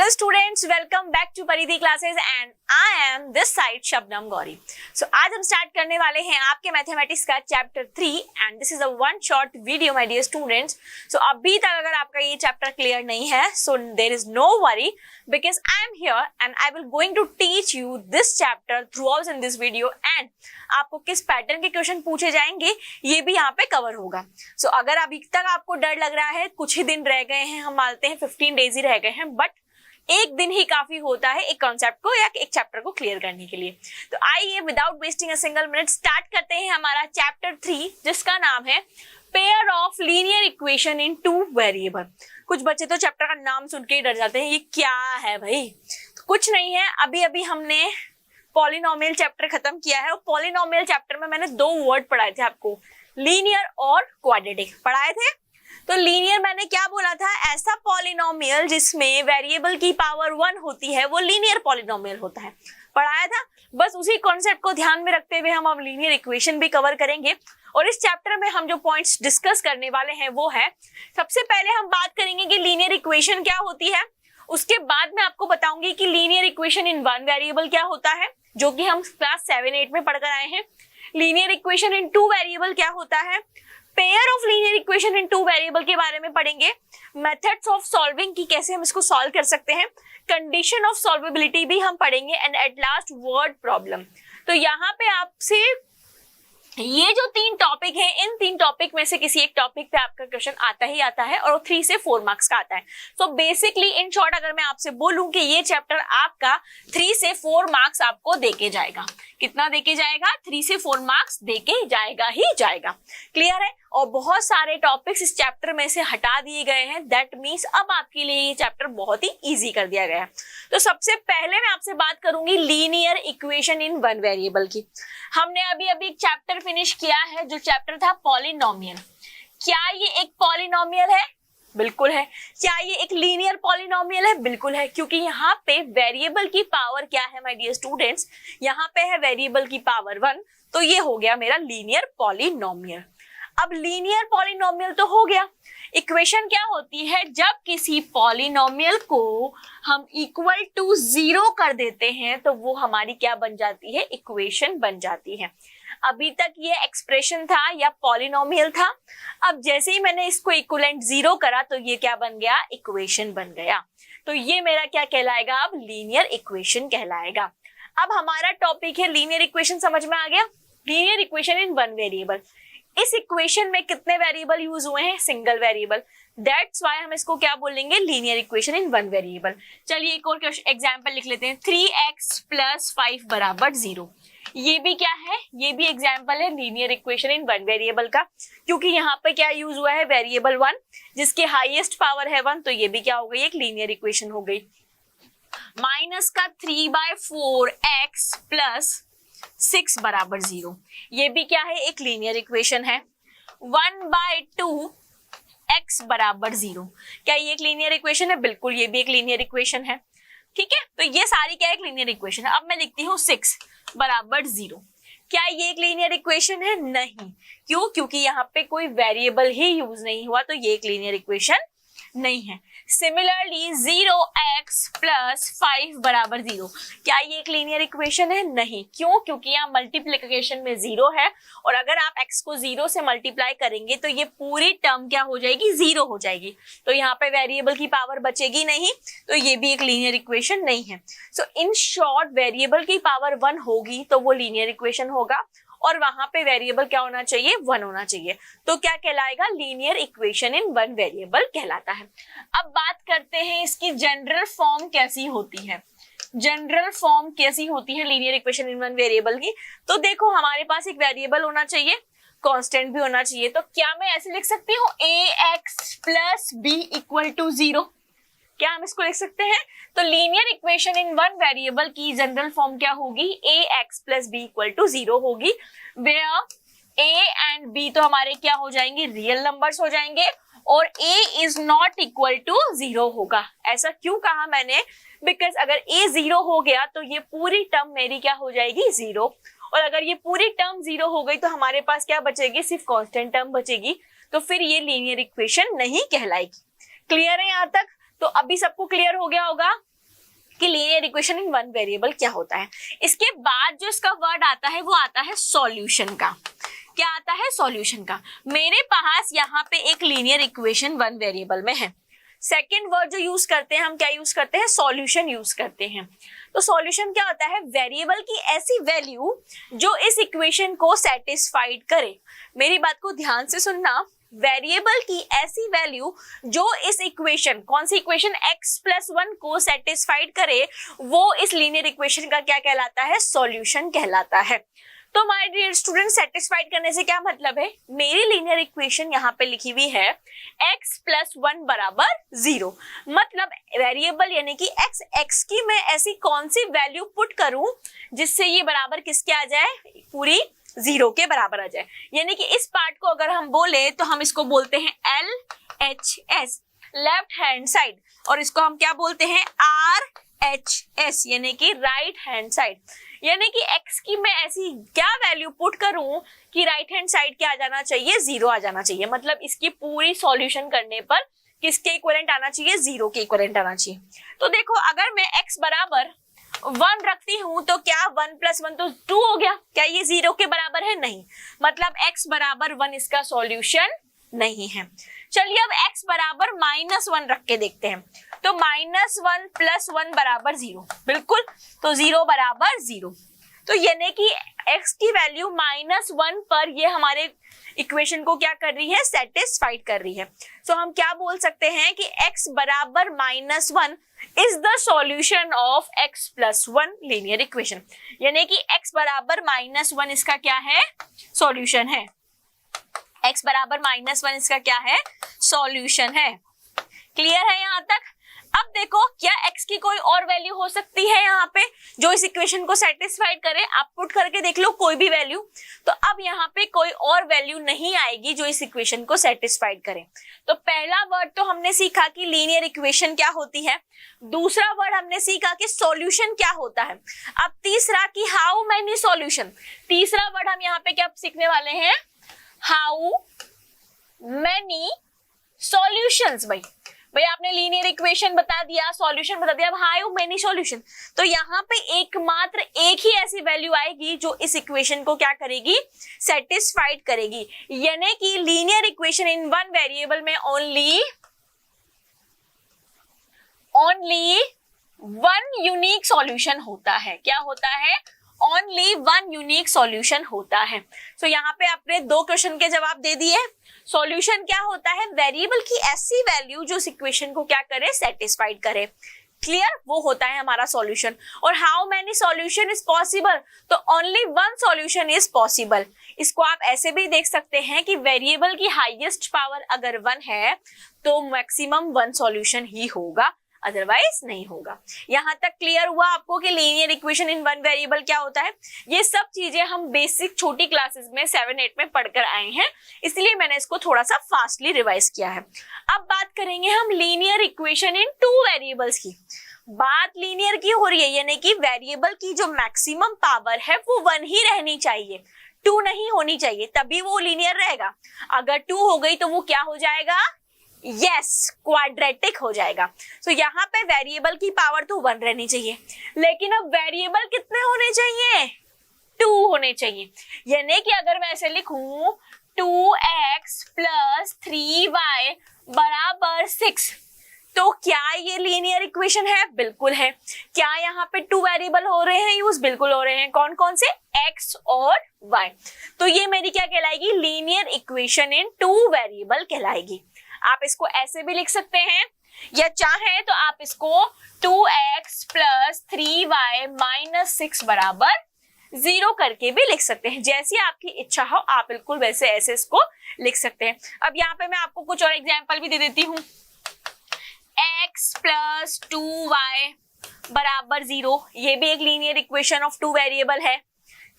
Hello students, welcome back to Paridhi classes and I am this side Shabnam Gauri. So आज हम start करने वाले हैं आपके मैथमेटिक्स का chapter 3 and this is a one short video my dear students. So अभी तक अगर आपका ये चैप्टर क्लियर नहीं है so there is no worry because I am here and I will going to teach you this chapter throughout in this video and आपको किस pattern के क्वेश्चन पूछे जाएंगे ये भी यहाँ पे कवर होगा। सो अगर अभी तक आपको डर लग रहा है, कुछ ही दिन रह गए हैं, हम मानते हैं 15 डेज ही रह गए हैं, बट एक दिन ही काफी होता है एक कॉन्सेप्ट को या एक चैप्टर को क्लियर करने के लिए। तो आइए without wasting a single minute start करते हैं हमारा चैप्टर 3 जिसका नाम है pair of linear equation in two variable. कुछ बच्चे तो चैप्टर का नाम सुन के ही डर जाते हैं, ये क्या है भाई? तो कुछ नहीं है, अभी अभी हमने पॉलिनोमियल चैप्टर खत्म किया है और पॉलिनोमियल चैप्टर में मैंने 2 वर्ड पढ़ाए थे आपको, लीनियर और क्वाड्रेटिक पढ़ाए थे। तो लीनियर मैंने क्या बोला था, ऐसा पॉलिनोमियल जिसमें वेरिएबल की पावर 1 होती है वो लीनियर पॉलिनोमियल होता है, पढ़ाया था। बस उसी कॉन्सेप्ट को ध्यान में रखते हुए हम अब लीनियर इक्वेशन भी कवर करेंगे और इस चैप्टर में हम जो पॉइंट्स डिस्कस करने वाले हैं वो है, सबसे पहले हम बात करेंगे कि लीनियर इक्वेशन क्या होती है, उसके बाद मैं आपको बताऊंगी कि linear equation in one variable क्या होता है जो कि हम क्लास 7-8 में पढ़कर आए हैं, linear equation in two variable क्या होता है, pair of linear equation in two variable के बारे में पढ़ेंगे, मेथड्स ऑफ सॉल्विंग की कैसे हम इसको सॉल्व कर सकते हैं, कंडीशन ऑफ सॉल्वेबिलिटी भी हम पढ़ेंगे and at last word problem. तो यहाँ पे आपसे ये जो 3 टॉपिक है, इन 3 टॉपिक में से किसी एक टॉपिक पे आपका क्वेश्चन आता ही आता है और 3 से 4 मार्क्स का आता है। तो बेसिकली इन शॉर्ट अगर मैं आपसे बोलूं कि ये चैप्टर आपका 3 से 4 मार्क्स आपको देके जाएगा, कितना देके जाएगा? 3 से 4 मार्क्स देके जाएगा ही जाएगा। क्लियर है? और बहुत सारे टॉपिक्स इस चैप्टर में से हटा दिए गए हैं, दैट मीन्स अब आपके लिए ये चैप्टर बहुत ही इजी कर दिया गया है। तो सबसे पहले मैं आपसे बात करूंगी linear equation in one variable की। हमने अभी अभी एक चैप्टर फिनिश किया है जो चैप्टर था पॉलिनोमियल। क्या ये एक पॉलिनोमियल है? बिल्कुल है। क्या ये एक लीनियर पॉलिनोमियल है? बिल्कुल है, क्योंकि यहाँ पे वेरिएबल की पावर क्या है माय डियर स्टूडेंट्स, यहाँ पे है वेरिएबल की पावर 1, तो ये हो गया मेरा लीनियर पॉलिनोमियल। अब लीनियर पॉलिनोमियल तो हो गया, इक्वेशन क्या होती है, जब किसी पॉलिनोमियल को हम इक्वल टू 0 कर देते हैं तो वो हमारी क्या बन जाती है, इक्वेशन बन जाती है। अभी तक ये एक्सप्रेशन था या पॉलिनोमियल था, अब जैसे ही मैंने इसको इक्विवेलेंट 0 करा तो ये क्या बन गया, इक्वेशन बन गया। तो ये मेरा क्या कहलाएगा, अब लीनियर इक्वेशन कहलाएगा। अब हमारा टॉपिक है लीनियर इक्वेशन, समझ में आ गया? Linear equation in one variable. इस इक्वेशन में कितने वेरिएबल यूज हुए हैं, सिंगल वेरिएबल, दैट्स व्हाई हम इसको क्या बोलेंगे, linear equation in one variable. चलिए एक और एग्जांपल लिख लेते हैं, 3x + 5 = 0। ये भी क्या है, ये भी एग्जांपल है linear equation in one variable का, क्योंकि यहाँ पे क्या यूज हुआ है, वेरिएबल 1 जिसके हाईएस्ट पावर है 1, तो ये भी क्या हो गई, एक लीनियर इक्वेशन हो गई। माइनस का 3/4x + 6 = 0, ये भी क्या है, एक लीनियर इक्वेशन है। 1/2 x = 0, क्या ये एक लीनियर इक्वेशन है? बिल्कुल, ये भी एक लीनियर इक्वेशन है। ठीक है, तो ये सारी क्या एक लीनियर इक्वेशन है। अब मैं लिखती हूँ 6 = 0, क्या ये एक लीनियर इक्वेशन है? नहीं। क्यों? क्योंकि यहाँ पे कोई वेरिएबल ही यूज नहीं हुआ, तो ये एक लीनियर इक्वेशन नहीं है। सिमिलरली 0x + 5 = 0, क्या ये एक लीनियर इक्वेशन है? नहीं। क्यों? क्योंकि यहाँ मल्टीप्लिकेशन में 0 है और अगर आप x को 0 से मल्टीप्लाई करेंगे तो ये पूरी टर्म क्या हो जाएगी, 0 हो जाएगी, तो यहाँ पे वेरिएबल की पावर बचेगी नहीं, तो ये भी एक लीनियर इक्वेशन नहीं है। सो इन शॉर्ट वेरिएबल की पावर 1 होगी तो वो लीनियर इक्वेशन होगा और वहां पे वेरिएबल क्या होना चाहिए, 1 होना चाहिए, तो क्या कहलाएगा, linear equation in one variable कहलाता है। अब बात करते हैं इसकी जनरल फॉर्म कैसी होती है। जनरल फॉर्म कैसी होती है linear equation in one variable की? तो देखो, हमारे पास एक वेरिएबल होना चाहिए, कांस्टेंट भी होना चाहिए, तो क्या मैं ऐसे लिख सकती हूँ ax + b = 0, क्या हम इसको लिख सकते हैं? तो linear equation in one variable की जनरल फॉर्म क्या होगी, ax + b = 0 होगी, वेयर a एंड b तो हमारे क्या हो जाएंगे, रियल नंबर्स हो जाएंगे और a is not equal to 0 होगा। ऐसा क्यों कहा मैंने, बिकॉज अगर a 0 हो गया तो ये पूरी टर्म मेरी क्या हो जाएगी, 0, और अगर ये पूरी टर्म 0 हो गई तो हमारे पास क्या बचेगी, सिर्फ कांस्टेंट टर्म बचेगी, तो फिर ये लीनियर इक्वेशन नहीं कहलाएगी। क्लियर है यहाँ तक? तो अभी सबको क्लियर हो गया होगा कि linear equation in one variable क्या होता है। इसके बाद जो इसका वर्ड आता है वो आता है सॉल्यूशन का। क्या आता है? सॉल्यूशन का। मेरे पास यहाँ पे एक लीनियर इक्वेशन वन वेरिएबल में है। सेकेंड वर्ड जो यूज करते हैं हम क्या यूज करते हैं? सॉल्यूशन यूज करते हैं। तो सॉल्यूशन क्या होता है? वेरिएबल की ऐसी वैल्यू जो इस इक्वेशन को सेटिस्फाइड करे। मेरी बात को ध्यान से सुनना, वेरिएबल की ऐसी वैल्यू जो इस इक्वेशन, कौन सी इक्वेशन? x+1 को सेटिस्फाइड करे, वो इस लीनियर इक्वेशन का क्या कहलाता है? सॉल्यूशन कहलाता है। तो माय डियर स्टूडेंट, सेटिस्फाइड करने से क्या मतलब है? मेरी लीनियर इक्वेशन यहाँ पे लिखी हुई है x+1 बराबर 0। मतलब वेरिएबल यानी कि x की मैं ऐसी कौन सी वैल्यू पुट करूं जिससे ये बराबर किसके आ जाए? पूरी 0 के बराबर आ जाए। यानी कि इस पार्ट को अगर हम बोले तो हम इसको बोलते हैं LHS, लेफ्ट हैंड साइड, और इसको हम क्या बोलते हैं? RHS यानी कि राइट हैंड साइड। यानी कि x की मैं ऐसी क्या वैल्यू पुट करूं कि राइट हैंड साइड क्या आ जाना चाहिए? 0 आ जाना चाहिए। मतलब इसकी पूरी सॉल्यूशन करने पर किसके इक्विवेलेंट आना चाहिए? 0 के इक्विवेलेंट आना चाहिए। तो देखो, अगर मैं x बराबर 1 रखती हूं तो क्या 1+1 तो 2 हो गया? क्या ये 0 के बराबर है? नहीं। मतलब x बराबर 1 इसका सॉल्यूशन नहीं है। चलिए अब x बराबर -1 रख के देखते हैं। तो -1 + 1 बराबर 0, बिल्कुल। तो 0 बराबर 0। तो यानी कि x की वैल्यू -1 पर ये हमारे इक्वेशन को क्या कर रही है? सेटिस्फाइड कर रही है। तो हम क्या बोल सकते हैं कि x बराबर -1 is the solution of x+1 linear equation. यानी कि x बराबर -1 इसका क्या है? सॉल्यूशन है। x बराबर -1 इसका क्या है? सॉल्यूशन है। क्लियर है यहाँ तक? अब देखो, क्या x की कोई और वैल्यू हो सकती है यहाँ पे जो इस इक्वेशन को सेटिस्फाइड करे? आप पुट करके देख लो कोई भी वैल्यू। तो अब यहाँ पे कोई और वैल्यू नहीं आएगी जो इस इक्वेशन को सेटिस्फाइड करे। तो पहला वर्ड तो हमने सीखा कि लीनियर इक्वेशन क्या होती है। दूसरा वर्ड हमने सीखा कि सॉल्यूशन क्या होता है। अब तीसरा कि हाउ मेनी सॉल्यूशन। तीसरा वर्ड हम यहाँ पे क्या सीखने वाले हैं? How many solutions. भाई आपने लीनियर इक्वेशन बता दिया, सॉल्यूशन बता दिया, अब हाउ मेनी सॉल्यूशन। तो यहाँ पे एकमात्र एक ही ऐसी वैल्यू आएगी जो इस इक्वेशन को क्या करेगी? सेटिस्फाइड करेगी। यानी कि linear equation in one variable में ओनली वन यूनिक सॉल्यूशन होता है। क्या होता है? ओनली वन यूनिक सॉल्यूशन होता है। तो यहाँ पे आपने 2 क्वेश्चन के जवाब दे दिए। सॉल्यूशन क्या होता है? वेरिएबल की ऐसी वैल्यू जो इस इक्वेशन को क्या करे? सेटिस्फाइड करे। क्लियर? वो होता है हमारा सॉल्यूशन। और how many solution is possible? तो only one solution is possible. इसको आप ऐसे भी देख सकते हैं कि वेरिएबल की हाईएस्ट पावर अगर 1 है तो मैक्सिमम 1 सॉल्यूशन ही होगा, अदरवाइज नहीं होगा। यहां तक क्लियर हुआ आपको कि linear equation in one variable क्या होता है? ये सब चीजें हम बेसिक छोटी क्लासेस में 7-8 में पढ़कर आए हैं, इसलिए मैंने इसको थोड़ा सा फास्टली रिवाइज किया है। अब बात करेंगे हम लीनियर इक्वेशन इन 2 वेरिएबल्स की। बात लीनियर की हो रही है, यानी कि वेरिएबल की जो मैक्सिमम पावर है वो 1 ही रहनी चाहिए, 2 नहीं होनी चाहिए, तभी वो लीनियर रहेगा। अगर 2 हो गई तो वो क्या हो जाएगा? यस, क्वाड्रेटिक हो जाएगा। तो यहाँ पे वेरिएबल की पावर तो 1 रहनी चाहिए, लेकिन अब वेरिएबल कितने होने चाहिए? 2 होने चाहिए। यानी कि अगर मैं ऐसे लिखूं 2x + 3y बराबर 6, तो क्या ये लीनियर इक्वेशन है? बिल्कुल है। क्या यहाँ पे 2 वेरिएबल हो रहे हैं यूज? बिल्कुल हो रहे हैं। कौन कौन से? x और y। तो ये मेरी क्या कहलाएगी? लीनियर इक्वेशन इन 2 वेरिएबल कहलाएगी। आप इसको ऐसे भी लिख सकते हैं, या चाहे तो आप इसको 2x + 3y - 6 बराबर 0 करके भी लिख सकते हैं। जैसी आपकी इच्छा हो आप बिल्कुल वैसे ऐसे इसको लिख सकते हैं। अब यहाँ पे मैं आपको कुछ और एग्जाम्पल भी दे देती हूँ। x + 2y बराबर 0, ये भी एक लीनियर इक्वेशन ऑफ 2 वेरिएबल है।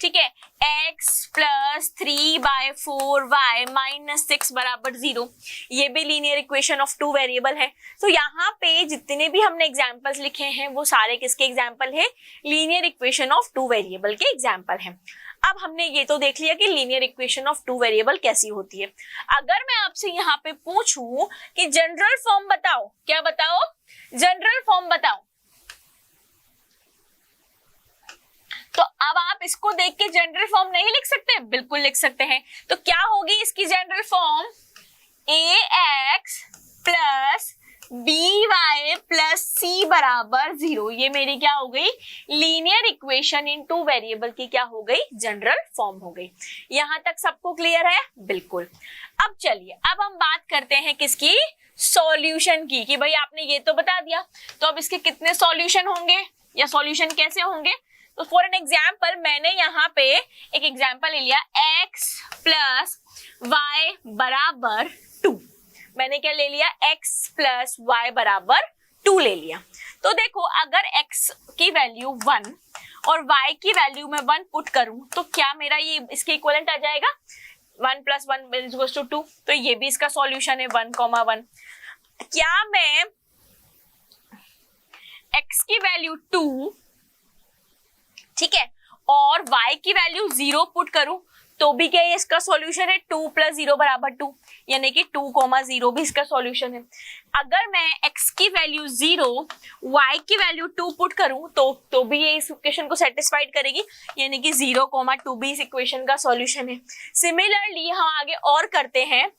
ठीक है। x + 3/4y - 6 बराबर 0, ये भी लीनियर इक्वेशन ऑफ 2 वेरिएबल है। तो यहाँ पे जितने भी हमने एग्जांपल्स लिखे हैं वो सारे किसके एग्जांपल है? लीनियर इक्वेशन ऑफ 2 वेरिएबल के एग्जांपल हैं। अब हमने ये तो देख लिया कि लीनियर इक्वेशन ऑफ 2 वेरिएबल कैसी होती है। अगर मैं आपसे यहाँ पे पूछूं कि जनरल फॉर्म बताओ, क्या बताओ? जनरल फॉर्म बताओ, अब आप इसको देख के जनरल फॉर्म नहीं लिख सकते? बिल्कुल लिख सकते हैं। तो क्या होगी इसकी general form? ax plus by plus c बराबर 0। ये मेरी क्या हो गई? Linear equation in two variable की क्या हो गई? जनरल फॉर्म हो गई। यहां तक सबको क्लियर है? बिल्कुल। अब चलिए, अब हम बात करते हैं किसकी? सॉल्यूशन की। कि भाई आपने ये तो बता दिया, तो अब इसके कितने सॉल्यूशन होंगे या सॉल्यूशन कैसे होंगे? तो फॉर एन एग्जाम्पल मैंने यहाँ पे एक एग्जाम्पल ले लिया, x प्लस वाई बराबर 2। मैंने क्या ले लिया? x प्लस वाई बराबर 2 ले लिया। तो देखो, अगर x की वैल्यू 1 और y की वैल्यू में 1 पुट करूं तो क्या मेरा ये इसके इक्विवेलेंट आ जाएगा? 1 प्लस 1 इक्वल्स टू 2। तो ये भी इसका सॉल्यूशन है 1,1। क्या मैं x की वैल्यू 2, ठीक है, और y की वैल्यू 0 पुट करूं तो भी क्या ये इसका सॉल्यूशन है? 2 प्लस 0 बराबर 2, यानी कि 2,0 भी इसका सॉल्यूशन है। अगर मैं x की वैल्यू 0, y की वैल्यू 2 पुट करूं तो भी ये इस इक्वेशन को सेटिस्फाइड करेगी, यानी कि 0,2 भी इस इक्वेशन का सॉल्यूशन है। सिमिलरली हम आगे और करते हैं,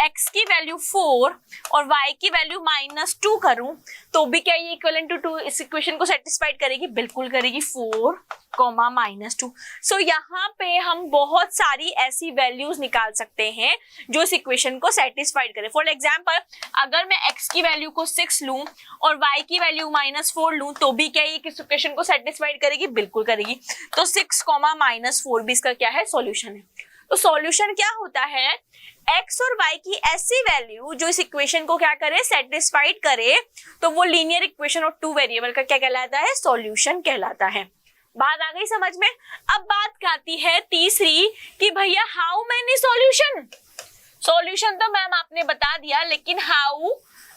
x की वैल्यू 4 और y की वैल्यू -2 करूं तो भी क्या ये इक्विवेलेंट टू 2 इस इक्वेशन को सेटिस्फाइड करेगी? बिल्कुल करेगी, 4, -2। सो यहाँ पे हम बहुत सारी ऐसी वैल्यूज निकाल सकते हैं जो इस इक्वेशन को सेटिस्फाइड करे। फॉर एग्जाम्पल, अगर मैं x की वैल्यू को 6 लूं और y की वैल्यू -4 लूं तो भी क्या ये इस इक्वेशन को सेटिस्फाइड करेगी? बिल्कुल करेगी। तो 6, -4 भी इसका क्या है? सॉल्यूशन है। तो सॉल्यूशन क्या होता है? x और y की ऐसी वैल्यू जो इस इक्वेशन को क्या करे? सेटिस्फाइड करे। तो वो लीनियर इक्वेशन और टू वेरिएबल का क्या कहलाता है? सॉल्यूशन कहलाता है। बात आ गई समझ में? अब बात आती है तीसरी कि भैया हाउ मेनी सॉल्यूशन। सॉल्यूशन तो मैम आपने बता दिया, लेकिन how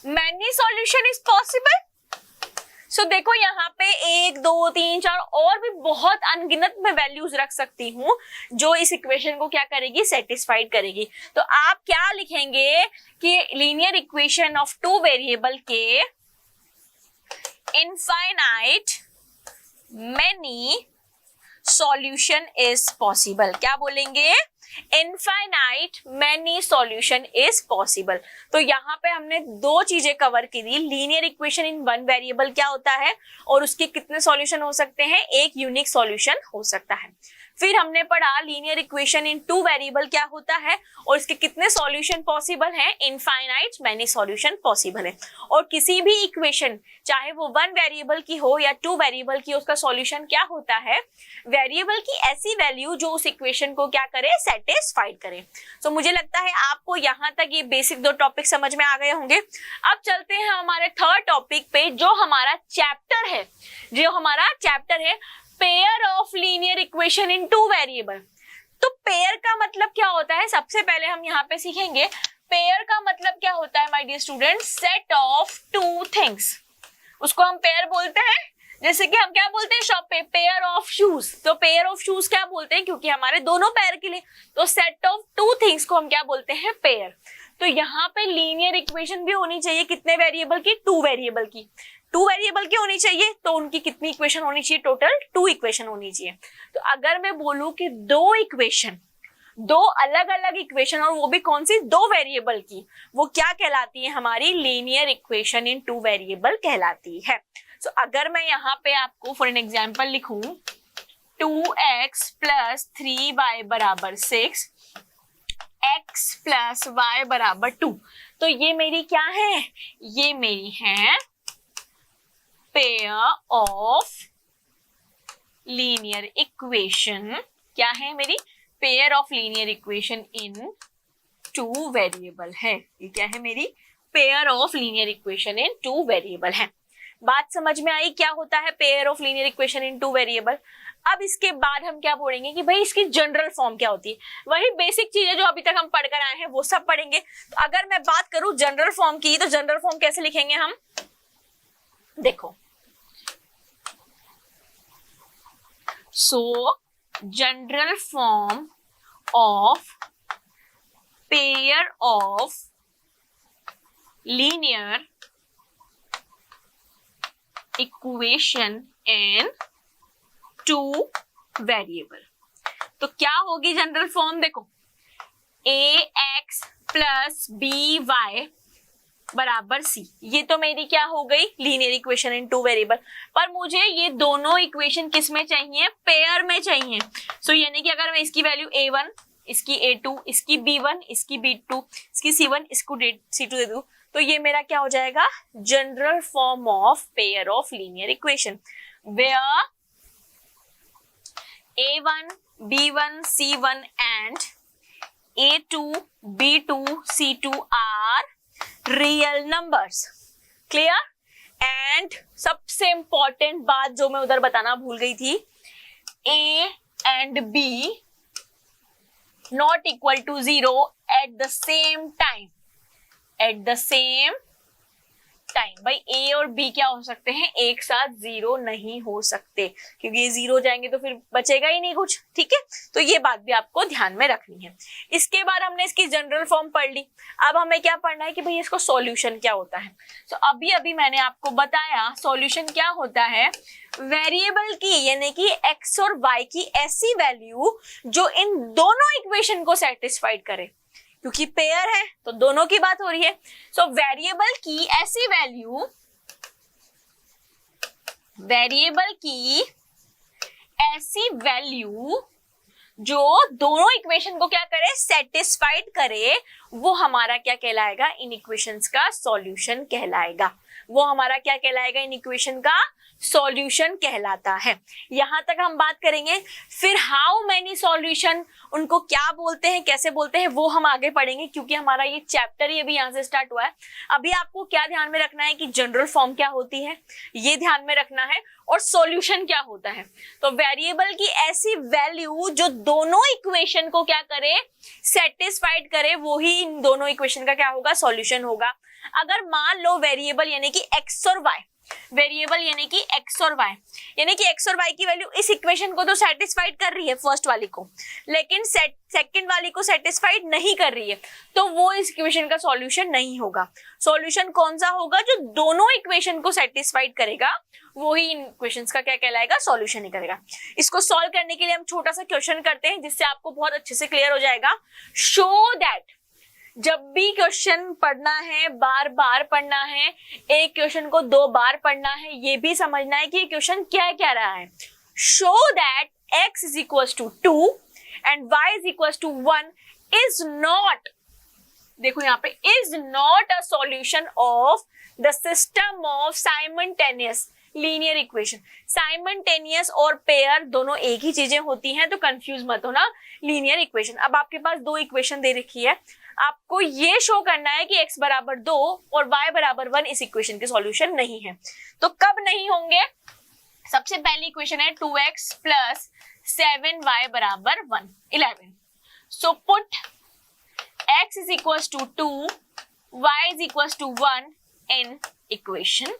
many solution is possible? So देखो, यहाँ पे 1, 2, 3, 4 और भी बहुत अनगिनत में वैल्यूज रख सकती हूँ जो इस इक्वेशन को क्या करेगी? सेटिस्फाइड करेगी। तो आप क्या लिखेंगे कि linear equation of two variable के infinite many solution is possible। क्या बोलेंगे? Infinite many solution is possible। तो यहाँ पे हमने दो चीजें कवर की थी, linear equation in one variable क्या होता है और उसके कितने सॉल्यूशन हो सकते हैं? एक यूनिक सॉल्यूशन हो सकता है। फिर हमने पढ़ा linear equation in two variable क्या होता है और इसके कितने सॉल्यूशन पॉसिबल हैं? इनफाइनाइट मैनी सॉल्यूशन पॉसिबल है। और किसी भी इक्वेशन, चाहे वो वन वेरिएबल की हो या टू वेरिएबल की, उसका सॉल्यूशन क्या होता है? वेरिएबल की ऐसी वैल्यू जो उस इक्वेशन को क्या करे? सेटिस्फाइड करे। तो मुझे लगता है आपको यहाँ तक ये बेसिक दो टॉपिक समझ में आ गए होंगे। अब चलते हैं हमारे थर्ड टॉपिक पे, जो हमारा चैप्टर है pair of linear equation in two variable. तो पेयर का मतलब क्या होता है? सबसे पहले हम यहाँ पे सीखेंगे पेयर का मतलब क्या होता है my dear student? Set of two things, उसको हम पेयर बोलते हैं। जैसे कि हम क्या बोलते हैं शॉप पे? Pair of shoes. तो पेयर ऑफ शूज क्या बोलते हैं? क्योंकि हमारे दोनों पैर के लिए। तो सेट ऑफ टू थिंग्स को हम क्या बोलते हैं? पेयर। तो यहाँ पे लीनियर इक्वेशन भी होनी चाहिए कितने वेरिएबल की? टू वेरिएबल की। टू वेरिएबल की होनी चाहिए तो उनकी कितनी इक्वेशन होनी चाहिए? टोटल 2 इक्वेशन होनी चाहिए। तो अगर मैं बोलूं कि दो अलग अलग इक्वेशन, और वो भी कौन सी? 2 वेरिएबल की, वो क्या कहलाती है? हमारी linear equation in two variable कहलाती है। तो अगर मैं यहाँ पे आपको फॉर एन एग्जाम्पल लिखूं 2x प्लस 3y बराबर 6, x प्लस y बराबर 2, तो ये मेरी क्या है? ये मेरी है पेयर ऑफ लीनियर इक्वेशन। क्या है मेरी? Pair of linear equation in two variable है। ये क्या है मेरी? Pair of linear equation in two variable है। बात समझ में आई क्या होता है pair of linear equation in two variable? अब इसके बाद हम क्या बोलेंगे कि भाई इसकी जनरल फॉर्म क्या होती है। वही बेसिक चीजें जो अभी तक हम पढ़कर आए हैं वो सब पढ़ेंगे। तो अगर मैं बात करूं जनरल फॉर्म की, तो जनरल फॉर्म कैसे लिखेंगे हम? देखो, सो general form of pair of linear equation in two variable. तो क्या होगी जनरल फॉर्म, देखो ax प्लस by बराबर c। ये तो मेरी क्या हो गई, linear equation in two variable. पर मुझे ये दोनों इक्वेशन किस में चाहिए, पेयर में चाहिए। सो यानी कि अगर मैं इसकी वैल्यू a1, इसकी a2, इसकी b1, इसकी b2, इसकी c1, इसको c2 दे दूं, तो ये मेरा क्या हो जाएगा, general form of pair of linear equation, where a1, b1, c1 and a2, b2, c2 are real numbers. Clear? And सबसे इंपॉर्टेंट बात जो मैं उधर बताना भूल गई थी, a and b not equal to 0 at the same time. At the same time. भाई ए और बी क्या हो सकते हैं, एक साथ जीरो नहीं हो सकते, क्योंकि ये जीरो जाएंगे तो फिर बचेगा ही नहीं कुछ, ठीक है। तो ये बात भी आपको ध्यान में रखनी है। इसके बाद हमने इसकी जनरल फॉर्म पढ़ ली। अब हमें क्या पढ़ना है कि भाई इसको सॉल्यूशन क्या होता है। तो अभी अभी मैंने आपको बताया सॉल्यूशन क्या होता है, वेरिएबल की यानी कि एक्स और वाई की ऐसी वैल्यू जो इन दोनों इक्वेशन को सेटिस्फाइड करे, क्योंकि पेयर है तो दोनों की बात हो रही है। सो वेरिएबल की ऐसी वैल्यू, वेरिएबल की ऐसी वैल्यू जो दोनों इक्वेशन को क्या करे, सेटिस्फाइड करे, वो हमारा क्या कहलाएगा, इन इक्वेशंस का सॉल्यूशन कहलाएगा। वो हमारा क्या कहलाएगा, इन इक्वेशन का सॉल्यूशन कहलाता है। यहां तक हम बात करेंगे। फिर हाउ मेनी सॉल्यूशन, उनको क्या बोलते हैं, कैसे बोलते हैं, वो हम आगे पढ़ेंगे, क्योंकि हमारा ये चैप्टर ही अभी यहां से स्टार्ट हुआ है। अभी आपको क्या ध्यान में रखना है कि जनरल फॉर्म क्या होती है, ये ध्यान में रखना है, और सॉल्यूशन क्या होता है। तो वेरिएबल की ऐसी वैल्यू जो दोनों इक्वेशन को क्या करे, सेटिस्फाइड करे, वो ही इन दोनों इक्वेशन का क्या होगा, सॉल्यूशन होगा। अगर मान लो वेरिएबल यानी कि एक्स और वाई, वेरिएबल यानी कि एक्स और वाई, यानी कि एक्स और वाई की वैल्यू इस इक्वेशन को तो सेटिस्फाइड कर रही है फर्स्ट वाली को, लेकिन सेकंड वाली को सेटिस्फाइड नहीं कर रही है, तो वो इस इक्वेशन का सॉल्यूशन नहीं होगा। सॉल्यूशन कौन सा होगा, जो दोनों इक्वेशन को सेटिस्फाइड करेगा, वो ही इन इक्वेशंस का क्या कहलाएगा, सॉल्यूशन ही करेगा। इसको सॉल्व करने के लिए हम छोटा सा क्वेश्चन करते हैं, जिससे आपको बहुत अच्छे से क्लियर हो जाएगा। शो दैट, जब भी क्वेश्चन पढ़ना है, बार बार पढ़ना है, एक क्वेश्चन को 2 बार पढ़ना है, ये भी समझना है कि ये क्वेश्चन क्या कह रहा है। Show that x is equal to 2 and y is equal to 1 is not, देखो यहाँ पे, is not a solution of the system of simultaneous linear equation. Simultaneous और पेयर दोनों एक ही चीजें होती हैं, तो कंफ्यूज मत होना। लीनियर इक्वेशन, अब आपके पास 2 इक्वेशन दे रखी है, आपको ये शो करना है कि x बराबर 2 और y बराबर 1 इस इक्वेशन के सॉल्यूशन नहीं है। तो कब नहीं होंगे, सबसे पहली इक्वेशन है 2x प्लस 7y बराबर 1, 11। So put x is equal to 2, y is equal to 1 in equation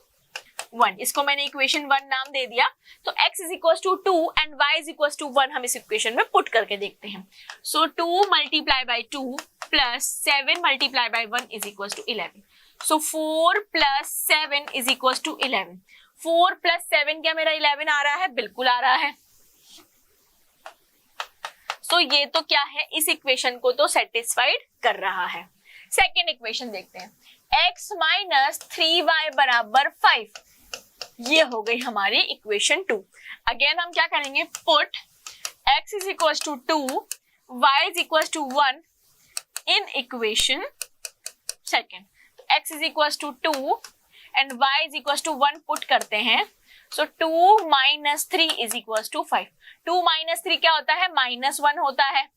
1। इसको मैंने इक्वेशन 1 नाम दे दिया। तो x is equal to 2 and y is equal to 1 हम इस इक्वेशन में पुट करके देखते हैं। So 2 multiply by 2 plus 7 multiply by 1 is equal to 11। So 4 plus 7 is equal to 11। 4 plus 7 क्या मेरा 11 आ रहा है, बिल्कुल आ रहा है। सो ये तो क्या है, इस इक्वेशन को तो सेटिस्फाइड कर रहा है। सेकेंड इक्वेशन देखते हैं, x माइनस 3y बराबर 5, ये हो गई हमारी इक्वेशन 2। अगेन हम क्या करेंगे, put x is equal to 2, y is equal to 1 in equation second. x is equal to 2 and y is equal to 1 put करते हैं। So 2 minus 3 is equal to 5। 2 minus 3 क्या होता है, -1 होता है,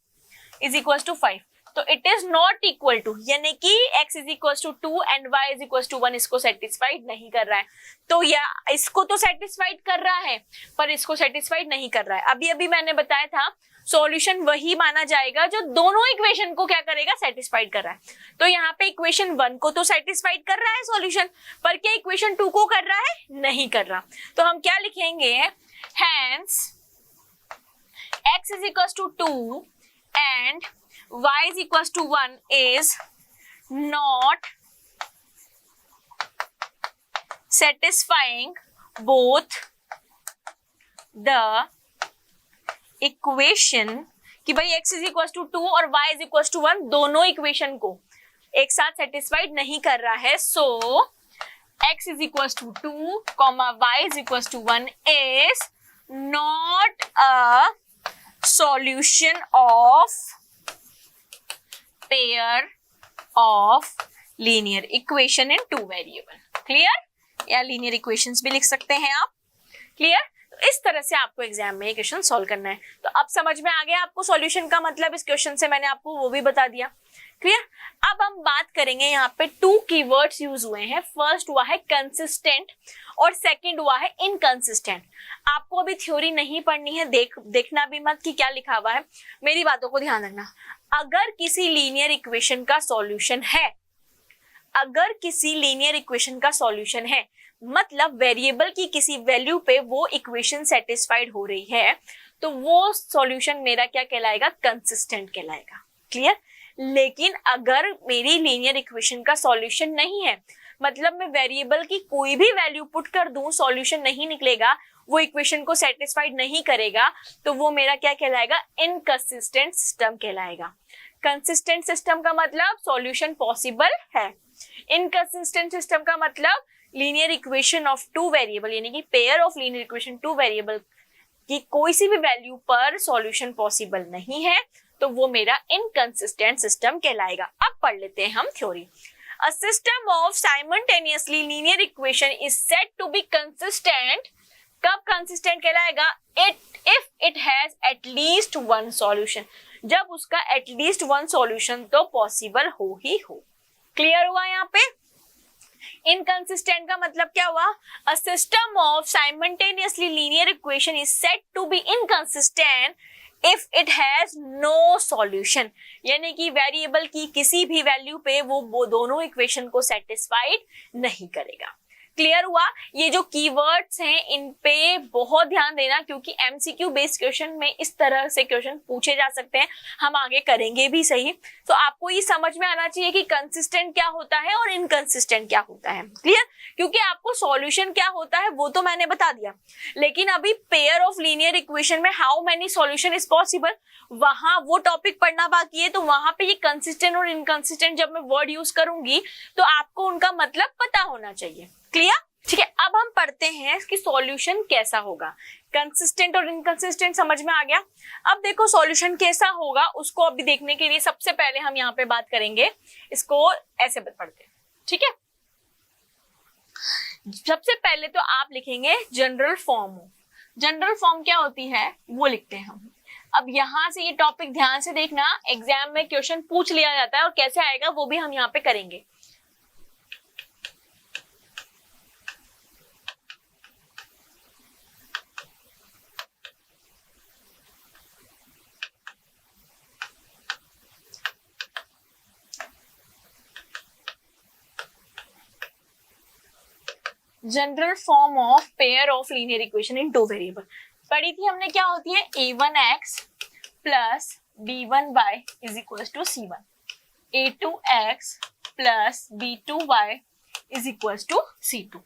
इज इक्वल टू 5। तो it is not equal to, यानी कि x is equal to 2 and y is equal to 1 इसको सेटिस्फाइड नहीं कर रहा है। तो या इसको तो सेटिस्फाइड कर रहा है, पर इसको सेटिस्फाइड नहीं कर रहा है। अभी अभी मैंने बताया था सॉल्यूशन वही माना जाएगा जो दोनों इक्वेशन को क्या करेगा, सेटिस्फाइड कर रहा है। तो यहाँ पे इक्वेशन 1 को तो सेटिस्फाइड कर रहा है सॉल्यूशन, पर क्या इक्वेशन 2 को कर रहा है, नहीं कर रहा। तो हम क्या लिखेंगे, hence x is equal to 2 and y is equals to 1 is not satisfying both the equation कि भाई x इज इक्वल टू 2 और y इज इक्वल टू 1 दोनों इक्वेशन को एक साथ सेटिस्फाइड नहीं कर रहा है, so x is equal to 2 comma y is equal to 1 is not a solution of pair of linear equation in two variable. Clear? या लीनियर इक्वेशंस भी लिख सकते हैं आप। क्लियर? तो इस तरह से आपको एग्जाम में क्वेश्चन सॉल्व करना है। तो अब समझ में आ गया आपको सॉल्यूशन का मतलब, इस क्वेश्चन से मैंने आपको वो भी बता दिया। क्लियर? अब हम बात करेंगे, यहाँ पे 2 कीवर्ड्स यूज हुए हैं। फर्स्ट हुआ है कंसिस्टेंट और सेकंड हुआ है इनकंसिस्टेंट। आपको अभी थ्योरी नहीं पढ़नी है, देखना भी मत कि क्या लिखा हुआ है, मेरी बातों को ध्यान रखना। अगर किसी लीनियर इक्वेशन का सॉल्यूशन है, अगर किसी लीनियर इक्वेशन का सॉल्यूशन है मतलब वेरिएबल की किसी वैल्यू पे वो इक्वेशन सेटिस्फाइड हो रही है, तो वो सॉल्यूशन मेरा क्या कहलाएगा? कंसिस्टेंट कहलाएगा। क्लियर? लेकिन अगर मेरी लीनियर इक्वेशन का सॉल्यूशन नहीं है, मतलब मैं वेरिएबल की कोई भी वैल्यू पुट कर दूं, सॉल्यूशन नहीं निकलेगा, वो इक्वेशन को सेटिस्फाइड नहीं करेगा, तो वो मेरा क्या कहलाएगा? इनकंसिस्टेंट सिस्टम कहलाएगा। कंसिस्टेंट सिस्टम का मतलब सॉल्यूशन पॉसिबल है, इनकंसिस्टेंट सिस्टम का मतलब linear equation of two variable, यानी कि pair of linear equation two variable की कोई सी भी वैल्यू पर सॉल्यूशन पॉसिबल नहीं है, तो वो मेरा इनकंसिस्टेंट सिस्टम कहलाएगा। अब पढ़ लेते हैं हम theory. A system of simultaneously linear equation is said to be consistent. कब कंसिस्टेंट कहलाएगा? If it has at least one solution, जब उसका एटलीस्ट वन सॉल्यूशन तो पॉसिबल हो ही हो। क्लियर हुआ? यहाँ पे इनकंसिस्टेंट का मतलब क्या हुआ? A system of simultaneously linear equation is said to be inconsistent if it has no solution, यानी कि वेरिएबल की किसी भी वैल्यू पे वो दोनों इक्वेशन को सेटिस्फाइड नहीं करेगा। क्लियर हुआ? ये जो कीवर्ड्स हैं इन पे बहुत ध्यान देना, क्योंकि एमसीक्यू बेस्ड क्वेश्चन में इस तरह से क्वेश्चन पूछे जा सकते हैं, हम आगे करेंगे भी सही। तो आपको ये समझ में आना चाहिए कि कंसिस्टेंट क्या होता है और इनकंसिस्टेंट क्या होता है। क्लियर? क्योंकि आपको सॉल्यूशन क्या होता है वो तो मैंने बता दिया, लेकिन अभी पेयर ऑफ लीनियर इक्वेशन में how many solution is possible, वहां वो टॉपिक पढ़ना बाकी है। तो वहां पे ये कंसिस्टेंट और इनकंसिस्टेंट जब मैं वर्ड यूज करूंगी तो आपको उनका मतलब पता होना चाहिए। क्लियर? ठीक है, अब हम पढ़ते हैं कि सॉल्यूशन कैसा होगा। कंसिस्टेंट और इनकंसिस्टेंट समझ में आ गया। अब देखो सॉल्यूशन कैसा होगा उसको अभी देखने के लिए सबसे पहले हम यहाँ पे बात करेंगे, इसको ऐसे पढ़ते हैं। ठीक है, सबसे पहले तो आप लिखेंगे जनरल फॉर्म। जनरल फॉर्म क्या होती है वो लिखते हैं हम। अब यहां से ये टॉपिक ध्यान से देखना, एग्जाम में क्वेश्चन पूछ लिया जाता है और कैसे आएगा वो भी हम यहाँ पे करेंगे। General form of pair of linear equation in two variable पढ़ी थी हमने, क्या होती है? a1x plus b1y is equal to c1, a2x plus b2y is equal to c2।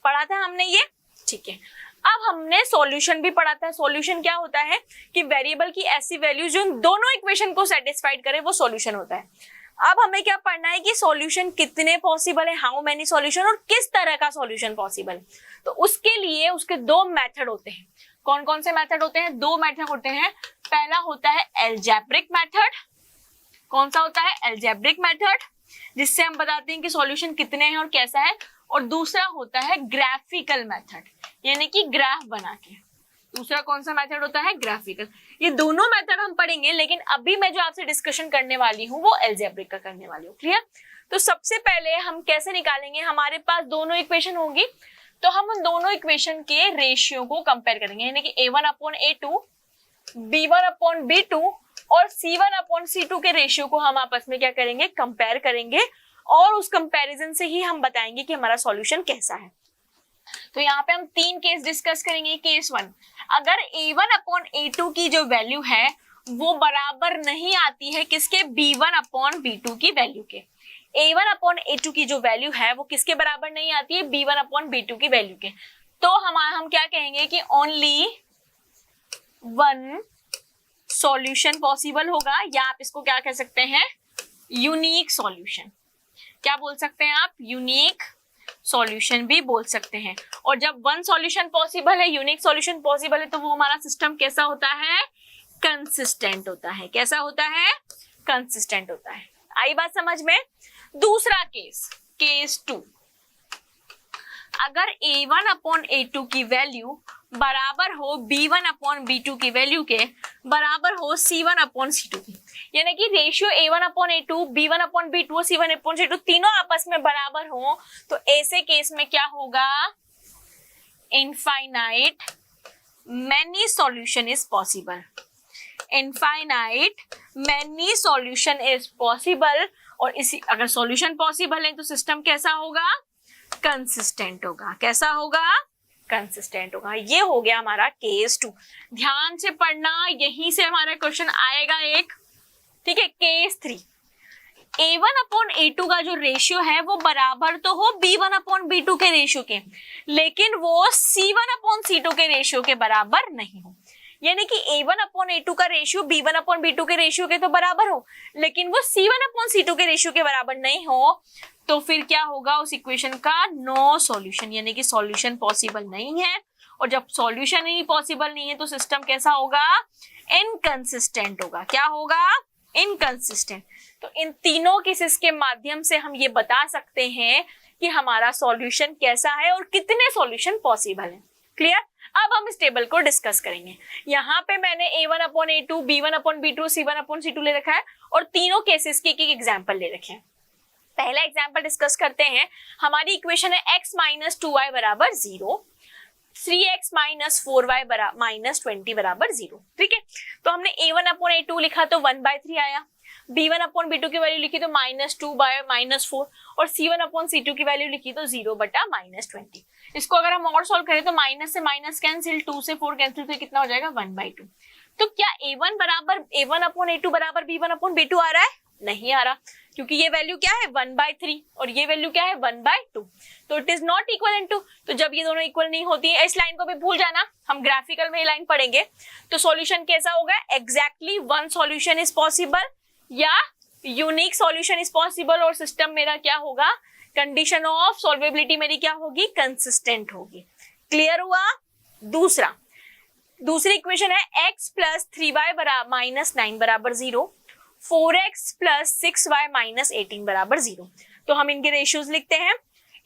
पढ़ा था हमने ये। ठीक है, अब हमने सॉल्यूशन भी पढ़ा था। सॉल्यूशन क्या होता है कि वेरिएबल की ऐसी वैल्यू जो दोनों इक्वेशन को सेटिस्फाइड करे वो सॉल्यूशन होता है। अब हमें क्या पढ़ना है कि सॉल्यूशन कितने पॉसिबल है, हाउ मेनी सॉल्यूशन, और किस तरह का सॉल्यूशन पॉसिबल है। तो उसके लिए उसके दो मेथड होते हैं। कौन कौन से मेथड होते हैं? दो मेथड होते हैं। पहला होता है अलजेब्रिक मेथड। कौन सा होता है? अलजेब्रिक मेथड, जिससे हम बताते हैं कि सॉल्यूशन कितने हैं और कैसा है। और दूसरा होता है ग्राफिकल मेथड, यानी कि ग्राफ बना के। दूसरा कौन सा मेथड होता है? ग्राफिकल। ये दोनों मेथड हम पढ़ेंगे, लेकिन अभी मैं जो आपसे डिस्कशन करने वाली हूँ वो अलजेब्रिक का करने वाली हूँ। क्लियर? तो सबसे पहले हम कैसे निकालेंगे, हमारे पास दोनों इक्वेशन होंगी तो हम उन दोनों इक्वेशन के रेशियो को कंपेयर करेंगे, यानी कि a1/a2, b1/b2 और c1/c2 के रेशियो को हम आपस में क्या करेंगे? कंपेयर करेंगे, और उस कंपैरिजन से ही हम बताएंगे कि हमारा सॉल्यूशन कैसा है। तो यहाँ पे हम तीन केस डिस्कस करेंगे। केस 1, अगर a1/a2 की जो वैल्यू है वो बराबर नहीं आती है किसके? b1/b2 की वैल्यू के। a1/a2 की जो वैल्यू है वो किसके बराबर नहीं आती है? b1/b2 की वैल्यू के। तो हम क्या कहेंगे कि ओनली वन सॉल्यूशन पॉसिबल होगा, या आप इसको क्या कह सकते हैं, यूनिक सॉल्यूशन। क्या बोल सकते हैं आप, यूनिक सॉल्यूशन भी बोल सकते हैं। और जब वन सॉल्यूशन पॉसिबल है, यूनिक सॉल्यूशन पॉसिबल है, तो वो हमारा सिस्टम कैसा होता है, कंसिस्टेंट होता है। कैसा होता है, कंसिस्टेंट होता है। आई बात समझ में। दूसरा केस, केस 2, अगर A1 अपॉन A2 की वैल्यू बराबर हो B1 अपॉन B2 की वैल्यू के बराबर हो C1 अपॉन C2 की, यानी कि ratio A1 upon A2, B1 upon B2 और C1 अपॉन C2 तीनों आपस में बराबर हो, तो ऐसे केस में क्या होगा, infinite many solution is possible. Infinite many solution is possible. और इसी अगर सॉल्यूशन पॉसिबल है तो सिस्टम कैसा होगा, कंसिस्टेंट होगा। कैसा होगा, कंसिस्टेंट होगा। ये हो गया हमारा केस 2। ध्यान से पढ़ना, यहीं से हमारा क्वेश्चन आएगा एक, ठीक है। केस 3, A1 अपॉन A2 का जो रेशियो है वो बराबर तो हो B1 अपॉन B2 के रेशियो के, लेकिन वो C1 अपॉन C2 के रेशियो के बराबर नहीं हो। यानी कि A1 अपॉन A2 का रेशियो B1 अपॉन B2 के रेशियो के तो बराबर हो, लेकिन वो C1 अपॉन C2 के रेशियो के बराबर नहीं हो, तो फिर क्या होगा, उस इक्वेशन का नो सॉल्यूशन, यानी कि सॉल्यूशन पॉसिबल नहीं है। और जब सॉल्यूशन ही पॉसिबल नहीं है तो सिस्टम कैसा होगा, इनकंसिस्टेंट होगा। क्या होगा, इनकंसिस्टेंट। तो इन तीनों केसेस के माध्यम से हम ये बता सकते हैं कि हमारा सॉल्यूशन कैसा है और कितने सॉल्यूशन पॉसिबल है। क्लियर। अब हम इस टेबल को डिस्कस करेंगे। यहाँ पे मैंने A1 upon A2, B1 upon B2, C1 upon C2 ले रखा है और तीनों केसेस के एक एग्जाम्पल ले रखे हैं। पहला एग्जाम्पल डिस्कस करते हैं। हमारी इक्वेशन है x माइनस 2y बराबर 0, 3x माइनस 4y माइनस 20 बराबर 0। ठीक है, तो हमने A1 अपॉन A2 लिखा तो 1/3 आया, B1 अपॉन B2 की वैल्यू लिखी तो -2 बाय -4 और C1 अपॉन C2 की वैल्यू लिखी तो 0 बटा -20। इसको अगर हम और सॉल्व करें तो माइनस से माइनस कैंसिल, 2 से 4 कैंसिल, तो कितना हो जाएगा 1/2। तो क्या A1 अपॉन A2 बराबर B1 अपॉन B2 आ रहा है? नहीं आ रहा, क्योंकि ये वैल्यू क्या है 1/3 और ये वैल्यू क्या है 1/2, तो it is not equal to. तो जब ये दोनों इक्वल नहीं होती है, इस लाइन को भी भूल जाना, हम ग्राफिकल में ये लाइन पढ़ेंगे। तो सॉल्यूशन कैसा होगा, exactly one solution is possible या यूनिक सॉल्यूशन इज पॉसिबल, और सिस्टम मेरा क्या होगा, कंडीशन ऑफ सॉल्वेबिलिटी मेरी क्या होगी, कंसिस्टेंट होगी। क्लियर हुआ। दूसरी इक्वेशन है x प्लस 3y माइनस 9 बराबर 0, 4x प्लस 6y माइनस 18 बराबर 0। तो हम इनके रेशियोज लिखते हैं।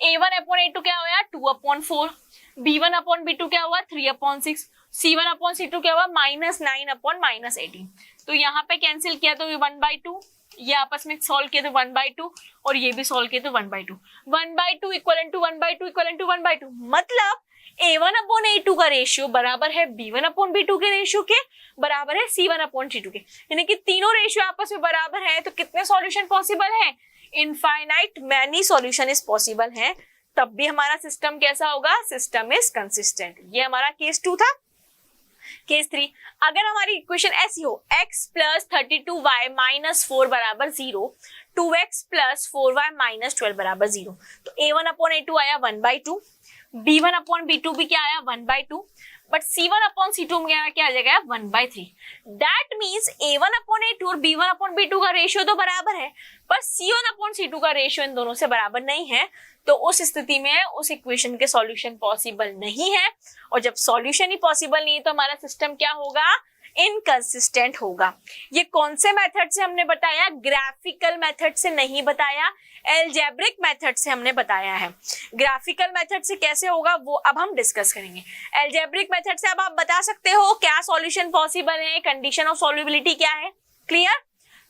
A1 अपॉन A2 क्या हुआ, 2/4, B1 अपॉन B2 क्या हुआ 3/6, C1 अपॉन C2 क्या हुआ -9 अपॉन -18। तो यहाँ पे कैंसिल किया तो 1/2, ये आपस में सॉल्व किया तो 1/2 और ये भी सॉल्व किया तो 1/2, 1/2 इक्वल टू 1/2 इक्वल टू 1/2। मतलब A1 अपॉन A2 का रेशियो बराबर है B1 अपॉन B2 के रेशियो के, बराबर है C1 अपॉन C2 के, यानी कि तीनों रेशियो आपस में बराबर है। तो कितने सॉल्यूशन पॉसिबल है, infinite many solution is possible है। तब भी हमारा सिस्टम कैसा होगा, सिस्टम इज कंसिस्टेंट। ये हमारा केस 2 था। केस 3, अगर हमारी इक्वेशन ऐसी हो x प्लस 32y माइनस 4 बराबर 0, 2x प्लस 4y माइनस 12 बराबर 0, तो A1 अपॉन A2 आया 1/2, B1 अपॉन B2 भी क्या आया 1/2, बट C1 अपॉन C2 में क्या आ जाएगा 1/3। That means A1 upon A2 और B1 अपॉन B2 का रेशियो तो बराबर है, पर C1 अपॉन C2 का रेशियो इन दोनों से बराबर नहीं है। तो उस स्थिति में उस इक्वेशन के सॉल्यूशन पॉसिबल नहीं है, और जब सॉल्यूशन ही पॉसिबल नहीं है तो हमारा सिस्टम क्या होगा, इनकंसिस्टेंट होगा। ये कौन से मेथड से हमने बताया, ग्राफिकल मेथड से नहीं बताया, एल्जेब्रिक मेथड से हमने बताया है। ग्राफिकल मेथड से कैसे होगा वो अब हम डिस्कस करेंगे। एल्जेब्रिक मेथड से अब आप बता सकते हो क्या सॉल्यूशन पॉसिबल है, कंडीशन ऑफ सॉल्युबिलिटी क्या है। क्लियर।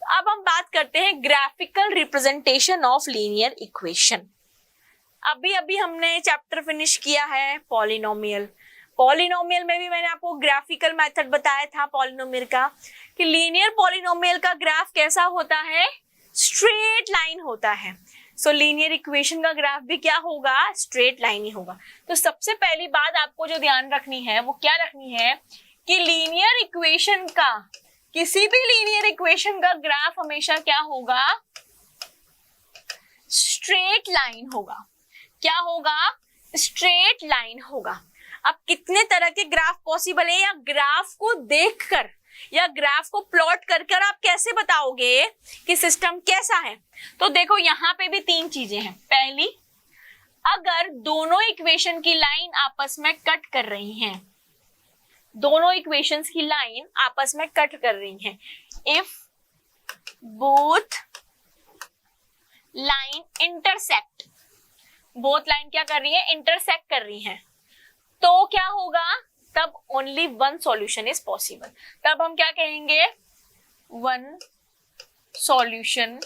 अब हम बात करते हैं graphical representation of linear equation. अभी हमने चैप्टर फिनिश किया है पॉलिनोमियल। पॉलिनोमियल में भी मैंने आपको ग्राफिकल मेथड बताया था पॉलिनोमियल का, कि लीनियर पॉलिनोमियल का ग्राफ कैसा होता है, स्ट्रेट लाइन होता है। सो लीनियर इक्वेशन का ग्राफ भी क्या होगा, स्ट्रेट लाइन ही होगा। तो सबसे पहली बात आपको जो ध्यान रखनी है वो क्या रखनी है, कि लीनियर इक्वेशन का, किसी भी लीनियर इक्वेशन का ग्राफ हमेशा क्या होगा, स्ट्रेट लाइन होगा। क्या होगा, स्ट्रेट लाइन होगा। अब कितने तरह के ग्राफ पॉसिबल है, या ग्राफ को देखकर या ग्राफ को प्लॉट कर आप कैसे बताओगे कि सिस्टम कैसा है? तो देखो यहाँ पे भी तीन चीजें हैं। पहली, अगर दोनों इक्वेशन की लाइन आपस में कट कर रही हैं, दोनों इक्वेशंस की लाइन आपस में कट कर रही हैं, if both line intersect, both line क्या कर रही है? इंटरसेक्ट कर रही हैं, तो क्या होगा? तब only one solution is possible. तब हम क्या कहेंगे? One solution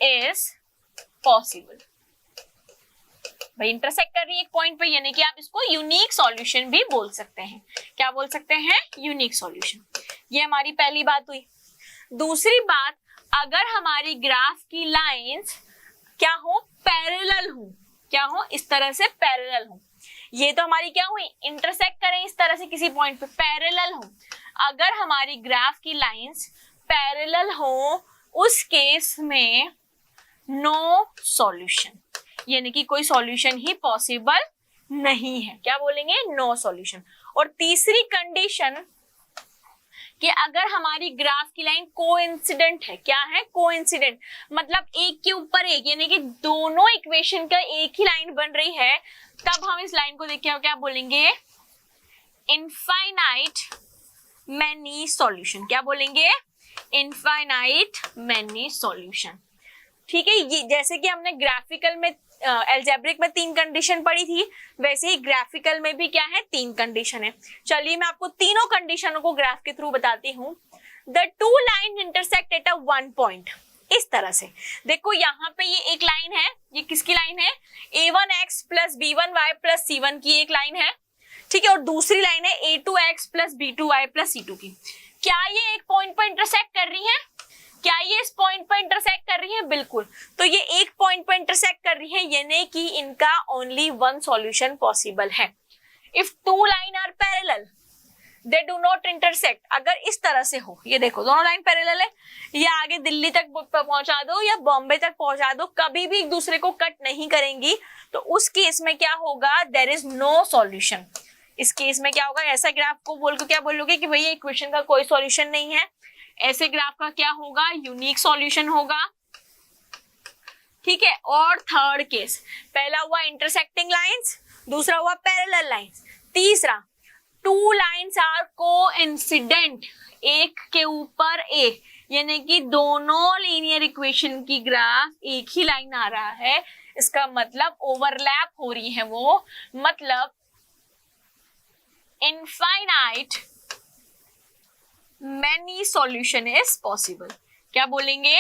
is possible. भाई इंटरसेक्ट कर रही है एक पॉइंट पे, यानी कि आप इसको यूनिक सॉल्यूशन भी बोल सकते हैं। क्या बोल सकते हैं? Unique solution. ये हमारी पहली बात हुई। दूसरी बात, अगर हमारी ग्राफ की लाइंस क्या हो? पैरेलल हो। क्या हो? इस तरह से पैरेलल हो। ये तो हमारी क्या हुई? इंटरसेक्ट करें इस तरह से किसी पॉइंट पे, पैरेलल हो। अगर हमारी ग्राफ की लाइंस पैरेलल हो, उस केस में नो सॉल्यूशन, यानी कि कोई सॉल्यूशन ही पॉसिबल नहीं है। क्या बोलेंगे? No solution. और तीसरी कंडीशन कि अगर हमारी ग्राफ की लाइन कोइंसिडेंट है। क्या है? कोइंसिडेंट, मतलब एक के ऊपर एक, यानी कि दोनों इक्वेशन का एक ही लाइन बन रही है, तब हम इस लाइन को देख के क्या बोलेंगे? Infinite many solution. क्या बोलेंगे? Infinite many solution. ठीक है, ये जैसे कि हमने ग्राफिकल में एल्जेब्रिक में तीन कंडीशन पढ़ी थी, वैसे ही ग्राफिकल में भी क्या है? तीन कंडीशन है। चलिए मैं आपको तीनों कंडीशनों को ग्राफ के थ्रू बताती हूँ। The two line intersect at a one point. इस तरह से देखो, यहाँ पे ये एक लाइन है, ये किसकी लाइन है? a1x plus b1y plus c1 की एक लाइन है, ठीक है, और दूसरी लाइन है a2x plus b2y plus c2 की। क्या ये एक पॉइंट पर इंटरसेक्ट कर रही है? क्या ये इस पॉइंट पर इंटरसेक्ट कर रही है? बिल्कुल। तो ये एक पॉइंट पर इंटरसेक्ट कर रही है, यानी कि इनका ओनली वन सॉल्यूशन पॉसिबल है। If two line are parallel they do not intersect. अगर इस तरह से हो, ये देखो दोनों लाइन पैरेलल है, ये आगे दिल्ली तक पहुंचा दो या बॉम्बे तक पहुंचा दो, कभी भी एक दूसरे को कट नहीं करेंगी, तो उस केस में क्या होगा? There is no solution. इस केस में क्या होगा? ऐसा ग्राफ को बोल के क्या बोलोगे कि भैया इक्वेशन का कोई सॉल्यूशन नहीं है। ऐसे ग्राफ का क्या होगा? यूनिक सॉल्यूशन होगा। ठीक है, और थर्ड केस, पहला हुआ इंटरसेक्टिंग लाइंस, दूसरा हुआ पैरेलल लाइंस, तीसरा टू लाइंस आर कोइंसिडेंट, एक के ऊपर एक, यानी कि दोनों लीनियर इक्वेशन की ग्राफ एक ही लाइन आ रहा है, इसका मतलब ओवरलैप हो रही है वो, मतलब infinite many solution is possible. क्या बोलेंगे?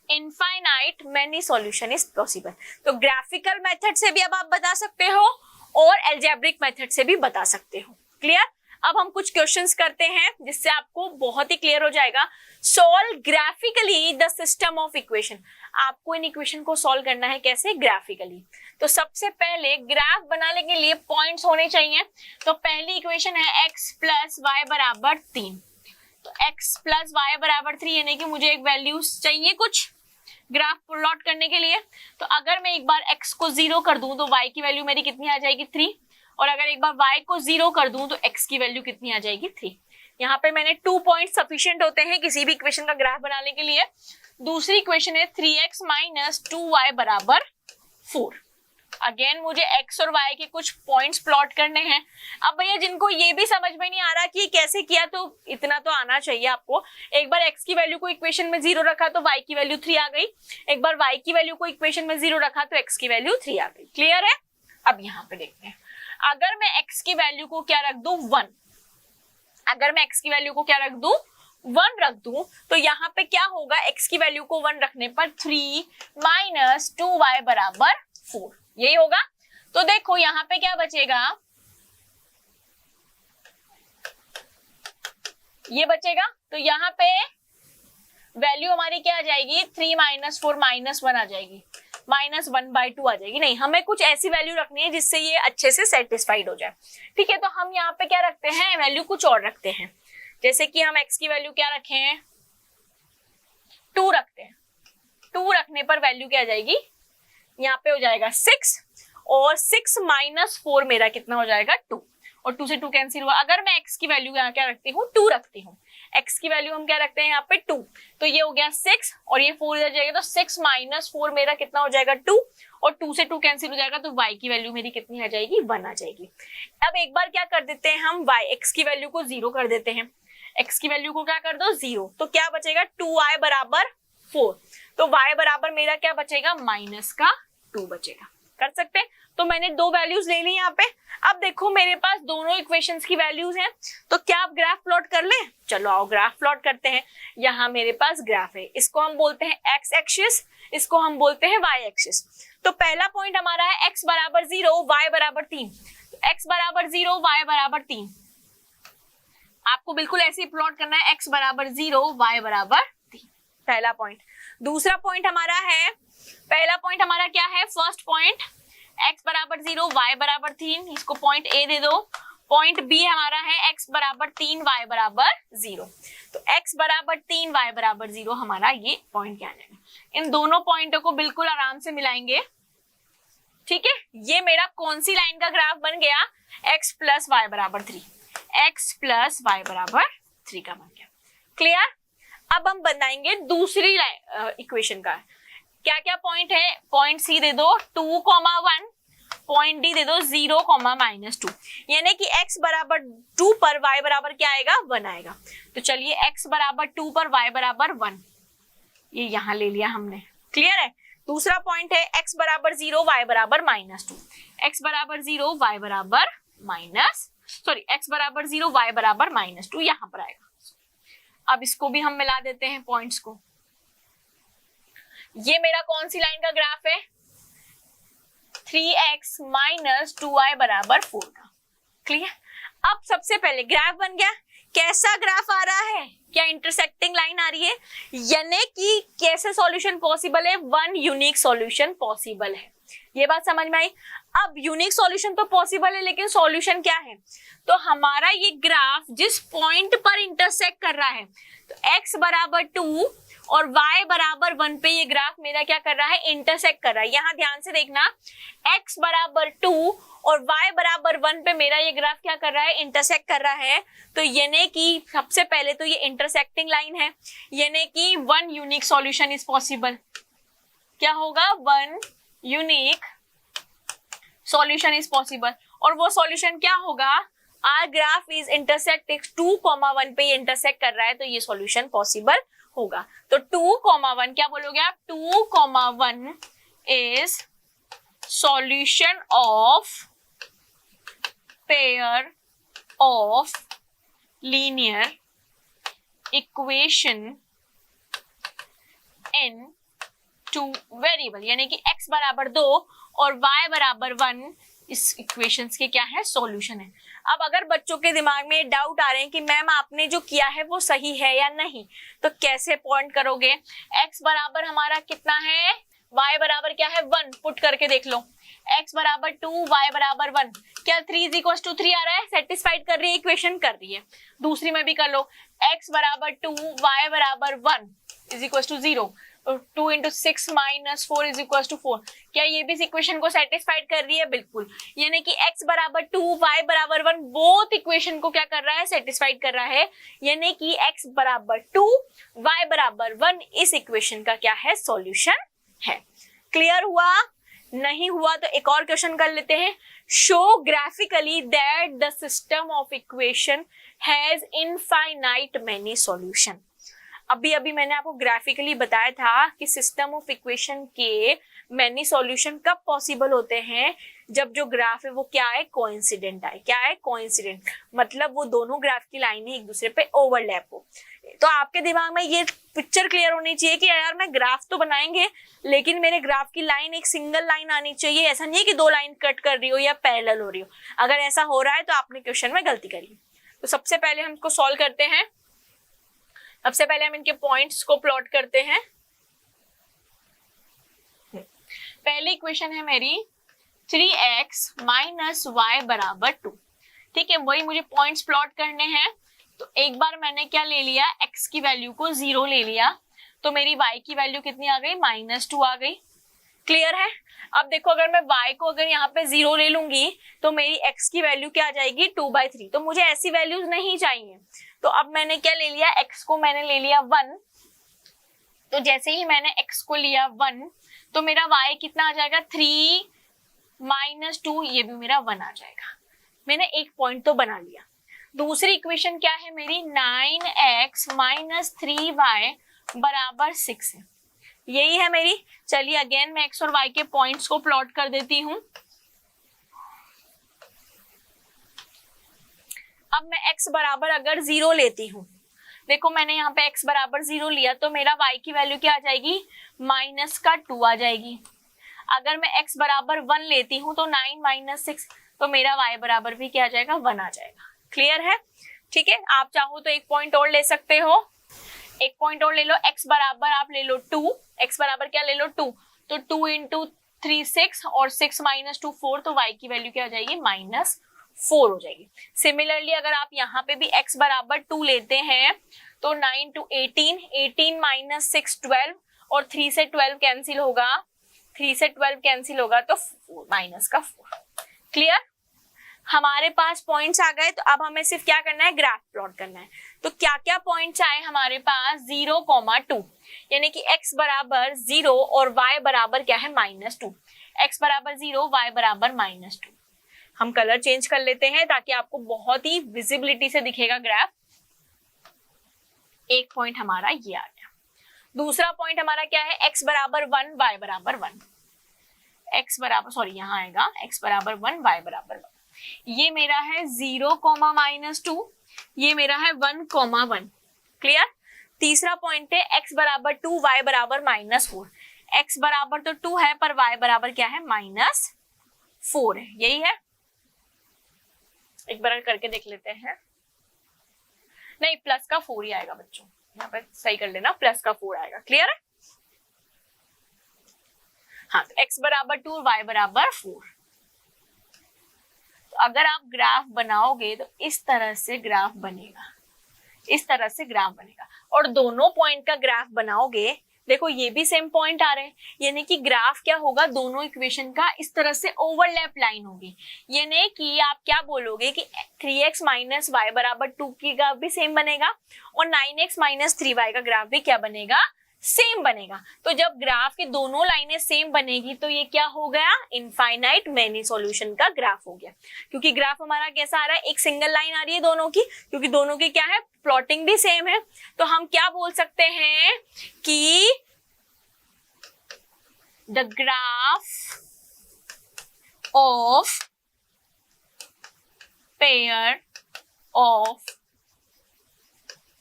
Infinite many solution is possible. तो ग्राफिकल मेथड से भी अब आप बता सकते हो और एल्जेब्रिक मेथड से भी बता सकते हो। क्लियर? अब हम कुछ क्वेश्चंस करते हैं जिससे आपको बहुत ही क्लियर हो जाएगा। Solve graphically the system of equation. आपको इन इक्वेशन को सॉल्व करना है कैसे? ग्राफिकली। तो सबसे पहले ग्राफ बनाने के लिए पॉइंट्स होने चाहिए। तो पहली इक्वेशन है x प्लस वाई बराबर 3। तो x प्लस वाई बराबर 3, यानी कि मुझे एक वैल्यू चाहिए कुछ ग्राफ प्लॉट करने के लिए। तो अगर मैं एक बार x को 0 कर दूं तो y की वैल्यू मेरी कितनी आ जाएगी? 3। और अगर एक बार y को 0 कर दूं तो x की वैल्यू कितनी आ जाएगी? 3। यहाँ पे मैंने 2 पॉइंट सफिशिएंट होते हैं किसी भी इक्वेशन का ग्राफ बनाने के लिए। दूसरी इक्वेशन है 3x माइनस 2y बराबर 4। अगेन मुझे x और y के कुछ पॉइंट्स प्लॉट करने हैं। अब भैया जिनको ये भी समझ में नहीं आ रहा कि कैसे किया, तो इतना तो आना चाहिए आपको। एक बार x की वैल्यू को इक्वेशन में 0 रखा तो y की वैल्यू 3 आ गई, एक बार y की वैल्यू को इक्वेशन में 0 रखा तो x की वैल्यू 3 आ गई। क्लियर है? अब यहाँ पे देखते हैं, अगर मैं x की वैल्यू को क्या रख दूं? 1। अगर मैं x की वैल्यू को क्या रख दूं? 1 रख दूं, तो यहाँ पे क्या होगा? x की वैल्यू को 1 रखने पर 3 माइनस 2y बराबर 4, यही होगा। तो देखो यहाँ पे क्या बचेगा? ये बचेगा। तो यहाँ पे वैल्यू हमारी क्या आ जाएगी? 3 माइनस 4 माइनस 1 आ जाएगी, माइनस 1/2 आ जाएगी। नहीं, हमें कुछ ऐसी वैल्यू रखनी है जिससे ये अच्छे से सेटिस्फाइड हो जाए। ठीक है, तो हम यहाँ पे क्या रखते हैं? वैल्यू कुछ और रखते हैं। जैसे कि हम x की वैल्यू क्या रखें? 2 रखते हैं। 2 रखने पर वैल्यू क्या आ जाएगी? यहाँ पे हो जाएगा 6, और 6 माइनस 4 मेरा कितना हो जाएगा? 2। और 2 से 2 कैंसिल हुआ। अगर मैं x की वैल्यू यहाँ क्या रखती हूँ, 2 रखती हूँ, x की वैल्यू हम क्या रखते हैं यहाँ पे 2, तो ये हो गया 6 और ये 4 इधर जाएगा, तो 6 माइनस 4 मेरा कितना हो जाएगा 2, और 2 से 2 कैंसिल हो जाएगा, तो y की वैल्यू मेरी कितनी आ जाएगी, 1 आ जाएगी। अब एक बार क्या कर देते हैं हम, x की वैल्यू को 0 कर देते हैं, x की वैल्यू को क्या कर दो 0, तो क्या बचेगा 2y बराबर 4, तो y बराबर मेरा क्या बचेगा, माइनस का 2 बचेगा। कर सकते हैं, तो मैंने 2 वैल्यूज ले ली यहाँ पे। अब देखो मेरे पास दोनों इक्वेशंस की वैल्यूज हैं, तो क्या आप ग्राफ प्लॉट कर ले, चलो आओ ग्राफ प्लॉट करते हैं। यहाँ मेरे पास ग्राफ है, इसको हम बोलते हैं x एक्सिस, इसको हम बोलते हैं y एक्सिस। तो पहला पॉइंट हमारा है x बराबर 0, y बराबर 3, तो x बराबर 0, y बराबर 3, आपको बिल्कुल ऐसे ही प्लॉट करना है, x बराबर 0, y बराबर 3, पहला पॉइंट। दूसरा पॉइंट हमारा है, पहला पॉइंट हमारा क्या है, फर्स्ट पॉइंट x बराबर 0, y बराबर 3, इसको पॉइंट A दे दो। पॉइंट B हमारा है x बराबर 3, y बराबर 0, तो x बराबर 3, y बराबर 0 हमारा ये पॉइंट क्या है। इन दोनों पॉइंटों को बिल्कुल आराम से मिलाएंगे, ठीक है। ये मेरा कौन सी लाइन का ग्राफ बन गया, x प्लस वाई बराबर 3, x प्लस वाई बराबर 3 का बन गया। क्लियर। अब हम बनाएंगे दूसरी इक्वेशन का। क्या क्या पॉइंट है, पॉइंट सी दे दो 2,1, पॉइंट डी दे दो 0,-2, यानी कि x बराबर 2 पर y बराबर क्या आएगा, 1 आएगा। तो चलिए x बराबर 2 पर y बराबर 1, ये यहां ले लिया हमने। क्लियर है। दूसरा पॉइंट है x बराबर 0, y बराबर -2, x बराबर 0, y बराबर x बराबर 0, y बराबर -2 यहां पर आएगा। अब इसको भी हम मिला देते हैं पॉइंट्स को। ये मेरा कौन सी लाइन का ग्राफ है, 3x - 2y बराबर 4 का। क्लियर। अब सबसे पहले ग्राफ बन गया, कैसा ग्राफ आ रहा है, क्या इंटरसेक्टिंग लाइन आ रही है, यानी कि कैसे सॉल्यूशन पॉसिबल है, वन यूनिक सॉल्यूशन पॉसिबल है। ये बात समझ में आई। अब यूनिक सॉल्यूशन तो पॉसिबल है, लेकिन सॉल्यूशन क्या है, तो हमारा ये ग्राफ जिस पॉइंट पर इंटरसेक्ट कर रहा है, तो x बराबर 2 और y बराबर 1 पे ये ग्राफ मेरा क्या कर रहा है, इंटरसेक्ट कर रहा है। यहां ध्यान से देखना, x बराबर 2 और y बराबर 1 पे मेरा ये ग्राफ क्या कर रहा है, इंटरसेक्ट कर रहा है। तो यानी कि सबसे पहले तो ये इंटरसेक्टिंग लाइन है, यानी कि one unique solution is possible. क्या होगा, one unique solution is possible. और वो सॉल्यूशन क्या होगा, आर ग्राफ इज इंटरसेक्टिंग 2,1 पे ये इंटरसेक्ट कर रहा है, तो ये सॉल्यूशन पॉसिबल होगा। तो 2,1 क्या बोलोगे आप, 2,1 is solution of pair of linear equation in 2 variable, यानी कि x बराबर 2 और y बराबर 1 इस इक्वेशंस के क्या है, सॉल्यूशन है। अब अगर बच्चों के दिमाग में डाउट आ रहे हैं कि मैम आपने जो किया है वो सही है या नहीं, तो कैसे पॉइंट करोगे, x बराबर हमारा कितना है, y बराबर क्या है 1, पुट करके देख लो, x बराबर 2, y बराबर 1, क्या 3 = 3 आ रहा है, सेटिस्फाइड कर रही है इक्वेशन, कर रही है। दूसरी में भी कर लो, x बराबर 2, y बराबर 1 = 0, 2 × 6 - 4 = 4, क्या ये भी इस इक्वेशन को सेटिस्फाइड कर रही है, बिल्कुल। यानी कि x बराबर 2, y बराबर 1 बोथ इक्वेशन को क्या कर रहा है, सेटिस्फाइड कर रहा है, यानी कि x बराबर 2, y बराबर 1 इस इक्वेशन का क्या है, सॉल्यूशन है। क्लियर हुआ, नहीं हुआ तो एक और क्वेश्चन कर लेते हैं। Show graphically that the system of equation has infinite many solution. अभी मैंने आपको ग्राफिकली बताया था कि सिस्टम ऑफ इक्वेशन के मेनी सॉल्यूशन कब पॉसिबल होते हैं, जब जो ग्राफ है वो क्या है, कोइंसिडेंट है। क्या है, कोइंसिडेंट, मतलब वो दोनों ग्राफ की लाइनें एक दूसरे पे ओवरलैप हो। तो आपके दिमाग में ये पिक्चर क्लियर होनी चाहिए कि यार मैं ग्राफ तो बनाएंगे, लेकिन मेरे ग्राफ की लाइन एक सिंगल लाइन आनी चाहिए, ऐसा नहीं है कि 2 लाइन कट कर रही हो या पैरेलल हो रही हो। अगर ऐसा हो रहा है तो आपने क्वेश्चन में गलती करी। तो सबसे पहले हम इसको सॉल्व करते हैं। सबसे पहले हम इनके पॉइंट्स को प्लॉट करते हैं। पहली इक्वेशन है मेरी 3x - y बराबर 2, ठीक है, वही मुझे पॉइंट्स प्लॉट करने हैं। तो एक बार मैंने क्या ले लिया, x की वैल्यू को 0 ले लिया, तो मेरी y की वैल्यू कितनी आ गई, -2 आ गई। क्लियर है? अब देखो अगर मैं y को अगर यहाँ पे 0 ले लूंगी तो मेरी x की वैल्यू क्या आ जाएगी 2/3। तो मुझे ऐसी वैल्यूज नहीं चाहिए, तो अब मैंने क्या ले लिया, x को मैंने ले लिया 1। तो जैसे ही मैंने x को लिया 1 तो मेरा y कितना आ जाएगा 3 - 2, ये भी मेरा 1 आ जाएगा। मैंने एक पॉइंट तो बना लिया। दूसरी इक्वेशन क्या है मेरी, 9x - 3y बराबर 6 है, यही है मेरी। चलिए अगेन मैं x और y के पॉइंट्स को प्लॉट कर देती हूं। अब मैं x बराबर अगर 0 लेती हूं, देखो मैंने यहाँ पे x बराबर 0 लिया तो मेरा y की वैल्यू क्या आ जाएगी, -2 आ जाएगी। अगर मैं x बराबर 1 लेती हूँ तो 9 - 6, तो मेरा y बराबर भी क्या आ जाएगा, 1 आ जाएगा। क्लियर है? ठीक है, आप चाहो तो एक पॉइंट और ले सकते हो, एक पॉइंट और ले लो। x बराबर आप ले लो 2, x बराबर क्या ले लो 2, तो 2 × 3 6 और 6 - 2 4, तो y की वैल्यू क्या हो जाएगी, -4 हो जाएगी। सिमिलरली अगर आप यहाँ पे भी x बराबर 2 लेते हैं तो 9 × 18, 18 - 6 12, और 3 से 12 कैंसिल होगा, 3 से 12 कैंसिल होगा तो -4। क्लियर? हमारे पास पॉइंट्स आ गए, तो अब हमें सिर्फ क्या करना है, ग्राफ प्लॉट करना है। तो क्या क्या पॉइंट्स आए हमारे पास, 0, 2, यानी कि x बराबर 0 और y बराबर क्या है, -2। x बराबर 0, y बराबर -2। हम कलर चेंज कर लेते हैं ताकि आपको बहुत ही विजिबिलिटी से दिखेगा ग्राफ। एक पॉइंट हमारा ये आ गया। दूसरा पॉइंट हमारा क्या है, x बराबर 1, y बराबर 1। x बराबर, सॉरी यहाँ आएगा x बराबर 1, y बराबर 1। ये मेरा है 0, -2, ये मेरा है 1, 1। क्लियर? तीसरा पॉइंट है x बराबर 2, y बराबर -4। x बराबर तो 2 है पर y बराबर क्या है, -4 है, यही है। एक बार करके देख लेते हैं। नहीं, प्लस का 4 ही आएगा बच्चों, यहाँ पे सही कर लेना, प्लस का 4 आएगा। क्लियर है? हाँ, तो x बराबर 2, y बराबर 4। तो अगर आप ग्राफ बनाओगे तो इस तरह से ग्राफ बनेगा, इस तरह से ग्राफ बनेगा। और दोनों पॉइंट का ग्राफ बनाओगे, देखो ये भी सेम पॉइंट आ रहे हैं, यानी कि ग्राफ क्या होगा, दोनों इक्वेशन का इस तरह से ओवरलैप लाइन होगी। यानी कि आप क्या बोलोगे कि 3x - y बराबर 2 की ग्राफ भी सेम बनेगा और 9x - 3y का ग्राफ भी क्या बनेगा, सेम बनेगा। तो जब ग्राफ की दोनों लाइनें सेम बनेगी तो ये क्या हो गया, इनफाइनाइट मैनी सॉल्यूशन का ग्राफ हो गया। क्योंकि ग्राफ हमारा कैसा आ रहा है, एक सिंगल लाइन आ रही है दोनों की, क्योंकि दोनों की क्या है, प्लॉटिंग भी सेम है। तो हम क्या बोल सकते हैं कि the graph of pair of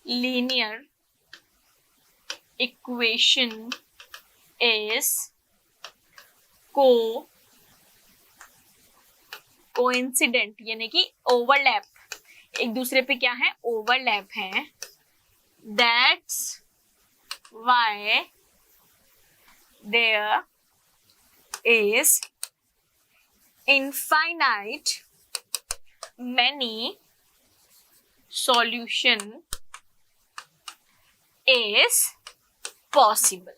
linear equation is coincident, यानी कि ओवरलैप, एक दूसरे पे क्या है, ओवरलैप है। That's why there is infinite many solution is possible.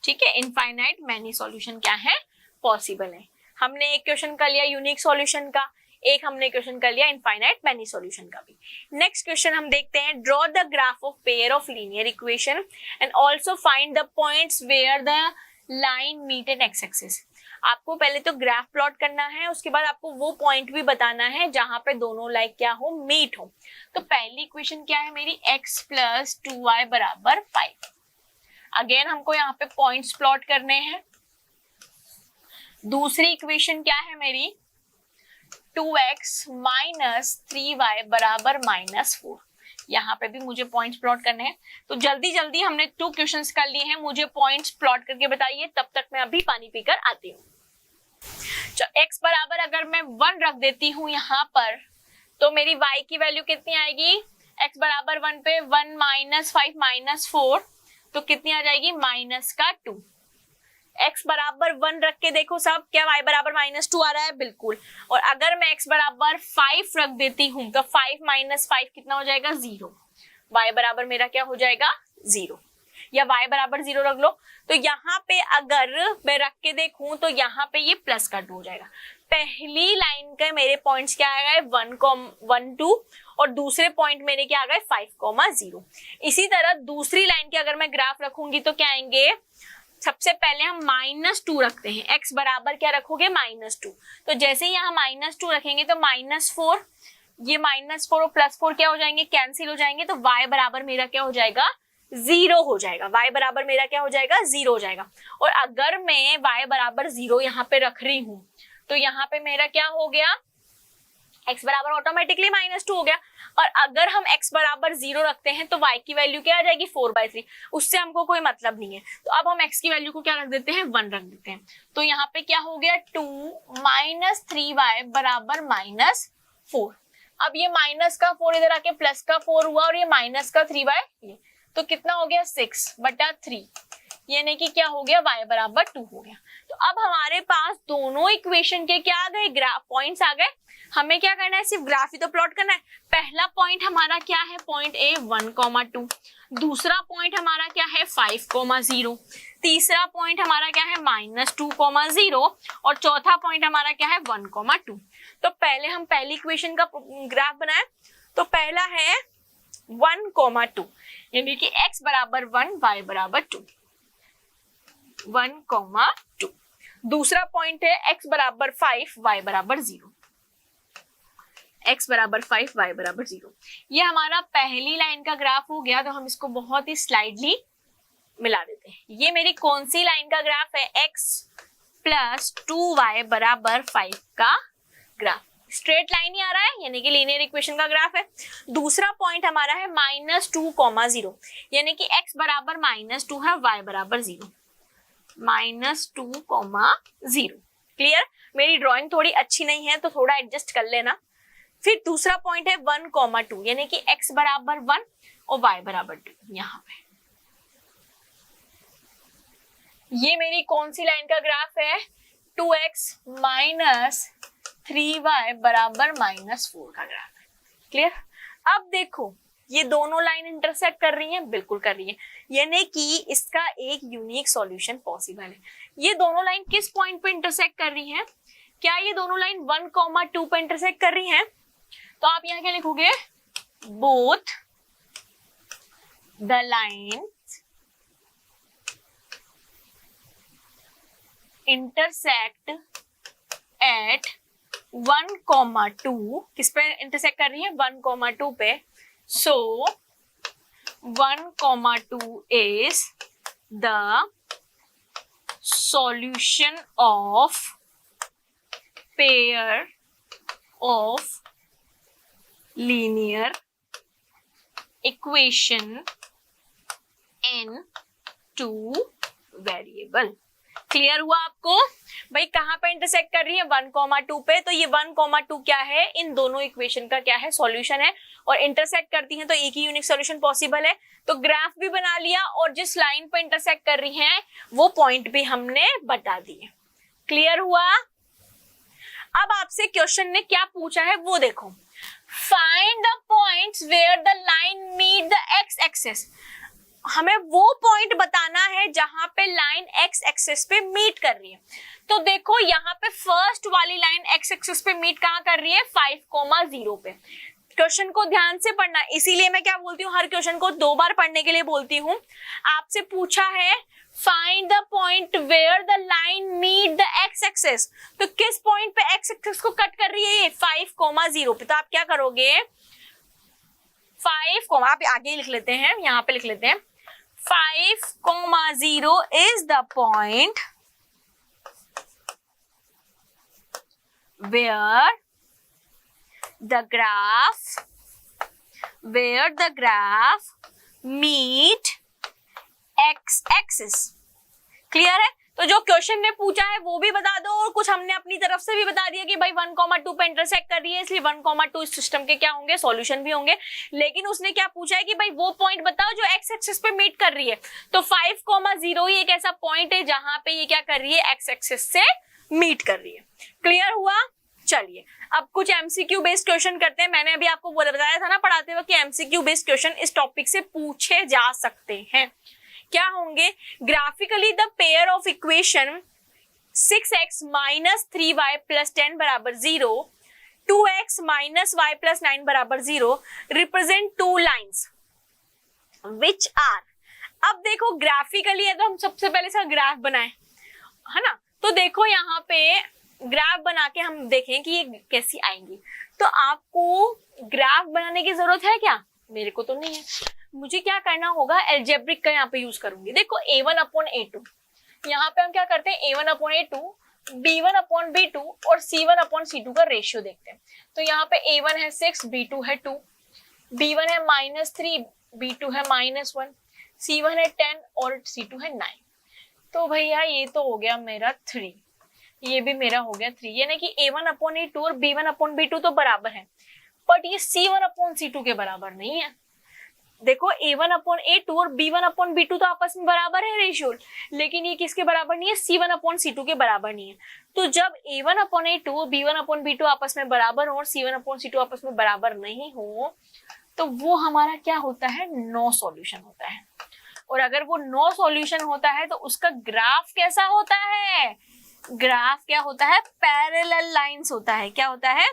ठीक है, इनफाइनाइट मैनी सॉल्यूशन क्या है, पॉसिबल है। हमने एक क्वेश्चन कर लिया यूनिक सॉल्यूशन का, एक हमने क्वेश्चन कर लिया इनफाइनाइट मैनी सॉल्यूशन का भी। नेक्स्ट क्वेश्चन हम देखते हैं, draw the graph of pair of linear equation and also find the points where the line meet an x axis. आपको पहले तो ग्राफ प्लॉट करना है, उसके बाद आपको वो पॉइंट भी बताना है जहां पे दोनों लाइन क्या हो, मीट हो। तो पहली इक्वेशन क्या है मेरी, x + 2y बराबर 5। अगेन हमको यहाँ पे पॉइंट्स प्लॉट करने हैं। दूसरी इक्वेशन क्या है मेरी, 2x - 3y बराबर -4। यहाँ पे भी मुझे पॉइंट्स प्लॉट करने हैं। तो जल्दी जल्दी हमने 2 क्वेश्चंस कर लिए हैं, मुझे पॉइंट्स प्लॉट करके बताइए, तब तक मैं अभी पानी पीकर आती हूँ। x बराबर अगर मैं 1 रख देती हूँ यहाँ पर, तो मेरी y की वैल्यू कितनी आएगी, x बराबर 1 पे 1 - 5 - 4, तो कितनी आ जाएगी, -2। x बराबर 1 रख के देखो सब, क्या y बराबर -2 आ रहा है, बिल्कुल। और अगर मैं x बराबर 5 रख देती हूँ तो 5 - 5 कितना हो जाएगा, 0। y बराबर मेरा क्या हो जाएगा, 0। या y बराबर 0 रख लो। तो यहाँ पे अगर मैं रख के देखूं तो यहाँ पे ये प्लस का 2 हो जाएगा। पहली लाइन के मेरे पॉइंट्स क्या आ गए 1, 2 और दूसरे पॉइंट मेरे क्या आ गए 5, 0। इसी तरह दूसरी लाइन के अगर मैं ग्राफ रखूंगी तो क्या आएंगे, सबसे पहले हम -2 रखते हैं, x बराबर क्या रखोगे -2। तो जैसे ही यहाँ -2 रखेंगे तो -4, ये -4 और +4 क्या हो जाएंगे, कैंसिल हो जाएंगे। तो y बराबर मेरा क्या हो जाएगा 0 हो जाएगा, y बराबर मेरा क्या हो जाएगा 0 हो जाएगा। और अगर मैं y बराबर 0 यहाँ पे रख रही हूं तो यहाँ पे मेरा क्या हो गया, x बराबर ऑटोमेटिकली -2 हो गया। और अगर हम x बराबर 0 रखते हैं तो y की वैल्यू क्या आ जाएगी 4/3, उससे हमको कोई मतलब नहीं है। तो अब हम x की वैल्यू को क्या रख देते हैं 1 रख देते हैं। तो यहाँ पे क्या हो गया 2 - 3y बराबर -4। अब ये माइनस का 4 इधर आके प्लस का 4 हुआ और ये माइनस का 3y, ये तो कितना हो गया 6/3, यानी कि क्या हो गया y बराबर 2 हो गया। तो अब हमारे पास दोनों इक्वेशन के क्या आ गए, ग्राफ पॉइंट्स आ गए। हमें क्या करना है, सिर्फ ग्राफ ही तो प्लॉट करना है। पहला पॉइंट हमारा क्या है, पॉइंट ए 1, 2। दूसरा पॉइंट हमारा क्या है 5, 0। तीसरा पॉइंट हमारा क्या है -2, 0 और चौथा पॉइंट हमारा क्या है 1, 2। तो पहले हम पहली इक्वेशन का ग्राफ बनाए। तो पहला है 1, 2, यानी कि x बराबर 1, y बराबर 2, 1, 2। दूसरा पॉइंट है x बराबर 5, y बराबर 0, x बराबर 5, y बराबर 0। ये हमारा पहली लाइन का ग्राफ हो गया। तो हम इसको बहुत ही स्लाइडली मिला देते हैं। ये मेरी कौन सी लाइन का ग्राफ है, x + 2y बराबर 5 का ग्राफ। स्ट्रेट लाइन ही आ रहा है, यानी कि लीनियर इक्वेशन का ग्राफ है। दूसरा पॉइंट हमारा है -2, 0, यानी कि x बराबर -2 है, y बराबर 0, -2, 0। क्लियर? मेरी ड्राइंग थोड़ी अच्छी नहीं है तो थोड़ा एडजस्ट कर लेना। फिर दूसरा पॉइंट है 1, 2, यानी कि x बराबर 1 और y बराबर 2। यहाँ पे ये मेरी कौन सी लाइन का ग्राफ है, 2x - 3y बराबर -4 का ग्राफ है। क्लियर? अब देखो ये दोनों लाइन इंटरसेक्ट कर रही हैं, बिल्कुल कर रही है, यानी कि इसका एक यूनिक सॉल्यूशन पॉसिबल है। ये दोनों लाइन किस पॉइंट पे इंटरसेक्ट कर रही हैं, क्या ये दोनों लाइन 1, 2 पे इंटरसेक्ट कर रही हैं? तो आप यहाँ क्या लिखोगे, both the lines intersect at 1, 2। किस पे इंटरसेक्ट कर रही है, 1, 2 पे। सो 1, 2 is the solution of pair of linear equation in 2 variable। Clear हुआ आपको? भाई कहां पे इंटरसेक्ट कर रही है, 1, 2 पे। तो ये 1, 2 क्या है, इन दोनों इक्वेशन का क्या है, सॉल्यूशन है। और इंटरसेक्ट करती हैं तो एक ही यूनिक सॉल्यूशन पॉसिबल है। तो ग्राफ भी बना लिया और जिस लाइन पे इंटरसेक्ट कर रही हैं वो पॉइंट भी हमने बता दिए। क्लियर हुआ? अब आपसे क्वेश्चन ने क्या पूछा है वो देखो, find the points where the line meet the x axis. हमें वो पॉइंट बताना है जहां पे लाइन एक्स एक्सिस पे मीट कर रही है। तो देखो यहाँ पे फर्स्ट वाली लाइन एक्स एक्सिस पे मीट कहाँ कर रही है, 5, 0 पे। क्वेश्चन को ध्यान से पढ़ना, इसीलिए मैं क्या बोलती हूँ, हर क्वेश्चन को 2 बार पढ़ने के लिए बोलती हूँ। आपसे पूछा है find the point where the line meet the x axis, तो किस पॉइंट पे एक्स एक्सिस को कट कर रही है ये 5, 0 पे। तो आप क्या करोगे, 5, आप आगे लिख लेते हैं, यहाँ पे लिख लेते हैं 5, 0 is the point where the graph meet x axis। Clear है? तो जो क्वेश्चन ने पूछा है वो भी बता दो और कुछ हमने अपनी तरफ से भी बता दिया कि भाई 1, 2 पे इंटरसेक्ट कर रही है, इसलिए 1, 2 इस सिस्टम के क्या होंगे, सॉल्यूशन भी होंगे। लेकिन उसने क्या पूछा है कि भाई वो पॉइंट बताओ जो एक्स एक्सिस पे मीट कर रही है। तो 5, 0 ही एक ऐसा पॉइंट है जहां पे ये क्या कर रही है, एक्स एक्सिस से मीट कर रही है। क्लियर हुआ? चलिए अब कुछ एमसीक्यू बेस्ड क्वेश्चन करते हैं। मैंने अभी आपको बताया था ना पढ़ाते वक्त कि एमसीक्यू बेस्ड क्वेश्चन इस टॉपिक से पूछे जा सकते हैं। क्या होंगे? Graphically the pair of equation 6x minus 3y plus 10 बराबर 0, 2x माइनस y प्लस 9 बराबर 0 represent two lines which are. अब देखो ग्राफिकली है तो हम सबसे पहले इसका ग्राफ बनाए, है ना। तो देखो यहाँ पे ग्राफ बना के हम देखें कि ये कैसी आएंगी। तो आपको ग्राफ बनाने की जरूरत है क्या? मेरे को तो नहीं है। मुझे क्या करना होगा? एल्जेब्रिक का यहाँ पे यूज करूंगी। देखो a1 अपॉन a2, यहाँ पे हम क्या करते हैं? a1 upon a2, b1 upon b2 और c1 अपॉन c2 का रेशियो देखते हैं। तो यहाँ पे a1 है 6, b2 है 2, b1 है -3, b2 है -1, c1 है 10 और c2 है 9। तो भैया ये तो हो गया मेरा 3, ये भी मेरा हो गया 3, यानी कि a1 अपॉन a2 और b1 अपॉन b2 तो बराबर है, बट ये c1 अपॉन c2 के बराबर नहीं है। देखो a1 अपॉन a2 और b1 अपॉन b2 तो आपस में बराबर है रेशियो, लेकिन ये किसके बराबर नहीं है? c1 अपॉन c2 के बराबर नहीं है। तो जब a1 upon a2, b1 upon b2 आपस में बराबर हो और c1 अपॉन c2 आपस में बराबर नहीं हो, तो वो हमारा क्या होता है? नो सॉल्यूशन होता है। और अगर वो नो सॉल्यूशन होता है तो उसका ग्राफ कैसा होता है? ग्राफ क्या होता है? पैरेलल लाइंस होता है। क्या होता है?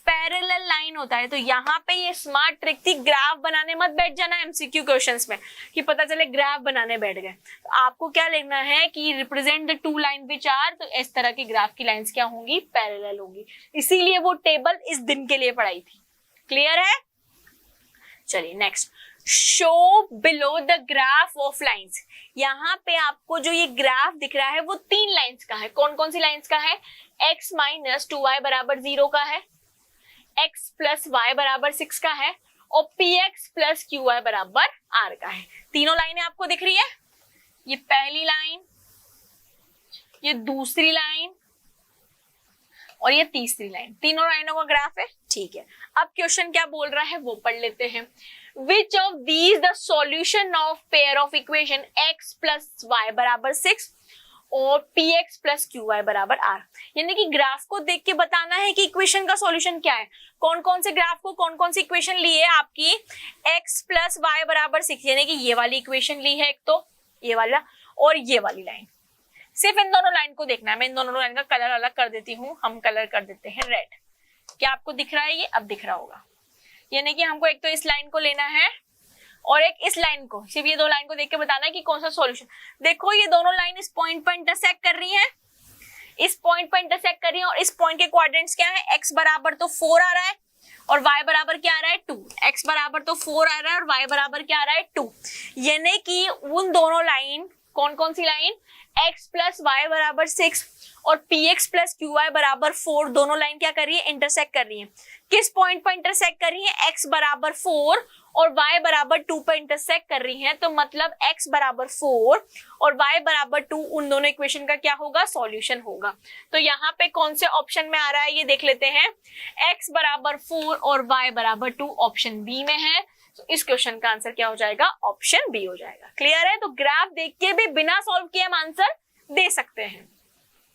पैरेलल लाइन होता है। तो यहाँ पे ये स्मार्ट ट्रिक थी, ग्राफ बनाने मत बैठ जाना एमसीक्यू क्वेश्चंस में कि पता चले ग्राफ बनाने बैठ गए। तो आपको क्या लिखना है कि represent the two line which are, तो इस तरह की ग्राफ की लाइंस क्या होंगी? पैरेलल होंगी। इसीलिए वो टेबल इस दिन के लिए पढ़ाई थी। क्लियर है? चलिए next, show below the graph of lines. यहाँ पे आपको जो ये ग्राफ दिख रहा है वो 3 लाइंस का है। कौन कौन सी लाइंस का है? x माइनस 2y बराबर 0 का है, x प्लस y बराबर 6 का है और px प्लस qy बराबर r का है। तीनों लाइनें आपको दिख रही है? ये पहली लाइन, ये दूसरी लाइन और ये तीसरी लाइन, तीनों लाइनों का ग्राफ है। ठीक है, अब क्वेश्चन क्या बोल रहा है वो पढ़ लेते हैं। Which of these the solution of pair of equation x plus y बराबर 6 और px plus qy बराबर r। यानी कि ग्राफ को देख के बताना है कि इक्वेशन का सॉल्यूशन क्या है। कौन कौन से ग्राफ को कौन कौन सी इक्वेशन ली है आपकी? x प्लस वाई बराबर 6, यानी कि ये वाली इक्वेशन ली है एक, तो ये वाला और ये वाली लाइन। सिर्फ इन दोनों लाइन को देखना है। मैं इन दोनों लाइन का कलर अलग कर देती हूँ। हम कलर कर देते हैं रेड। क्या आपको दिख रहा है? ये अब दिख रहा होगा। यानी कि हमको एक तो इस लाइन को लेना है और एक इस लाइन को, सिर्फ ये दो लाइन को देख के बताना है कि कौन सा सॉल्यूशन। देखो ये दोनों लाइन इस पॉइंट पर इंटरसेक्ट कर रही हैं, इस पॉइंट पर इंटरसेक्ट कर रही हैं और इस पॉइंट के कोऑर्डिनेट्स क्या है? x बराबर तो 4 आ रहा है और y बराबर क्या आ रहा है? 2। x बराबर तो 4 आ रहा है और y बराबर क्या आ रहा है? 2। यानी कि उन दोनों लाइन, कौन कौन सी लाइन? x प्लस वाई बराबर 6 और px प्लस qy बराबर 4, दोनों लाइन क्या कर रही है? इंटरसेक्ट कर रही है। किस पॉइंट पर इंटरसेक्ट कर रही है? x बराबर 4 और y बराबर 2 पर इंटरसेक्ट कर रही है। तो मतलब x बराबर 4 और y बराबर 2 उन दोनों इक्वेशन का क्या होगा? सॉल्यूशन होगा। तो यहाँ पे कौन से ऑप्शन में आ रहा है ये देख लेते हैं। x बराबर 4 और y बराबर 2 ऑप्शन बी में है। तो इस क्वेश्चन का आंसर क्या हो जाएगा? ऑप्शन बी हो जाएगा। क्लियर है? तो ग्राफ देख के भी बिना सॉल्व किए हम आंसर दे सकते हैं।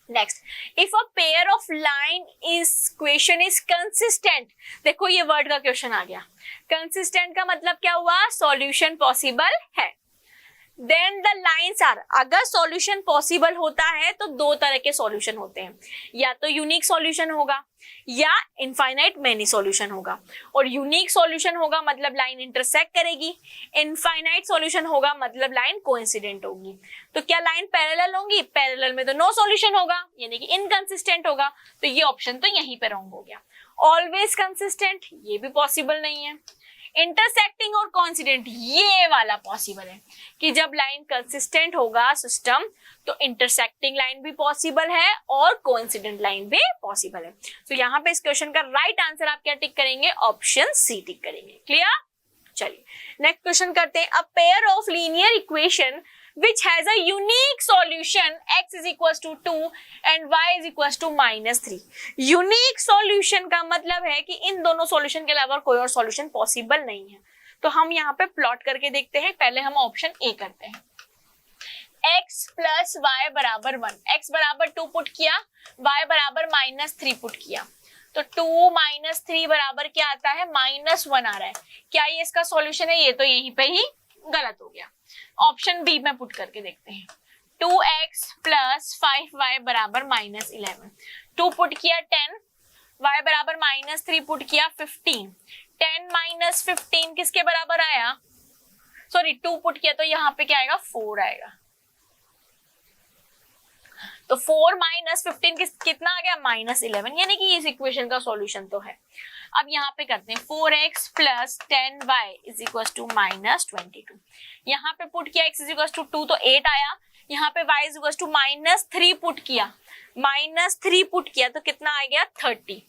Next, if a pair of line is question is consistent. देखो ये वर्ड का क्वेश्चन आ गया। कंसिस्टेंट का मतलब क्या हुआ? सॉल्यूशन पॉसिबल है। देन द लाइन्स आर, अगर सॉल्यूशन पॉसिबल होता है तो दो तरह के सॉल्यूशन होते हैं, या तो यूनिक सॉल्यूशन होगा या इनफाइनाइट मेनी सॉल्यूशन होगा। और यूनिक सॉल्यूशन होगा मतलब लाइन इंटरसेक्ट करेगी, इनफाइनाइट सॉल्यूशन होगा मतलब लाइन कोइंसिडेंट होगी। तो क्या लाइन पैरेलल होंगी? पैरेलल में तो नो सॉल्यूशन होगा, यानी कि इनकंसिस्टेंट होगा। तो ये ऑप्शन तो यहीं पे रॉन्ग हो गया। ऑलवेज कंसिस्टेंट, ये भी पॉसिबल नहीं है। इंटरसेक्टिंग और कोइंसिडेंट, ये वाला पॉसिबल है कि जब लाइन कंसिस्टेंट होगा सिस्टम तो इंटरसेक्टिंग लाइन भी पॉसिबल है और कोइंसिडेंट लाइन भी पॉसिबल है। तो यहाँ पे इस क्वेश्चन का राइट आंसर आप क्या टिक करेंगे? ऑप्शन सी टिक करेंगे। क्लियर? चलिए नेक्स्ट क्वेश्चन करते हैं। A pair of linear equation which has a unique solution x is equals to 2 and y is equals to -3। Unique solution का मतलब है कि इन दोनों सॉल्यूशन के अलावा कोई और सॉल्यूशन पॉसिबल नहीं है। तो हम यहाँ पे प्लॉट करके देखते हैं। पहले हम ऑप्शन ए करते हैं। x प्लस वाई बराबर 1, x बराबर 2 पुट किया, y बराबर -3 पुट किया। तो 2 - 3 बराबर क्या आता है? -1 आ रहा है। क्या ये इसका सॉल्यूशन है? ये तो यहीं पे ही गलत हो गया। ऑप्शन बी में पुट करके देखते हैं। 2x प्लस 5y बराबर -11। 2 पुट किया 10, y बराबर -3 पुट किया 15। 10 माइनस 15 किसके बराबर आया, सॉरी 2 पुट किया तो यहाँ पे क्या आएगा 4 आएगा। तो 4 माइनस 15 कितना आ गया -11, यानी कि इस इक्वेशन का सॉल्यूशन तो है। अब यहाँ पे करते हैं 4x plus 10y is equal to -22। यहाँ पे पुट किया x इज इक्वल टू 2 तो 8 आया। यहाँ पे y is equal to -3 put किया, -3 पुट किया तो कितना आ गया 30।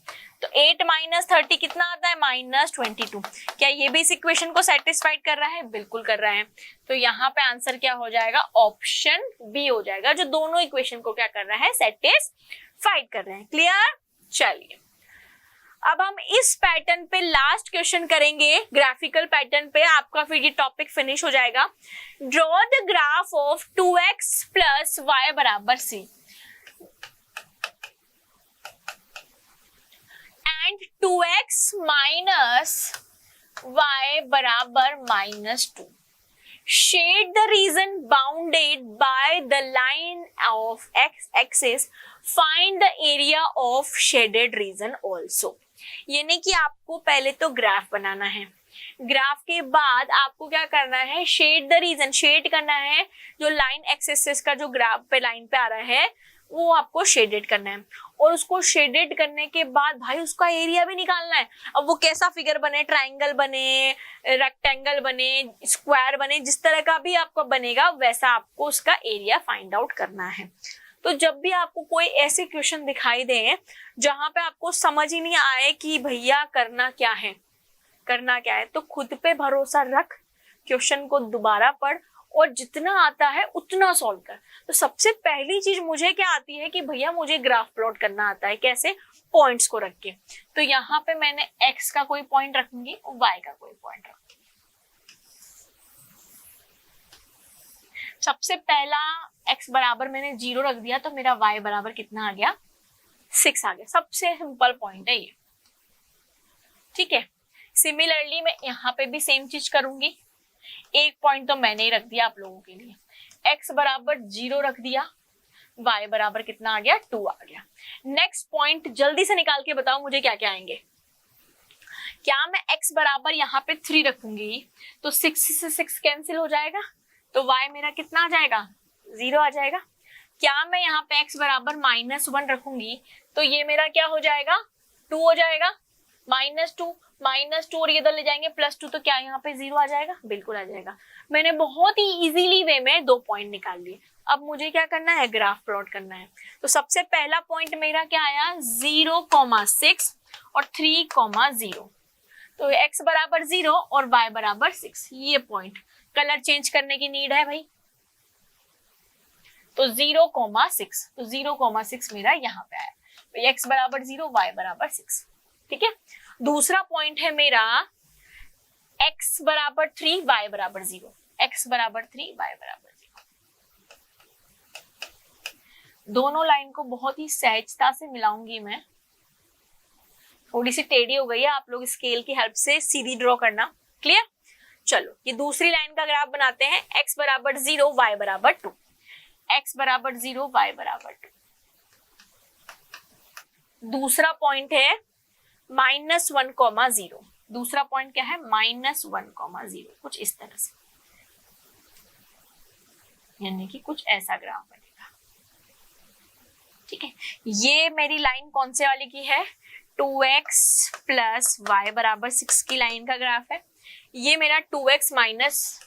तो 8 माइनस 30 कितना आता है -22। क्या ये भी इस इक्वेशन को सेटिस्फाइड कर रहा है, बिल्कुल कर रहा है। तो यहाँ पे आंसर क्या हो जाएगा, ऑप्शन बी हो जाएगा, जो दोनों इक्वेशन को क्या कर रहा है, सेटिस्फाइड कर रहे हैं। क्लियर। चलिए अब हम इस पैटर्न पे लास्ट क्वेश्चन करेंगे, ग्राफिकल पैटर्न पे, आपका फिर ये टॉपिक फिनिश हो जाएगा। Draw the graph of 2x plus y बराबर c and 2x minus y बराबर -2। Shade the region bounded by the line of x-axis. Find the area of shaded region also. यानी कि आपको पहले तो ग्राफ बनाना है, ग्राफ के बाद आपको क्या करना है, शेड द रीजन, शेड करना है। जो लाइन एक्सिस का जो ग्राफ पे लाइन पे आ रहा है वो आपको शेडेड करना है, और उसको शेडेड करने के बाद भाई उसका एरिया भी निकालना है। अब वो कैसा फिगर बने, ट्रायंगल बने, रेक्टेंगल बने, स्क्वायर बने, जिस तरह का भी आपको बनेगा वैसा आपको उसका एरिया फाइंड आउट करना है। तो जब भी आपको कोई ऐसे क्वेश्चन दिखाई दे जहां पे आपको समझ ही नहीं आए कि भैया करना क्या है, करना क्या है, तो खुद पे भरोसा रख, क्वेश्चन को दोबारा पढ़ और जितना आता है उतना सॉल्व कर। तो सबसे पहली चीज मुझे क्या आती है कि भैया मुझे ग्राफ प्लॉट करना आता है, कैसे, पॉइंट्स को रख के। तो यहाँ पे मैंने x का कोई पॉइंट रखूंगी और y का कोई पॉइंट रखूंगी। सबसे पहला x बराबर मैंने 0 रख दिया तो मेरा y बराबर कितना आ गया, 6 आ गया। सबसे सिंपल पॉइंट है ये, ठीक है। सिमिलरली मैं यहाँ पे भी सेम चीज करूंगी। एक पॉइंट तो मैंने ही रख दिया आप लोगों के लिए, x बराबर 0 रख दिया, y बराबर कितना आ गया 2 आ गया। नेक्स्ट पॉइंट जल्दी से निकाल के बताओ मुझे क्या क्या आएंगे। क्या मैं x बराबर यहाँ पे 3 रखूंगी तो 6 से 6 कैंसिल हो जाएगा, तो y मेरा कितना आ जाएगा 0 आ जाएगा। क्या मैं यहाँ पे x बराबर -1 रखूंगी तो ये मेरा क्या हो जाएगा 2 हो जाएगा, -2 और ये इधर ले जाएंगे +2 तो क्या यहाँ पे 0 आ जाएगा, बिल्कुल आ जाएगा। मैंने बहुत ही इजीली वे में 2 पॉइंट निकाल लिए। अब मुझे क्या करना है, ग्राफ प्लॉट करना है। तो सबसे पहला पॉइंट मेरा क्या आया 0,6 और 3,0। तो x बराबर 0 और y बराबर 6, ये पॉइंट। कलर चेंज करने की नीड है भाई। तो 0,6, तो 0,6 मेरा यहाँ पे आया। तो x बराबर 0, y बराबर 6, ठीक है। दूसरा पॉइंट है मेरा x बराबर 3, y बराबर 0, x बराबर 3, y बराबर 0। दोनों लाइन को बहुत ही सहजता से मिलाऊंगी मैं। थोड़ी सी टेढ़ी हो गई है, आप लोग स्केल की हेल्प से सीधी ड्रॉ करना। क्लियर। चलो ये दूसरी लाइन का ग्राफ बनाते हैं। x बराबर 0, y बराबर 2, x बराबर 0, y बराबर 2। दूसरा पॉइंट है -1,0। दूसरा पॉइंट क्या है, -1,0, कुछ इस तरह से, यानी कि कुछ ऐसा ग्राफ बनेगा, ठीक है। ये मेरी लाइन कौन से वाली की है, 2x प्लस y बराबर 6 की लाइन का ग्राफ है। ये मेरा 2x माइनस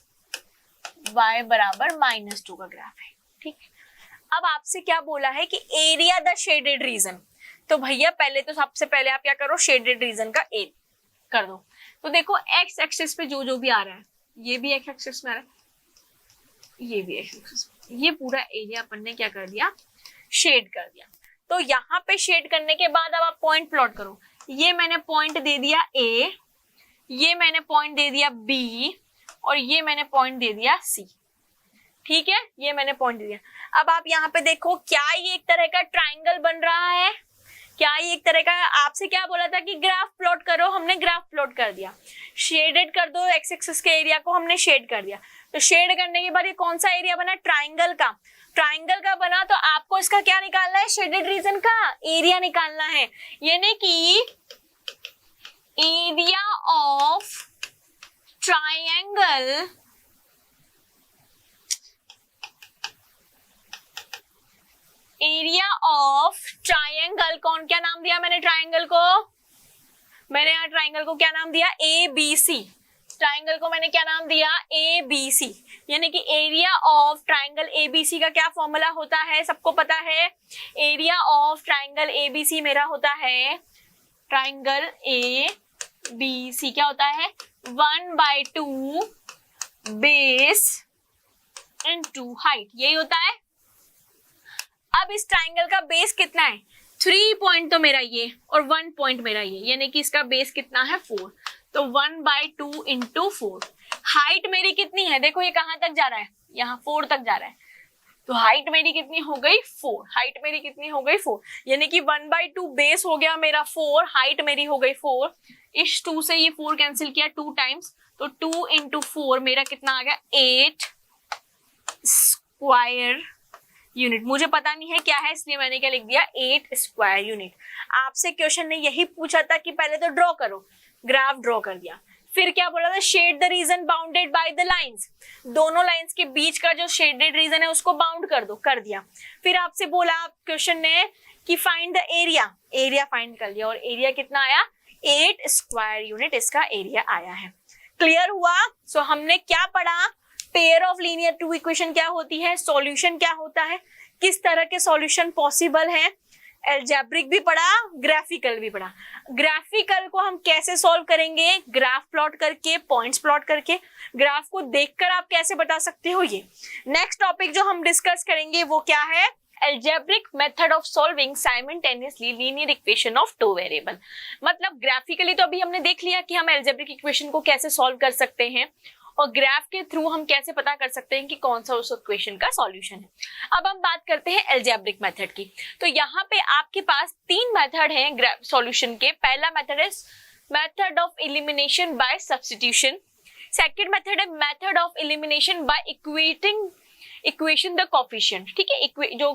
y बराबर -2 का ग्राफ है, ठीक है। अब आपसे क्या बोला है कि एरिया द शेडेड रीजन। तो भैया पहले तो सबसे पहले आप क्या करो, शेडेड रीजन का एरिया कर दो। तो देखो x एक्सिस पे जो जो भी आ रहा है, ये भी x एक्सिस में आ रहा है, ये भी x एक्सिस, ये पूरा एरिया अपन ने क्या कर दिया, शेड कर दिया। तो यहाँ पे शेड करने के बाद अब आप पॉइंट प्लॉट करो। ये मैंने पॉइंट दे दिया A, ये मैंने पॉइंट दे दिया B और ये मैंने पॉइंट दे दिया C, ठीक है। ये मैंने पॉइंट दे दिया। अब आप यहाँ पे देखो, क्या ये एक तरह का ट्राइंगल बन रहा है, क्या ये एक तरह का, आपसे क्या बोला था कि ग्राफ प्लॉट करो, हमने ग्राफ प्लॉट कर दिया। शेडेड कर दो, एक्स एक्सिस के एरिया को हमने शेड कर दिया। तो शेड करने के बाद ये कौन सा एरिया बना, ट्राइंगल का, ट्राइंगल का बना, तो आपको इसका क्या निकालना है, शेडेड रीजन का एरिया निकालना है, यानी कि area of triangle area of triangle, कौन क्या नाम दिया मैंने ट्राइंगल को, मैंने यहाँ ट्राइंगल को क्या नाम दिया, ABC, ट्राइंगल को मैंने क्या नाम दिया, ABC, यानी कि एरिया ऑफ ट्राइंगल ABC का क्या फॉर्मूला होता है, सबको पता है, एरिया ऑफ ट्राइंगल ABC मेरा होता है, ट्राइंगल ABC क्या होता है, 1/2 बेस इनटू हाइट, यही होता है। अब इस ट्राइंगल का बेस कितना है, 3 पॉइंट तो मेरा ये और 1 पॉइंट मेरा ये, यानी कि इसका बेस कितना है 4, तो 1/2 इंटू 4। हाइट मेरी कितनी है, देखो ये कहां तक जा रहा है, यहाँ 4 तक जा रहा है, तो हाइट मेरी कितनी हो गई 4, हाइट मेरी कितनी हो गई 4, यानी कि 1/2 बेस हो गया मेरा 4, हाइट मेरी हो गई 4, इस 2 से ये 4 कैंसिल किया 2 टाइम्स, तो 2 इंटू 4 मेरा कितना आ गया 8 स्क्वायर यूनिट। मुझे पता नहीं है क्या है इसलिए मैंने क्या लिख दिया 8 स्क्वायर यूनिट। आपसे क्वेश्चन ने यही पूछा था कि पहले तो ड्रॉ करो, ग्राफ ड्रॉ कर दिया, फिर क्या बोला था, shade the region bounded by the lines, दोनों लाइंस के बीच का जो शेडेड रीजन है उसको बाउंड कर दो, कर दिया। फिर आपसे बोला क्वेश्चन ने कि find the area, area find कर लिया और एरिया कितना आया 8 स्क्वायर यूनिट इसका एरिया आया है। क्लियर हुआ। सो हमने क्या पढ़ा, pair of linear two equation क्या होती है, सॉल्यूशन क्या होता है, किस तरह के सॉल्यूशन पॉसिबल हैं, एल्जेब्रिक भी पढ़ा, ग्राफिकल भी पढ़ा। ग्राफिकल को हम कैसे सॉल्व करेंगे, ग्राफ प्लॉट करके, पॉइंट्स प्लॉट करके, ग्राफ को देखकर आप कैसे बता सकते हो ये। नेक्स्ट टॉपिक जो हम डिस्कस करेंगे वो क्या है, algebraic method of solving simultaneously linear equation of two variable. मतलब ग्राफिकली तो अभी हमने देख लिया कि हम एल्जेब्रिक इक्वेशन को कैसे सॉल्व कर सकते हैं और ग्राफ के थ्रू हम कैसे पता कर सकते हैं कि कौन सा उस इक्वेशन का सॉल्यूशन है। अब हम बात करते हैं एल्जेब्रिक मेथड की। तो यहाँ पे आपके पास 3 मेथड हैं सॉल्यूशन के। पहला मेथड है method of elimination by substitution, second method है method of elimination by equation the coefficient, ठीक है, जो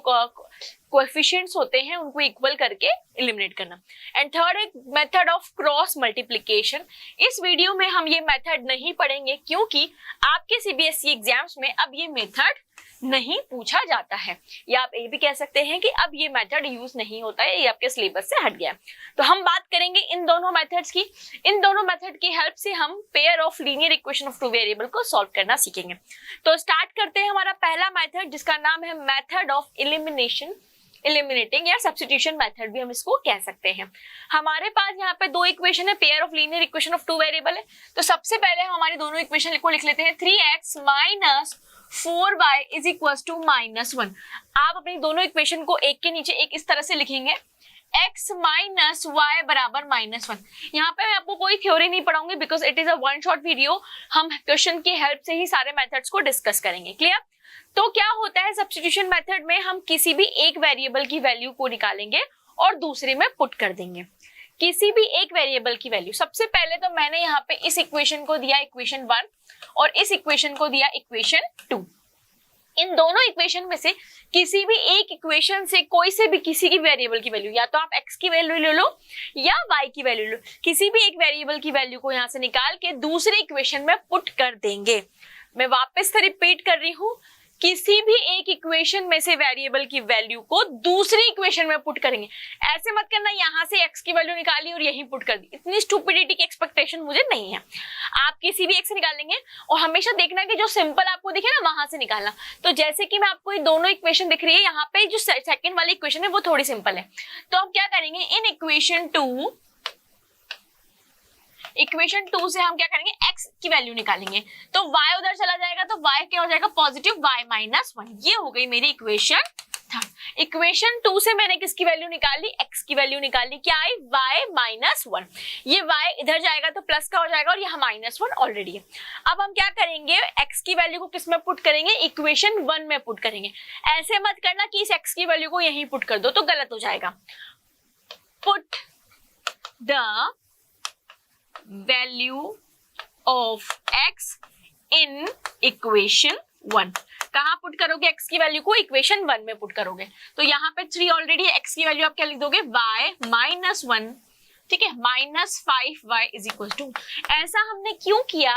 कोएफिशिएंट्स होते हैं उनको इक्वल करके एलिमिनेट करना। एंड थर्ड है मेथड ऑफ क्रॉस मल्टीप्लिकेशन। इस वीडियो में हम ये मेथड नहीं पढ़ेंगे क्योंकि आपके सीबीएसई एग्जाम्स में अब ये मेथड नहीं पूछा जाता है, या आप ये भी कह सकते हैं कि अब ये मेथड यूज नहीं होता है, ये आपके सिलेबस से हट गया। तो हम बात करेंगे इन दोनों मेथड्स की। इन दोनों मेथड की हेल्प से हम pair of linear equation of two variable को सॉल्व करना सीखेंगे। तो स्टार्ट करते हैं हमारा पहला मेथड जिसका नाम है मेथड ऑफ एलिमिनेटिंग या सब्स्टिट्यूशन मेथड भी हम इसको कह सकते हैं। हमारे पास यहाँ पे 2 इक्वेशन है, pair of linear equation of two variable है। तो सबसे पहले हम हमारी दोनों इक्वेशन को लिख लेते हैं, 3x minus 4y is equal to -1। आप अपनी दोनों इक्वेशन को एक के नीचे एक इस तरह से लिखेंगे, x माइनस वाई बराबर -1। यहाँ पे मैं आपको कोई थ्योरी नहीं पढ़ाऊंगी because it is a one shot video, हम क्वेश्चन की हेल्प से ही सारे मेथड्स को डिस्कस करेंगे। क्लियर। तो क्या होता है सब्स्टिट्यूशन मेथड में, हम किसी भी एक वेरिएबल की वैल्यू को निकालेंगे और दूसरे में पुट कर देंगे किसी भी एक वेरिएबल की वैल्यू। सबसे पहले तो मैंने यहाँ पे इस इक्वेशन को दिया इक्वेशन 1 और इस इक्वेशन को दिया इक्वेशन 2। इन दोनों इक्वेशन में से किसी भी एक इक्वेशन से कोई से भी किसी की वेरिएबल की वैल्यू, या तो आप x की वैल्यू ले लो या y की वैल्यू लो, किसी भी एक वेरिएबल की वैल्यू को यहाँ से निकाल के दूसरे इक्वेशन में पुट कर देंगे। मैं वापस से रिपीट कर रही हूँ, किसी भी एक इक्वेशन में से वेरिएबल की वैल्यू को दूसरी इक्वेशन में पुट करेंगे। ऐसे मत करना यहाँ से x की वैल्यू निकाली और यहीं पुट कर दी, इतनी स्टूपिडिटी की एक्सपेक्टेशन मुझे नहीं है। आप किसी भी एक से निकालेंगे और हमेशा देखना कि जो सिंपल आपको दिखे ना वहां से निकालना। तो जैसे कि मैं आपको ये दोनों इक्वेशन दिख रही है, यहाँ पे जो सेकंड वाली इक्वेशन है वो थोड़ी सिंपल है। तो हम क्या करेंगे, इन इक्वेशन 2 से हम क्या करेंगे, x की वैल्यू निकालेंगे। तो y उधर चला जाएगा तो y क्या हो जाएगा, पॉजिटिव y -1। ये हो गई मेरी इक्वेशन 3। इक्वेशन 2 से मैंने किसकी वैल्यू निकाली, x की वैल्यू निकाली, क्या आई y -1। ये y इधर जाएगा तो प्लस का हो जाएगा और यहाँ -1 ऑलरेडी है। अब हम क्या करेंगे, x की वैल्यू को किस में पुट करेंगे, इक्वेशन 1 में पुट करेंगे। ऐसे मत करना कि इस x की वैल्यू को यहीं पुट कर दो तो गलत हो जाएगा। Put the value of x in equation 1। कहाँ पुट करोगे x की वैल्यू को? इक्वेशन 1 में पुट करोगे। तो यहाँ पे 3 ऑलरेडी, x की वैल्यू आप क्या लिख दोगे? y माइनस 1, ठीक है, minus 5y is equal to. ऐसा हमने क्यों किया?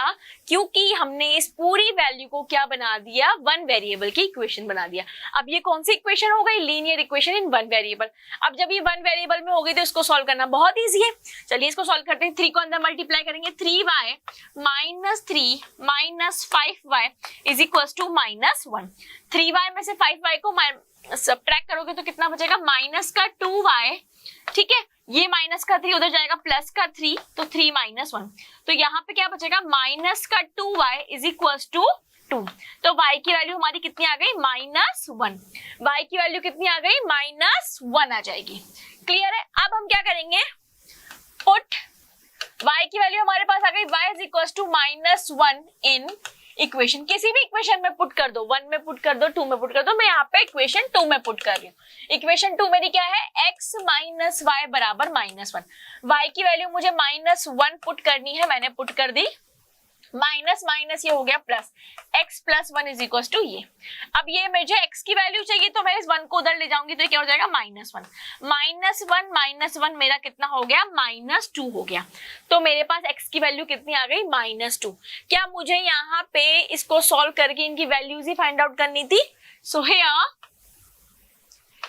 क्योंकि हमने इस पूरी वैल्यू को क्या बना दिया? वन वेरिएबल की इक्वेशन बना दिया। अब ये कौन सी इक्वेशन हो गई? Linear equation in one variable. अब जब ये वन वेरिएबल में हो गई तो इसको सॉल्व करना बहुत ईजी है। चलिए इसको सॉल्व करते हैं। 3 को अंदर मल्टीप्लाई करेंगे, 3y minus 3 minus 5y is equal to minus 1। 3y में से 5y को सब्ट्रैक्ट करोगे तो कितना बचेगा? माइनस का 2y, ठीक है, ये माइनस का 3 उधर जाएगा, प्लस का 3, तो 3 माइनस 1। तो यहाँ पे क्या बचेगा? माइनस का 2y इज इक्वल टू 2। तो y की वैल्यू हमारी कितनी आ गई? माइनस 1। y की वैल्यू कितनी आ गई? माइनस 1 आ जाएगी। क्लियर है? अब हम क्या करेंगे? पुट y की वैल्यू हमारे पास आ गई, y is equal to minus 1 in equation. किसी भी इक्वेशन में पुट कर दो, 1 में पुट कर दो, 2 में पुट कर दो। मैं यहाँ पे इक्वेशन 2 में पुट कर रही हूँ। इक्वेशन 2 मेरी क्या है? x माइनस वाई बराबर माइनस 1। y की वैल्यू मुझे माइनस 1 पुट करनी है, मैंने पुट कर दी। माइनस माइनस ये हो गया plus, x plus 1 is equal to ये। अब ये मुझे x की वैल्यू चाहिए तो मैं इस 1 को उधर ले जाऊंगी तो क्या हो जाएगा? माइनस 1। माइनस 1 मेरा कितना हो गया? माइनस 2 हो गया। तो मेरे पास x की वैल्यू कितनी आ गई? माइनस 2। क्या मुझे यहाँ पे इसको सॉल्व करके इनकी वैल्यूज ही फाइंड आउट करनी थी? सो हियर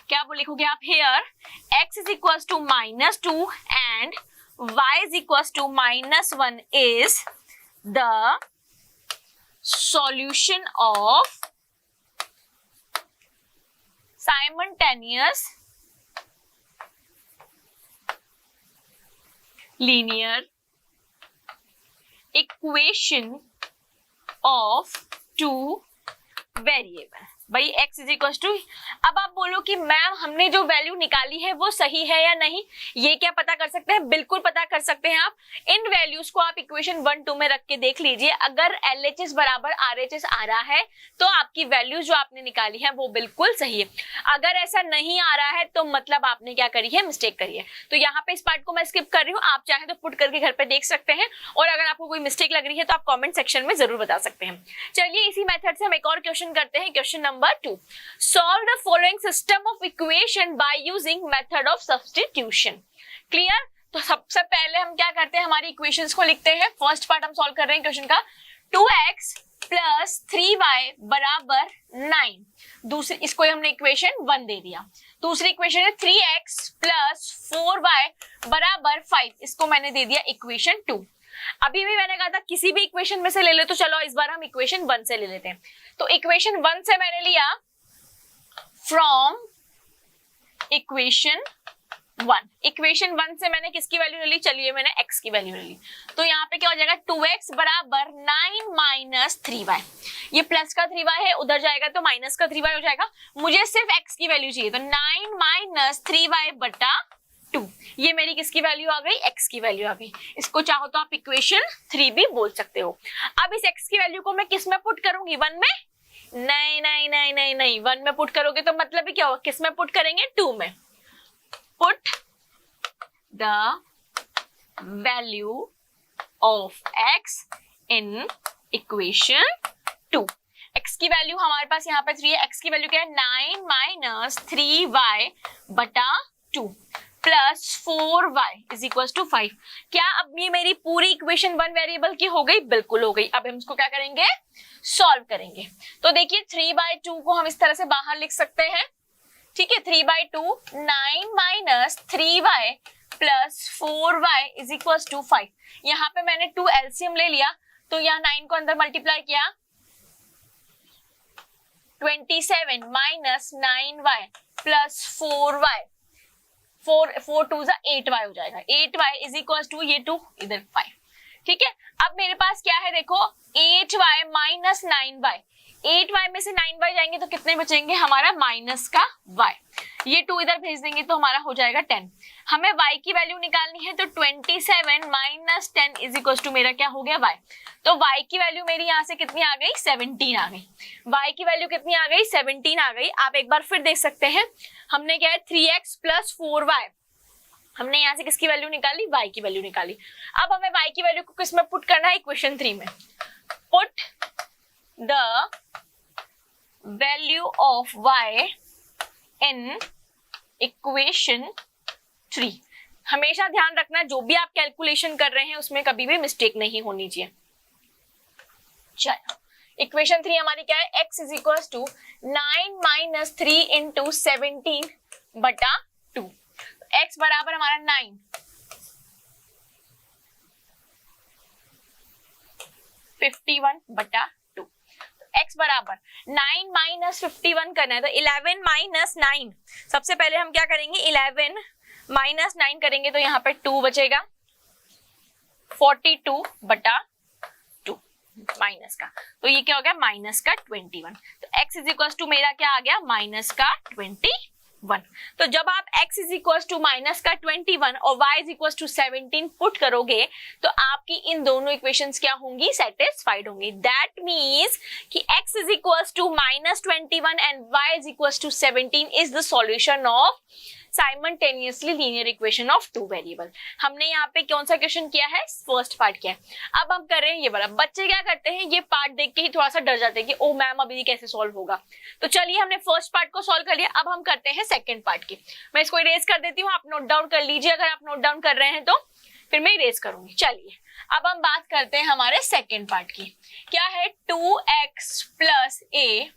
क्या वो लिखोगे आप? Here x is equal to minus 2 and y is equal to minus 1 is the solution of simultaneous linear equation of two variable। भाई x इज इक्वल टू, अब आप बोलो कि मैम हमने जो वैल्यू निकाली है वो सही है या नहीं, ये क्या पता कर सकते हैं? बिल्कुल पता कर सकते हैं आप। इन वैल्यूज को आप इक्वेशन 1 2 में रख के देख लीजिए। अगर LHS बराबर RHS आ रहा है तो आपकी वैल्यू जो आपने निकाली है वो बिल्कुल सही है। अगर ऐसा नहीं आ रहा है तो मतलब आपने क्या करी है? मिस्टेक करी है। तो यहाँ पे इस पार्ट को मैं स्किप कर रही हूँ, आप चाहे तो पुट करके घर पे देख सकते हैं, और अगर आपको कोई मिस्टेक लग रही है तो आप कॉमेंट सेक्शन में जरूर बता सकते हैं। चलिए इसी मेथड से हम एक और क्वेश्चन करते हैं। Question number 2, solve the following system of equation by using method of substitution। Clear? तो सबसे पहले हम क्या करते हैं? हमारी इक्वेशंस को लिखते हैं। फर्स्ट पार्ट हम सॉल्व कर रहे हैं क्वेश्चन का। 2x प्लस 3y बराबर 9, दूसरी इसको हमने इक्वेशन 1 दे दिया। दूसरी इक्वेशन है 3x प्लस 4y बराबर 5, इसको मैंने दे दिया इक्वेशन 2। अभी भी मैंने कहा था किसी भी इक्वेशन में से ले ले, तो चलो इस बार हम इक्वेशन 1 से ले लेते हैं। तो इक्वेशन 1 से मैंने लिया फ्रॉम इक्वेशन 1। इक्वेशन 1 से मैंने किसकी वैल्यू ले ली? चलिए मैंने x की वैल्यू ले ली। तो यहाँ पे क्या हो जाएगा? 2x बराबर 9 माइनस 3y। ये प्लस का 3y है, उधर जाएगा तो माइनस का 3y हो जाएगा। मुझे सिर्फ x की वैल्यू चाहिए, तो 9 माइनस 3y बटा 2। ये मेरी किसकी वैल्यू आ गई? x की वैल्यू आ गई। इसको चाहो तो आप इक्वेशन 3 भी बोल सकते हो। अब इस x की वैल्यू को मैं किस में पुट करूंगी? 1 में? नहीं नहीं नहीं नहीं नहीं, 1 में पुट करोगे तो मतलब ही क्या होगा? किस में पुट करेंगे? 2 में। Put the value of x in equation 2। x की वैल्यू हमारे पास यहाँ पे 3 है। x की वैल्यू क्या है? 9 माइनस 3y बटा 2 plus 4y is equal to 5। क्या अब ये मेरी पूरी इक्वेशन 1 वेरिएबल की हो गई? बिल्कुल हो गई। अब हम इसको क्या करेंगे? सॉल्व करेंगे। तो देखिए 3/2 को हम इस तरह से बाहर लिख सकते हैं, ठीक है। 3/2 9 minus 3y plus 4y is equal to 5। यहाँ पे मैंने 2 एलसीएम ले लिया, तो यहाँ 9 को अंदर मल्टीप्लाई किया, 27 minus 9y plus 4y, 4 2 8y हो जाएगा। 8y इज इक्वल टू ये 2 इधर 5, ठीक है। अब मेरे पास क्या है? देखो 8y माइनस 9y, 8y में से 9y जाएंगे तो कितने बचेंगे? हमारा माइनस का y। ये 2 इधर भेज देंगे तो हमारा हो जाएगा 10। हमें y की वैल्यू निकालनी है, तो 27 माइनस 10 इज इक्वल टू मेरा क्या हो गया? y। तो y की वैल्यू मेरी यहाँ से कितनी आ गई? 17 आ गई। y की वैल्यू कितनी आ गई? 17 आ गई। आप एक बार फिर देख सकते हैं, हमने क्या है? 3x प्लस 4y, हमने यहाँ से किसकी वैल्यू निकाली? y की वैल्यू निकाली। अब हमें y की वैल्यू को किस में पुट करना है? इक्वेशन 3 में। Put the value of y in equation 3। हमेशा ध्यान रखना जो भी आप कैलकुलेशन कर रहे हैं उसमें कभी भी मिस्टेक नहीं होनी चाहिए। चलो इक्वेशन 3 हमारी क्या है, x is equal to 9 minus 3 into 17 बटा 2। x बराबर हमारा 9, 51 बटा 2। x बराबर 9 माइनस 51 करना है तो 11 माइनस 9। सबसे पहले हम क्या करेंगे, 11 माइनस 9 करेंगे तो यहाँ पे 2 बचेगा, 42 बटा 2 माइनस का, तो ये क्या हो गया माइनस का 21। तो x इज इक्वल टू मेरा क्या आ गया, माइनस का 21। तो जब आप x is equal to minus का 21 और y is equal to 17 put करोगे तो आपकी इन दोनों इक्वेशंस क्या होंगी, सेटिस्फाइड होंगी। दैट मीन्स कि x is equal to minus 21 and y is equal to 17 is the solution of simultaneously linear equation of two variable. हमने यहाँ पे कौन सा क्वेश्चन किया है, फर्स्ट पार्ट किया है। अब हम कर रहे हैं ये वाला। बच्चे क्या करते हैं, ये पार्ट देख के ही थोड़ा सा डर जाते हैं कि ओ मैम अभी कैसे सॉल्व होगा। तो चलिए हमने फर्स्ट पार्ट को सॉल्व कर लिया, अब हम करते हैं सेकंड पार्ट की। मैं इसको इरेज कर देती हूँ, आप नोट डाउन कर लीजिए, अगर आप नोट डाउन कर रहे हैं तो फिर मैं इरेज करूंगी। चलिए अब हम बात करते हैं हमारे सेकेंड पार्ट की। क्या है, 2x plus a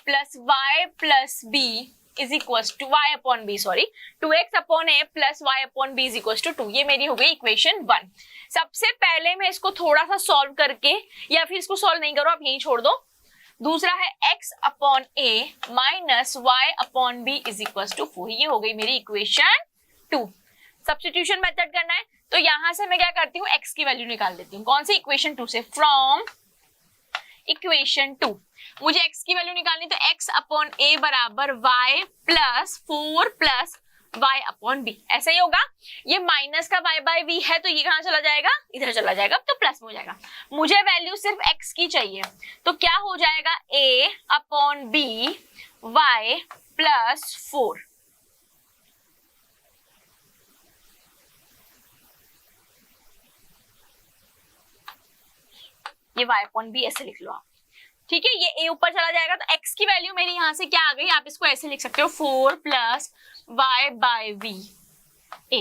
plus y plus b is equal to y upon b, sorry 2x upon a plus y upon b is equal to 2। ये मेरी हो गई इक्वेशन 1। सबसे पहले मैं इसको थोड़ा सा सॉल्व करके, या फिर इसको सॉल्व नहीं करो आप यहीं छोड़ दो। दूसरा है x upon a minus y upon b is equal to 4। ये हो गई मेरी इक्वेशन 2। सब्स्टिट्यूशन मेथड करना है तो यहां से मैं क्या करती हूँ, x की वैल्यू निकाल देती हूँ। कौन सी, इक्वेशन 2 से। फ्रॉम इक्वेशन 2 मुझे x की वैल्यू निकालनी, तो x अपॉन a बराबर y plus 4 plus y upon b, ऐसा ही होगा। ये माइनस का y बाय v है तो ये कहां चला जाएगा, इधर चला जाएगा, तो प्लस में हो जाएगा। मुझे वैल्यू सिर्फ x की चाहिए तो क्या हो जाएगा, a upon b y plus 4। ये y अपॉन b ऐसे लिख लो आप, ठीक है। ये a ऊपर चला जाएगा तो x की वैल्यू मेरी यहां से क्या आ गई, आप इसको ऐसे लिख सकते हो 4 plus y by v a,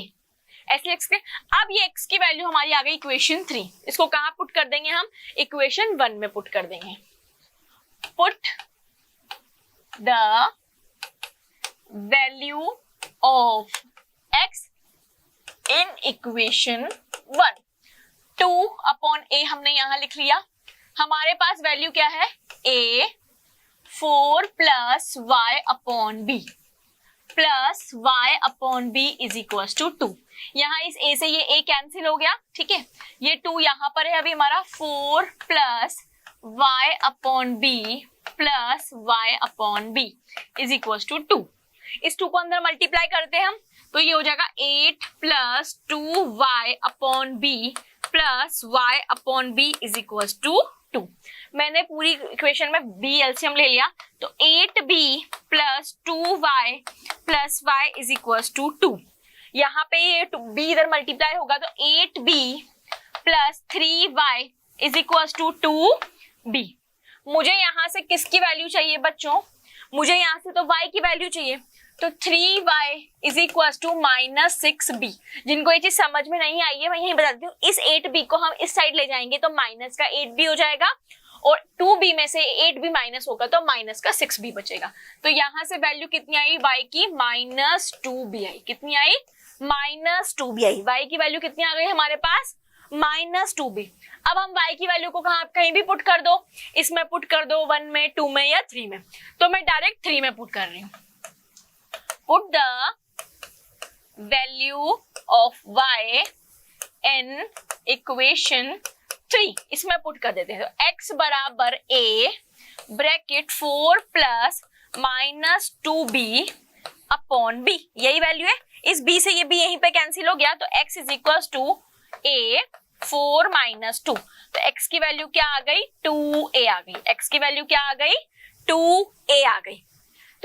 ऐसे लिख सकते। अब ये x की वैल्यू हमारी आ गई इक्वेशन 3। इसको कहां पुट कर देंगे हम, इक्वेशन 1 में पुट कर देंगे। Put the value of x in equation 1। 2 upon a हमने यहां लिख लिया। हमारे पास वैल्यू क्या है, a 4 plus y upon b plus y upon b is equal to 2। यहाँ इस a से ये a कैंसिल हो गया, ठीक है। ये 2 यहाँ पर है, अभी हमारा 4 plus y upon b plus y upon b is equal to 2। इस 2 को अंदर मल्टीप्लाई करते हैं हम तो ये हो जाएगा 8 plus 2y upon b plus y upon b is equal to 2। मैंने पूरी इक्वेशन में b एलसीएम ले लिया तो 8b plus 2y plus y is equal to 2। यहाँ पे ये b इधर मल्टीप्लाई होगा तो 8b plus 3y is equal to 2b। मुझे यहाँ से किसकी वैल्यू चाहिए बच्चों, मुझे यहाँ से तो y की वैल्यू चाहिए, तो 3y is equal to minus 6b। जिनको ये चीज समझ में नहीं आई है मैं यही बता देती हूँ, इस 8b को हम इस साइड ले जाएंगे तो माइनस का 8b हो जाएगा और 2b में से 8b माइनस होगा तो माइनस का 6b बचेगा। तो यहाँ से वैल्यू कितनी आई y की, माइनस 2b आई। कितनी आई, माइनस 2b आई। y की वैल्यू कितनी आ गई हमारे पास, माइनस 2b। अब हम y की वैल्यू को कहीं भी पुट कर दो, इसमें पुट कर दो 1 में, 2 में या 3 में, तो मैं डायरेक्ट 3 में पुट कर रही हूँ। Put the value of y in equation 3, इसमें पुट कर देते हैं। तो x बराबर a bracket 4 plus minus 2b upon b, यही वैल्यू है। इस b से ये b यहीं पे कैंसिल हो गया तो x is equal to a 4 minus 2। तो x की वैल्यू क्या आ गई, 2a आ गई। x की वैल्यू क्या आ गई, 2a आ गई।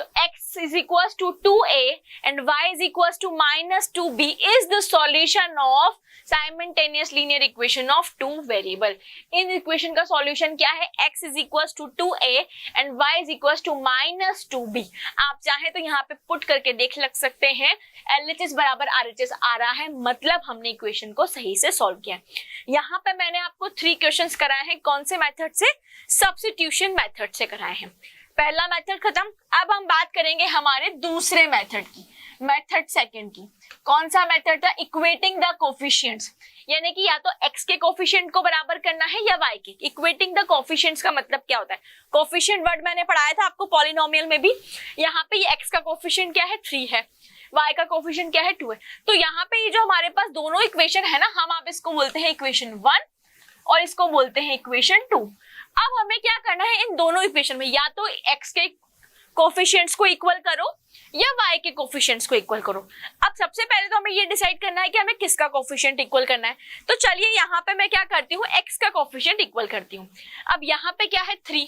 तो x is equals to 2a and y is equals to minus 2b is the solution of simultaneous linear equation of two variable. In equation का सॉल्यूशन क्या है? x is equals to 2a and y is equals to minus 2b. आप चाहे तो यहाँ पे put करके देख लग सकते हैं, LHS बराबर RHS आ रहा है, मतलब हमने इक्वेशन को सही से सॉल्व किया. यहाँ पे मैंने आपको 3 क्वेश्चंस कराए हैं. कौन से मेथड से? सब्स्टिट्यूशन मेथड से कराए हैं. पहला मेथड खत्म. अब हम बात करेंगे हमारे दूसरे मेथड की, मेथड सेकंड की. कौन सा मेथड था? इक्वेटिंग द कोफिशिएंट्स, यानी कि या तो x के कोफिशिएंट को बराबर करना है या y के. इक्वेटिंग द कोफिशिएंट्स का मतलब क्या होता है? कोफिशिएंट वर्ड मैंने पढ़ाया था आपको पॉलिनोमियल में भी. यहाँ पे ये x का कोफिशिएंट क्या है? 3 है, y का कोफिशिएंट क्या है? 2 है. तो यहाँ पे ये जो हमारे पास दोनों इक्वेशन है ना, हम आप इसको बोलते हैं इक्वेशन 1 और इसको बोलते हैं इक्वेशन 2. अब हमें क्या करना है? इन दोनों इक्वेशन में या तो x के कोफिशिएंट्स को इक्वल करो या y के कोफिशिएंट्स को इक्वल करो. अब सबसे पहले तो हमें ये डिसाइड करना है कि हमें किसका कोफिशिएंट इक्वल करना है. तो चलिए यहाँ पे मैं क्या करती हूँ, x का कोफिशिएंट इक्वल करती हूँ. अब यहाँ पे क्या है? 3,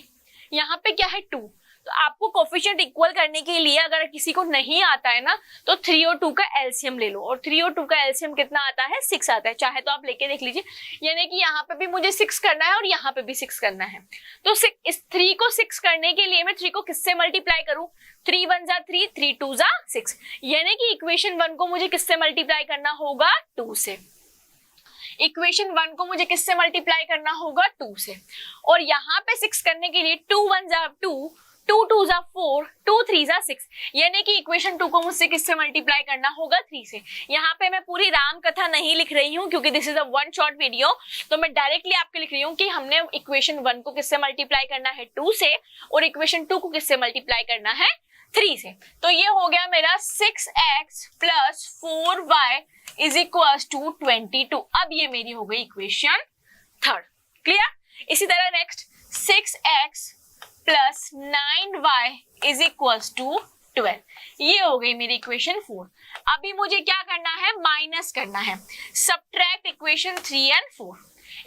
यहाँ पे क्या है? 2. तो आपको कोफिशिएंट इक्वल करने के लिए अगर किसी को नहीं आता है ना, तो 3 और 2 का एलसीएम ले लो, और 3 और 2 का एलसीएम कितना आता है? 6 आता है. चाहे तो आप लेके देख लीजिए, यानी कि यहाँ पे भी मुझे 6 करना है और यहाँ पे भी 6 करना है. तो इस 3 को 6 करने के लिए मैं 3 को किससे मल्टीप्लाई करूं? 3 1 जा 3, 3 2 जा 6, यानी कि इक्वेशन 1 को मुझे किससे मल्टीप्लाई करना होगा? 2 से. इक्वेशन 1 को मुझे किससे मल्टीप्लाई करना होगा? 2 से. और यहाँ पे 6 करने के लिए 2 1 जा 2, 2 2 जा 4, 2 3 जा 6, यानी कि इक्वेशन 2 को मुझसे किससे मल्टीप्लाई करना होगा? 3 से. यहाँ पे मैं पूरी राम कथा नहीं लिख रही हूँ क्योंकि this is a one shot video, तो मैं डायरेक्टली आपको लिख रही हूँ कि हमने इक्वेशन 1 को किससे मल्टीप्लाई करना है? 2 से, और इक्वेशन 2 को किससे मल्टीप्लाई करना है? 3 से. तो ये हो गया मेरा 6x plus 4y is equal to 22. अब ये मेरी हो गई इक्वेशन 3. क्लियर? इसी तरह next 6x plus 9y is equal to 12. ये हो गई मेरी इक्वेशन 4. अभी मुझे क्या करना है? माइनस करना है. Subtract equation 3 and 4.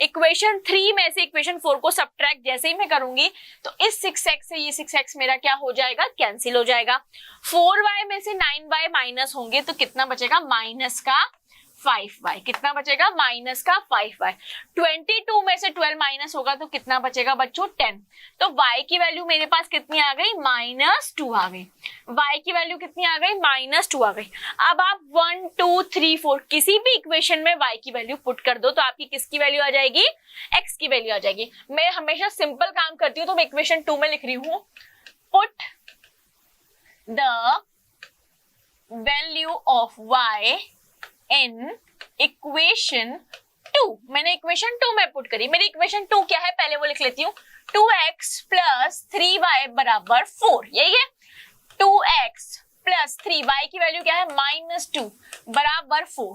इक्वेशन 3 में से इक्वेशन 4 को सब्ट्रैक्ट जैसे ही मैं करूंगी तो इस 6x से ये 6x मेरा क्या हो जाएगा? कैंसिल हो जाएगा. 4y में से 9y माइनस होंगे तो कितना बचेगा? माइनस का 5y. कितना बचेगा? माइनस का 5y. 22 में से 12 माइनस होगा तो कितना बचेगा बच्चों? 10. तो y की वैल्यू मेरे पास कितनी आ गई? -2 आ गई. y की वैल्यू कितनी आ गई? -2 आ गई. अब आप 1 2 3 4 किसी भी इक्वेशन में y की वैल्यू पुट कर दो तो आपकी किसकी वैल्यू आ जाएगी? x की वैल्यू आ जाएगी. मैं हमेशा सिंपल काम करती हूँ, तो मैं इक्वेशन 2 में लिख रही हूँ put the value of y in equation 2. मैंने इक्वेशन 2 में पुट करी. मेरी इक्वेशन 2 क्या है? पहले वो लिख लेती हूँ. 2x प्लस 3y बराबर 4. यही है. 2x प्लस 3y की वैल्यू क्या है? -2 बराबर 4.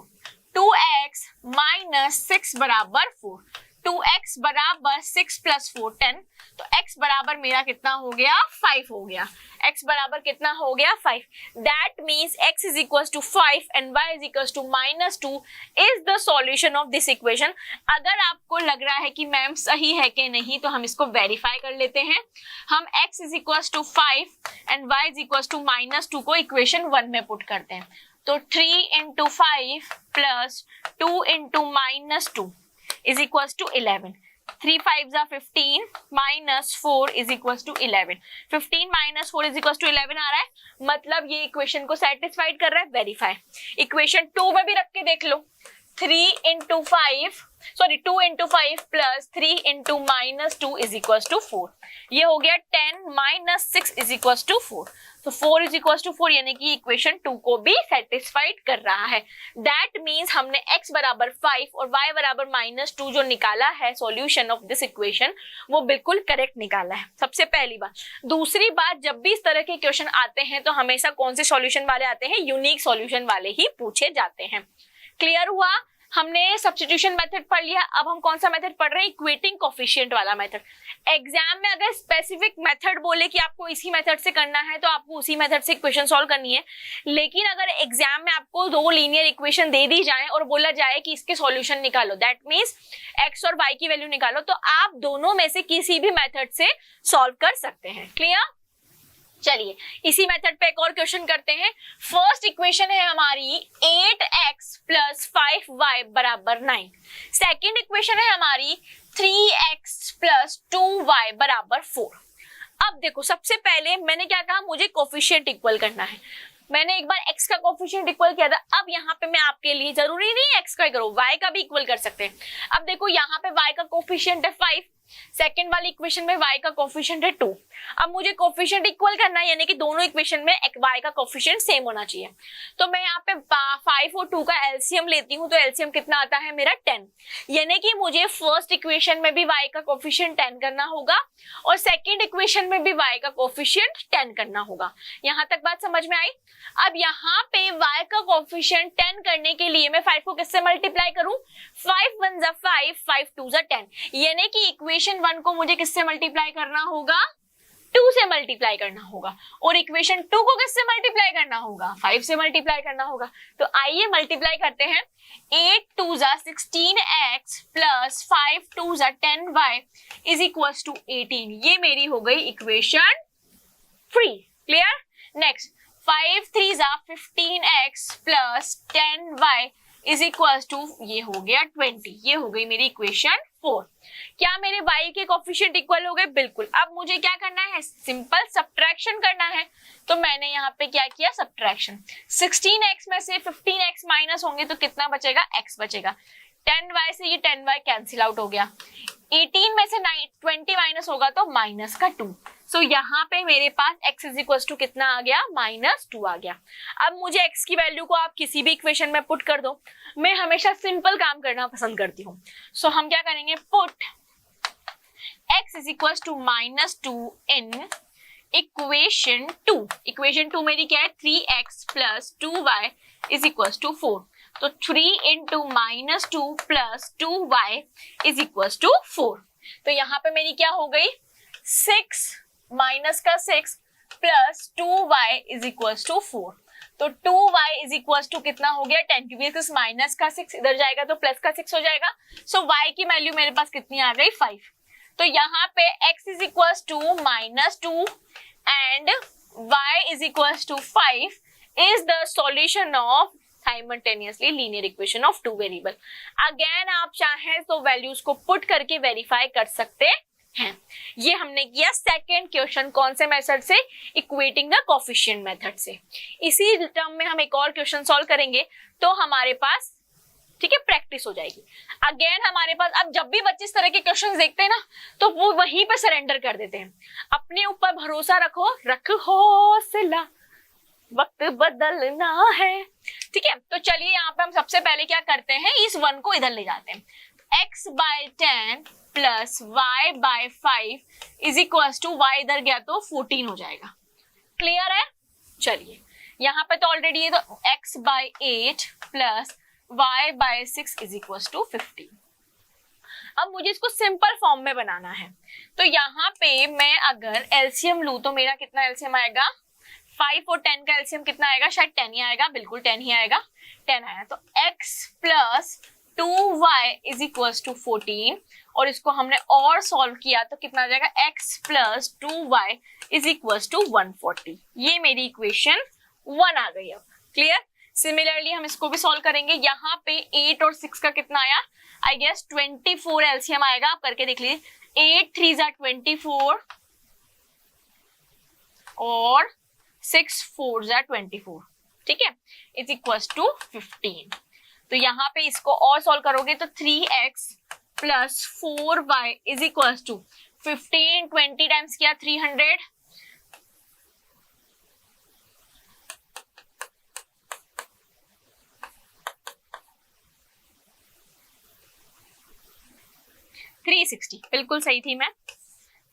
2x माइनस 6 बराबर 4. 2x बराबर 6 प्लस 4 10. तो x बराबर मेरा कितना हो गया? 5 हो गया. x बराबर कितना हो गया? 5. That means x is equal to 5 and y is equal to -2 is the solution of this equation. अगर आपको लग रहा है कि मैम सही है कि नहीं, तो हम इसको वेरीफाई कर लेते हैं. हम x is equal to 5 and y is equal to -2 को इक्वेशन 1 में पुट करते हैं. तो 3 into 5 plus 2 into -2 is equals to 11. 3 5s are 15 minus 4 is equals to 11. 15 minus 4 is equals to 11 आ रहा है, मतलब ये इक्वेशन को सेटिस्फाइड कर रहा है. वेरीफाई. इक्वेशन 2 में भी रख के देख लो. 3 into 5 sorry 2 into 5 plus 3 into -2 is equal to 4. ये हो गया 10 माइनस 6 इज इक्वल टू 4. तो 4 इज इक्वल टू 4 यानी कि इक्वेशन 2 को भी सेटिस्फाइड कर रहा है. दैट मीन्स हमने x बराबर 5 और y बराबर -2 जो निकाला है सॉल्यूशन ऑफ दिस इक्वेशन, वो बिल्कुल करेक्ट निकाला है. सबसे पहली बात. दूसरी बात, जब भी इस तरह के क्वेश्चन आते हैं तो हमेशा कौन से सॉल्यूशन वाले आते हैं? यूनिक सॉल्यूशन वाले ही पूछे जाते हैं. क्लियर हुआ? हमने सब्स्टिट्यूशन मेथड पढ़ लिया. अब हम कौन सा मेथड पढ़ रहे हैं? इक्वेटिंग कोफिशिएंट वाला मेथड. एग्जाम में अगर स्पेसिफिक मेथड बोले कि आपको इसी मेथड से करना है तो आपको उसी मेथड से इक्वेशन सॉल्व करनी है. लेकिन अगर एग्जाम में आपको 2 लीनियर इक्वेशन दे दी जाए और बोला जाए कि इसके सॉल्यूशन निकालो, दैट मींस x और y की वैल्यू निकालो, तो आप दोनों में से किसी भी मेथड से सॉल्व कर सकते हैं. क्लियर? चलिए इसी मेथड पे एक और क्वेश्चन करते हैं। फर्स्ट इक्वेशन है हमारी 8x प्लस 5y बराबर 9। सेकेंड इक्वेशन है हमारी 3x प्लस 2y बराबर 4। अब देखो सबसे पहले मैंने क्या कहा, मुझे कोफिशिएंट इक्वल करना है। मैंने एक बार x का कोफिशिएंट इक्वल किया था, अब यहाँ पे मैं आपके लिए जरूरी नहीं है x का ही करो, y का भी इक्वल कर सकते हैं। अब देखो यहाँ पे y का कोफिशिएंट है 5, सेकेंड वाली इक्वेशन में y का कोफिशिएंट है 2। अब मुझे कोफिशिएंट इक्वल करना है, यानी कि दोनों इक्वेशन में y का कोफिशिएंट सेम होना चाहिए। तो मैं यहाँ पे 5 और 2 का एलसीएम लेती हूँ, तो एलसीएम कितना आता है मेरा 10, यानी कि मुझे फर्स्ट इक्वेशन में भी y का कोफिशिएंट 10 करना होगा और सेकेंड इक्वेशन में भी y का कोफिशिएंट 10 करना होगा। यहाँ तक बात समझ में आई। अब यहाँ पे y का कोफिशिएंट 10 करने के लिए मैं 5 को किससे मल्टीप्लाई करूं, 5 1 जा 5, 5 2 जा 10, यानी कि इक्वेशन 1 को मुझे किससे मल्टीप्लाई करना होगा, 2 से मल्टीप्लाई करना होगा, और इक्वेशन 2 को किससे मल्टीप्लाई करना होगा, 5 से मल्टीप्लाई करना होगा। तो आइए मल्टीप्लाई करते हैं। 8 2 जा 16x प्लस 5 2 जा 10y इज इक्वल टू 18। ये मेरी हो गई इक्वेशन 3। क्लियर। नेक्स्ट 5 3 जा 15x plus 10y is equal to, ये हो गया 20। ये हो गई मेरी इक्वेशन 4। क्या मेरे y के कोफिशिएंट इक्वल हो गए? बिल्कुल। अब मुझे क्या करना है, सिंपल सब्ट्रैक्शन करना है। तो मैंने यहाँ पे क्या किया, सब्ट्रैक्शन। 16x में से 15x माइनस होंगे तो कितना बचेगा, x बचेगा। 10y से ये 10y कैंसिल आउट हो गया। 18 में से 20 माइनस होगा तो माइनस का 2। सो यहाँ पे मेरे पास x इज इक्वल टू कितना आ गया, -2 आ गया। अब मुझे x की वैल्यू को आप किसी भी इक्वेशन में पुट कर दो, मैं हमेशा सिंपल काम करना पसंद करती हूँ। सो हम क्या करेंगे, put x is equal to -2 in equation 2। Equation 2 मेरी क्या है, 3x plus 2y is equal to 4। तो 3 into -2 plus 2y is equal to 4। तो यहाँ पे मेरी क्या हो गई, 6 माइनस का 6 plus 2y is equal to 4। तो 2y इज इक्वल टू कितना हो गया, 10, क्योंकि माइनस का 6 इधर जाएगा तो प्लस का 6 हो जाएगा। सो y की वैल्यू मेरे पास कितनी आ गई, 5। तो यहाँ पे x is equal to -2 and y is equal to 5 is the solution of simultaneously linear equation of 2 variable. Again आप चाहें तो वैल्यूज को पुट करके वेरीफाई कर सकते हैं। ये हमने किया सेकेंड क्वेश्चन, कौन से मेथड से, इक्वेटिंग द कोफिशिएंट मेथड से। इसी टर्म में हम एक और क्वेश्चन सॉल्व करेंगे तो हमारे पास, ठीक है, प्रैक्टिस हो जाएगी। अगेन हमारे पास, अब जब भी बच्चे इस तरह के क्वेश्चंस देखते हैं ना तो वो वहीं पे सरेंडर कर देते हैं। अपने ऊपर भरोसा रखो, रखो हौसला, वक्त बदलना है। ठीक है, तो चलिए यहाँ पे हम सबसे पहले क्या करते हैं, इस 1 को इधर ले जाते हैं। x by 10 plus y by 5 is equal to, y इधर गया तो 14 हो जाएगा। क्लियर है। चलिए यहाँ पे तो ऑलरेडी है, तो x by 8 plus y by 6 is equal to 15। अब मुझे इसको सिंपल फॉर्म में बनाना है, तो यहाँ पे मैं अगर एलसीएम लूं तो मेरा कितना एलसीएम आएगा, 5 और 10 का एलसीएम कितना आएगा, शायद 10 ही आएगा, बिल्कुल 10 ही आएगा, 10 आया। तो x plus 2y is equal to 14, और इसको हमने और सॉल्व किया तो कितना आ जाएगा, x plus 2y is equal to 140। ये मेरी इक्वेशन 1 आ गई। अब क्लियर। सिमिलरली हम इसको भी सॉल्व करेंगे। यहाँ पे 8 और 6 का कितना आया, आई गेस 24 एलसीएम आएगा। आप करके देख लीजिए, 8 3 जा 24 और 6 4 जा 24, ठीक है, इज इक्वल टू 15। तो यहाँ पे इसको और सॉल्व करोगे तो 3x plus 4y is equal to 15, 20 times किया 300, बिल्कुल सही थी मैं,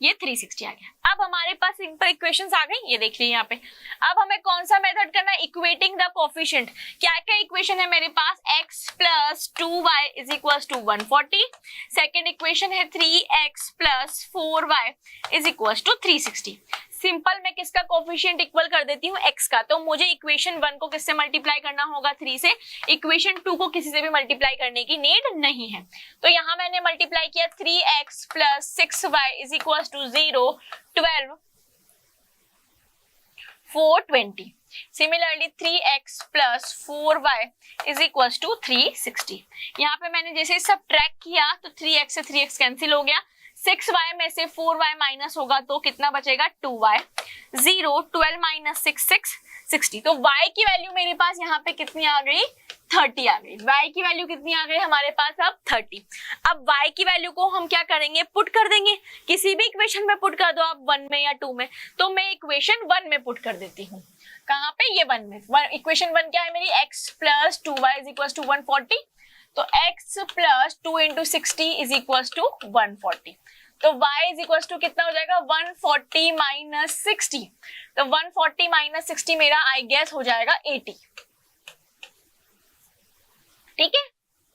ये 360 आ गया। अब हमारे पास सिंपल इक्वेशंस आ गई, ये देख लीजिए यहाँ पे। अब हमें कौन सा मेथड करना है, इक्वेटिंग द कोफिशिएंट। क्या क्या इक्वेशन है मेरे पास, x plus 2y is equal to 140। Second equation है 3x plus 4y is equal to 360। Simple मैं किसका कोफिशिएंट इक्वल कर देती हूँ, x का। तो मुझे इक्वेशन 1 को किससे मल्टीप्लाई करना होगा, 3 से। इक्वेशन 2 को किसी से भी मल्टीप्लाई करने की नीड नहीं है। तो यहाँ मैंने मल्टीप्लाई किया 3x plus 6y is equal to 0, 12 420. Similarly 3x plus 4y is equals to 360. यहाँ पे मैंने जैसे सबट्रैक्ट किया तो 3x से 3x कैंसिल हो गया, 6y में से 4y माइनस होगा तो कितना बचेगा 2y, 0 12 माइनस 6 60. तो y की वैल्यू मेरे पास यहाँ पे कितनी आ गई 30 आ गई. y की वैल्यू कितनी आ गई हमारे पास अब 30. अब y की वैल्यू को हम क्या करेंगे पुट कर देंगे, किसी भी इक्वेशन में पुट कर दो आप 1 में या 2 में. तो मैं इक्वेशन 1 में पुट कर देती हूँ. कहाँ पे ये 1 में. इक्वेशन 1 क्या है मेरी, x plus 2y is equal to 140. तो x plus 2 into 60 is equal to 140. तो y इज इक्वल टू कितना हो जाएगा 140 माइनस 60. तो 140 माइनस 60 मेरा आई गेस हो जाएगा 80. ठीक है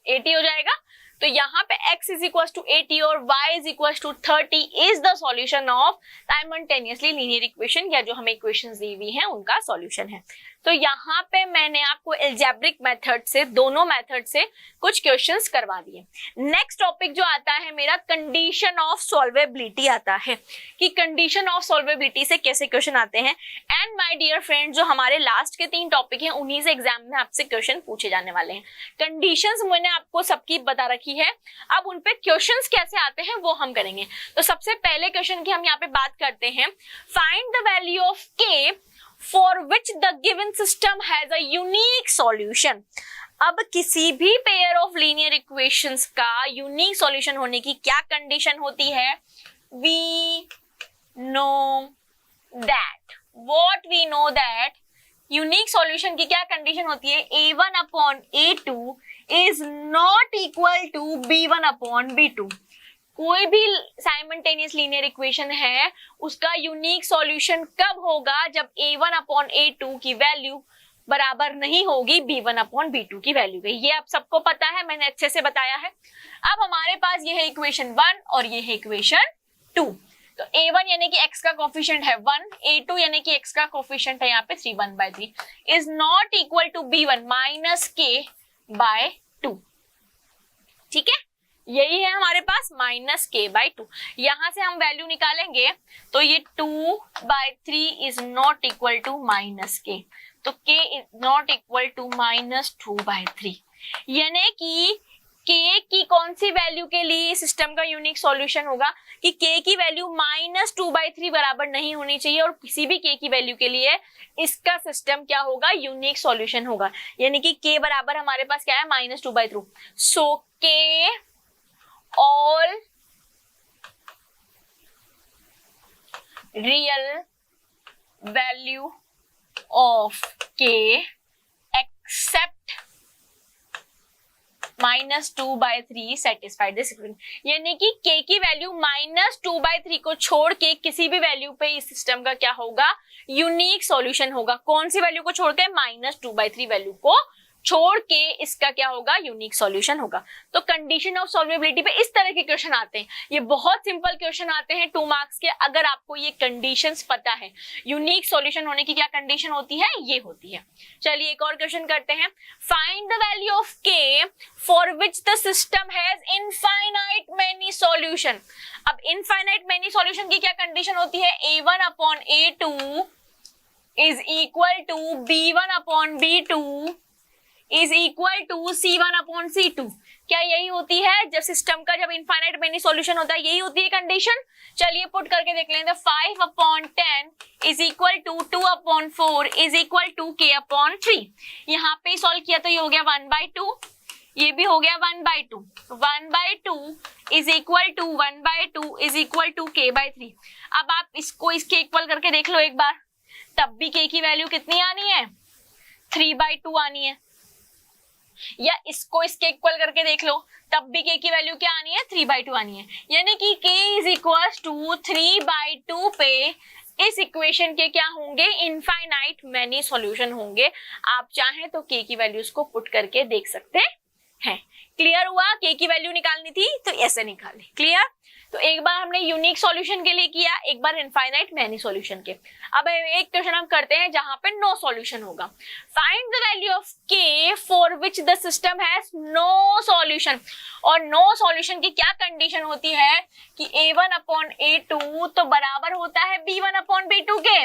80 हो जाएगा. तो यहाँ पे x इज इक्वल टू 80 और y is equal to 30 is the solution of simultaneously linear equation, या जो हमें इक्वेशंस दी हुई हैं उनका सॉल्यूशन है. तो यहाँ पे मैंने आपको एल्जेब्रिक मेथड से, दोनों मेथड से कुछ क्वेश्चंस करवा दिए. नेक्स्ट टॉपिक जो आता है मेरा कंडीशन ऑफ सॉल्वेबिलिटी आता है, कि कंडीशन ऑफ सॉल्वेबिलिटी से कैसे क्वेश्चन आते हैं. एंड माय डियर फ्रेंड, जो हमारे लास्ट के 3 टॉपिक हैं उन्हीं से एग्जाम में आपसे क्वेश्चन पूछे जाने वाले हैं. कंडीशंस मैंने आपको सबकी बता रखी है, अब उन पे क्वेश्चंस कैसे आते हैं वो हम करेंगे. तो सबसे पहले क्वेश्चन की हम यहाँ पे बात करते हैं. Find the value of k for which the given system has a unique solution. अब किसी भी पेयर ऑफ लीनियर इक्वेशंस का यूनिक सॉल्यूशन होने की क्या कंडीशन होती है, we know that, what we know that, unique solution की क्या कंडीशन होती है, a1 upon a2 is not equal to b1 upon b2. कोई भी साइमल्टेनियस लीनियर इक्वेशन है उसका यूनिक सॉल्यूशन कब होगा, जब a1 अपॉन a2 की वैल्यू बराबर नहीं होगी b1 अपॉन b2 की वैल्यू के. ये आप सबको पता है, मैंने अच्छे से बताया है. अब हमारे पास ये है इक्वेशन 1 और ये है इक्वेशन 2. तो a1 यानी कि x का कोफिशिएंट है 1, a2 यानी कि x का कोफिशिएंट है यहाँ पे 3 1/3 is not equal to b1 minus k/2. ठीक है, यही है हमारे पास माइनस k/2. यहां से हम वैल्यू निकालेंगे तो ये 2/3 is not equal to minus k. तो k is not equal to minus 2/3, यानी कि k की कौन सी वैल्यू के लिए सिस्टम का यूनिक सॉल्यूशन होगा, कि k की वैल्यू माइनस 2/3 बराबर नहीं होनी चाहिए, और किसी भी k की वैल्यू के लिए इसका सिस्टम क्या होगा, यूनिक सॉल्यूशन होगा. यानी कि k बराबर हमारे पास क्या है minus 2/3. So k all real value of k except minus 2/3 satisfied this equation. यानी कि k की वैल्यू माइनस 2/3 को छोड़ के किसी भी वैल्यू पे इस सिस्टम का क्या होगा, यूनिक सॉल्यूशन होगा. कौन सी वैल्यू को छोड़ के, माइनस 2/3 वैल्यू को छोड़ के इसका क्या होगा, यूनिक सॉल्यूशन होगा. तो कंडीशन ऑफ सॉल्वेबिलिटी पे इस तरह के क्वेश्चन आते हैं. ये बहुत सिंपल क्वेश्चन आते हैं 2 मार्क्स के, अगर आपको ये कंडीशंस पता है. यूनिक सॉल्यूशन होने की क्या कंडीशन होती है, ये होती है. चलिए एक और क्वेश्चन करते हैं. Find the value of k for which the system has infinite many solution. अब इनफाइनाइट मेनी सॉल्यूशन की क्या कंडीशन होती है, a1 upon a2 is equal to b1 upon b2 is equal to c1 upon c2. क्या यही होती है जब सिस्टम का, जब इनफाइनाइट मेनी सॉल्यूशन होता है, यही होती है कंडीशन. चलिए पुट करके देख लें. 5 upon 10 is equal to 2 upon 4 is equal to k upon 3. यहाँ पे सॉल्व किया तो ये हो गया 1/2, ये भी हो गया 1/2. 1/2 is equal to 1/2 is equal to k/3. अब आप इसको इसके इक्वल करके देख लो एक बार, तब भी k की वैल्यू कितनी आनी है, 3/2 आनी है. या इसको इसके इक्वल करके देख लो, तब भी k की वैल्यू क्या आनी है, 3/2 आनी है. यानी कि k इज इक्वल टू 3/2 पे इस इक्वेशन के क्या होंगे, इनफाइनाइट मेनी सॉल्यूशन होंगे. आप चाहें तो k की वैल्यूज को पुट करके देख सकते हैं. क्लियर हुआ, k की वैल्यू निकालनी थी तो ऐसे निकाले. क्लियर. तो एक बार हमने यूनिक सॉल्यूशन के लिए किया, एक बार इनफाइनाइट मेनी सॉल्यूशन के. अब एक क्वेश्चन हम करते हैं जहां पे नो सॉल्यूशन होगा. Find the value of k for which the system has no solution. और नो सॉल्यूशन की क्या कंडीशन होती है कि a1 अपॉन a2 तो बराबर होता है b1 अपॉन b2 के.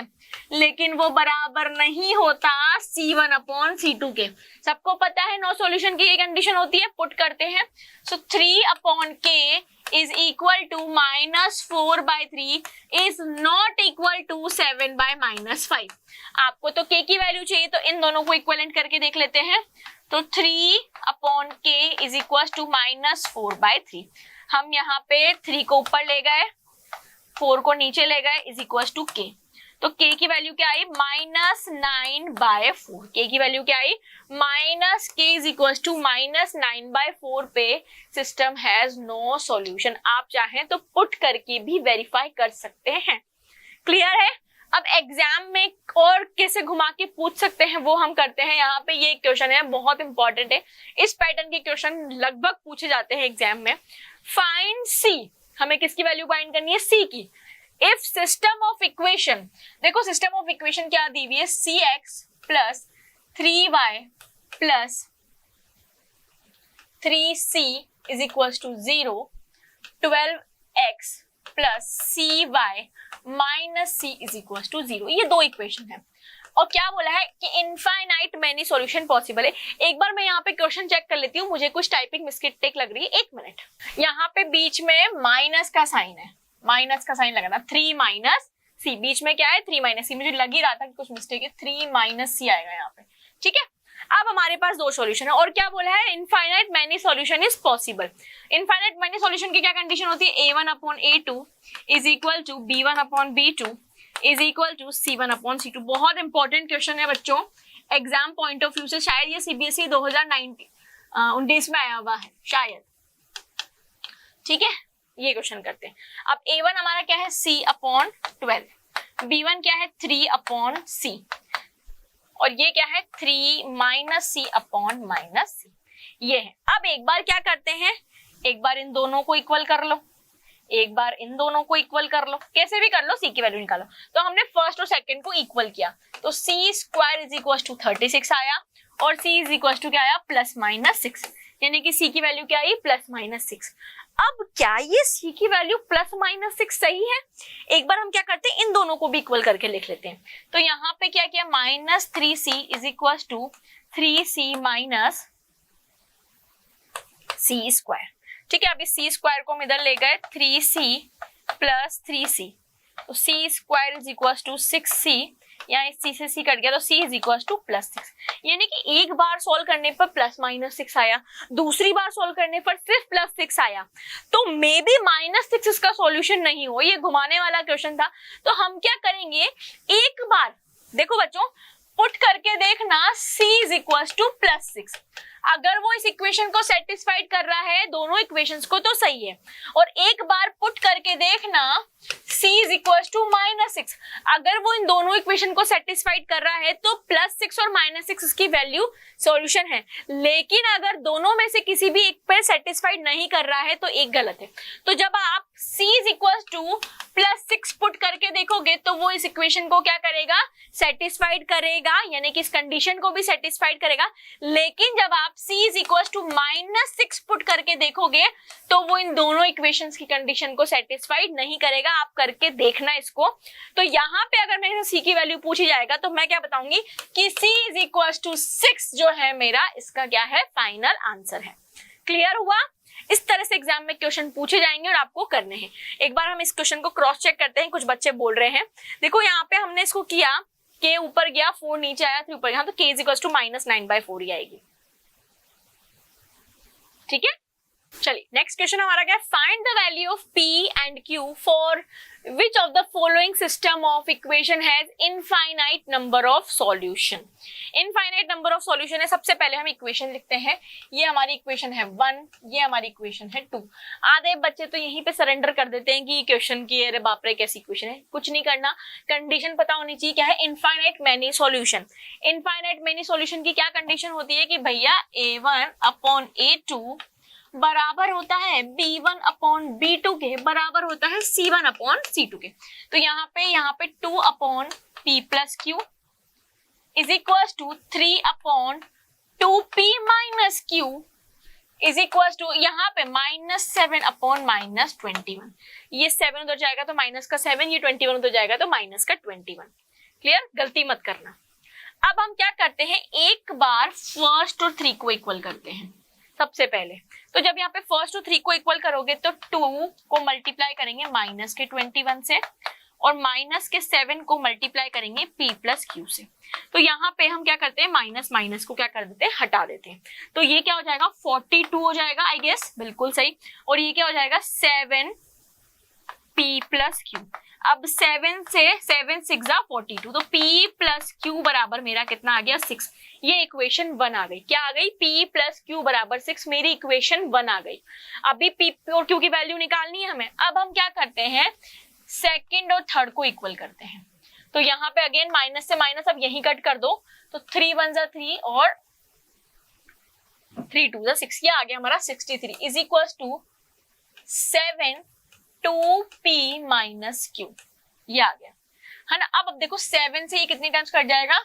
लेकिन वो बराबर नहीं होता C1 अपॉन C2 के। सबको पता है नो सॉल्यूशन की ये कंडीशन होती है, पुट करते हैं। सो 3 upon K is equal to -4/3 is not equal to 7/-5। आपको तो K की वैल्यू चाहिए तो इन दोनों को इक्विवेलेंट करके देख लेते हैं। तो 3 upon K is equal to -4/3। हम यहाँ पे 3 को ऊपर ले गए, 4 को नीचे ले गए, इज इक्वल टू K। तो K की वैल्यू क्या आई? -9/4। K की वैल्यू क्या आई? -K इज इक्वल टू -9/4 पे सिस्टम हैज नो सॉल्यूशन। आप चाहें तो पुट करके भी वेरीफाई कर सकते हैं। क्लियर है? अब एग्जाम में और कैसे घुमा के पूछ सकते हैं वो हम करते हैं। यहाँ पे ये क्वेश्चन है, बहुत इंपॉर्टेंट है। इस पैटर्न के क्वेश्चन लगभग पूछे जाते हैं एग्जाम में। फाइंड C, हमें किसकी वैल्यू फाइंड करनी है? C की। इफ सिस्टम ऑफ इक्वेशन, देखो सिस्टम ऑफ इक्वेशन क्या दी हुई है? cx plus 3y plus 3c is equal to 0, 12x plus cy minus c is equal to 0। ये दो इक्वेशन है और क्या बोला है कि इनफाइनाइट मेनी सॉल्यूशन पॉसिबल है। एक बार मैं यहाँ पे क्वेश्चन चेक कर लेती हूँ, मुझे कुछ टाइपिंग मिस्टेक लग रही है, 1 मिनट। यहाँ पे बीच में माइनस का साइन है, माइनस का साइन लगाना, 3 माइनस सी। बीच में क्या है? 3 माइनस सी। मुझे लग ही रहा था कि कुछ मिस्टेक है, 3 माइनस सी आएगा यहाँ पे। ठीक है, अब हमारे पास दो सॉल्यूशन है और क्या बोला है? Infinite many solution is possible. Infinite many solution की क्या कंडीशन होती है? A1 upon A2 is equal to B1 upon B2 is equal to C1 upon C2। बहुत इंपॉर्टेंट क्वेश्चन है बच्चों, एग्जाम पॉइंट ऑफ व्यू से। शायद ये CBSE 2019 में आया हुआ है शायद। ठीक है, ये क्वेश्चन करते हैं। अब A1 हमारा क्या है? C अपॉन 12, B1 क्या है? 3 अपॉन C, और ये क्या है? 3 minus C upon minus C। ये है। अब एक बार क्या करते हैं, एक बार इन दोनों को इक्वल कर लो, एक बार इन दोनों को इक्वल कर लो, कैसे भी कर लो, C की वैल्यू निकालो। तो हमने फर्स्ट और सेकंड को इक्वल किया तो C square is equal to 36 आया और C इज इक्वल टू क्या आया? +-6, यानी कि C की वैल्यू क्या आई? +-6। अब क्या ये C की वैल्यू +-6 सही है? एक बार हम क्या करते हैं, इन दोनों को भी इक्वल करके लिख लेते हैं। तो यहाँ पे क्या किया? -3C is equal to 3C minus C square. ठीक है, अब इस C स्क्वायर को हम इधर ले गए, 3C प्लस 3C, तो C square is equal to 6C, यहाँ इस C से C कट गया तो C इज इक्वल टू +6। यानी कि एक बार सॉल्व करने पर +-6 आया, दूसरी बार सॉल्व करने पर सिर्फ +6 आया। तो मे बी -6 इसका सॉल्यूशन नहीं हो, ये घुमाने वाला क्वेश्चन था। तो हम क्या करेंगे, एक बार देखो बच्चों, पुट करके देखना C इज इक्वल टू +6। अगर वो इस इक्वेशन को सेटिस्फाइड कर रहा है, दोनों इक्वेशंस को, तो सही है। और एक बार पुट करके देखना C इज इक्वल टू -6। अगर वो इन दोनों इक्वेशन को सेटिस्फाइड कर रहा है तो +6 और -6 इसकी वैल्यू सॉल्यूशन है। लेकिन अगर दोनों में से किसी भी एक पे सेटिस्फाइड नहीं कर रहा है तो एक गलत है। तो जब आप C is equal to +6 put करके देखोगे तो वो इस इक्वेशन को क्या करेगा? सेटिस्फाइड करेगा, यानी कि इस कंडीशन को भी सेटिस्फाइड करेगा। लेकिन जब आप C is equal to -6 put करके देखोगे तो वो इन दोनों इक्वेशंस की कंडीशन को सेटिस्फाइड नहीं करेगा। आप करके देखना इसको। तो यहाँ पे अगर मेरे से C की वैल्यू पूछी जाएगा तो मैं क्या बताऊंगी कि C इज इक्वल टू 6 जो है मेरा, इसका क्या है? फाइनल आंसर है। क्लियर हुआ? इस तरह से एग्जाम में क्वेश्चन पूछे जाएंगे और आपको करने हैं। एक बार हम इस क्वेश्चन को क्रॉस चेक करते हैं। कुछ बच्चे बोल रहे हैं, देखो यहाँ पे हमने इसको किया, K ऊपर गया, 4 नीचे आया, 3 ऊपर गया, तो K इज इक्वल टू -9/4 ही आएगी। ठीक है, चलिए नेक्स्ट क्वेश्चन हमारा क्या है? Find the value of P and Q for which of the following system of equation has infinite number of solution. Infinite number of solution है। सबसे पहले हम इक्वेशन लिखते हैं। ये हमारी इक्वेशन है 1, ये हमारी इक्वेशन है 2। आधे बच्चे तो यहीं पे सरेंडर कर देते हैं कि क्वेश्चन की अरे बाप रे कैसी इक्वेशन है। कुछ नहीं करना, कंडीशन पता होनी चाहिए क्या है? Infinite many solution. Infinite many solution की क्या कंडीशन होती है कि भैया A1 अपॉन A2 बराबर होता है B1 अपॉन B2 के, बराबर होता है C1 अपॉन C2 के। तो यहाँ पे 2 upon P plus Q is equal to 3 upon 2P minus Q is equal to यहाँ पे -7 अपॉन -21। ये 7 उधर जाएगा तो माइनस का 7, ये 21 उधर जाएगा तो माइनस का 21। क्लियर, गलती मत करना। अब हम क्या करते हैं, एक बार फर्स्ट और 3 को इक्वल करते हैं सबसे पहले। तो जब यहाँ पे फर्स्ट और 3 को इक्वल करोगे तो 2 को मल्टीप्लाई करेंगे माइनस के 21 से और माइनस के 7 को मल्टीप्लाई करेंगे p प्लस क्यू से। तो यहाँ पे हम क्या करते हैं, माइनस माइनस को क्या कर देते हैं, हटा देते हैं। तो ये क्या हो जाएगा, 42 हो जाएगा आई गेस, बिल्कुल सही। और ये क्या हो जाएगा, 7p प्लस क्यू। अब 7 से 7 6 42, तो p प्लस क्यू बराबर मेरा कितना आ गया, 6। ये इक्वेशन 1 आ गई। क्या आ गई, p प्लस क्यू बराबर 6, मेरी इक्वेशन 1 आ गई। अभी p और q की वैल्यू निकालनी है हमें। अब हम क्या करते हैं, सेकंड और थर्ड को इक्वल करते हैं। तो यहाँ पे अगेन माइनस से माइनस अब यही कट कर दो, तो 3 1 3 और 3 2 6, ये आ गया हमारा 63 is equal to 7 2p minus Q, ये आ गया है ना। अब देखो 7 से ये कितने टाइम्स कट जाएगा,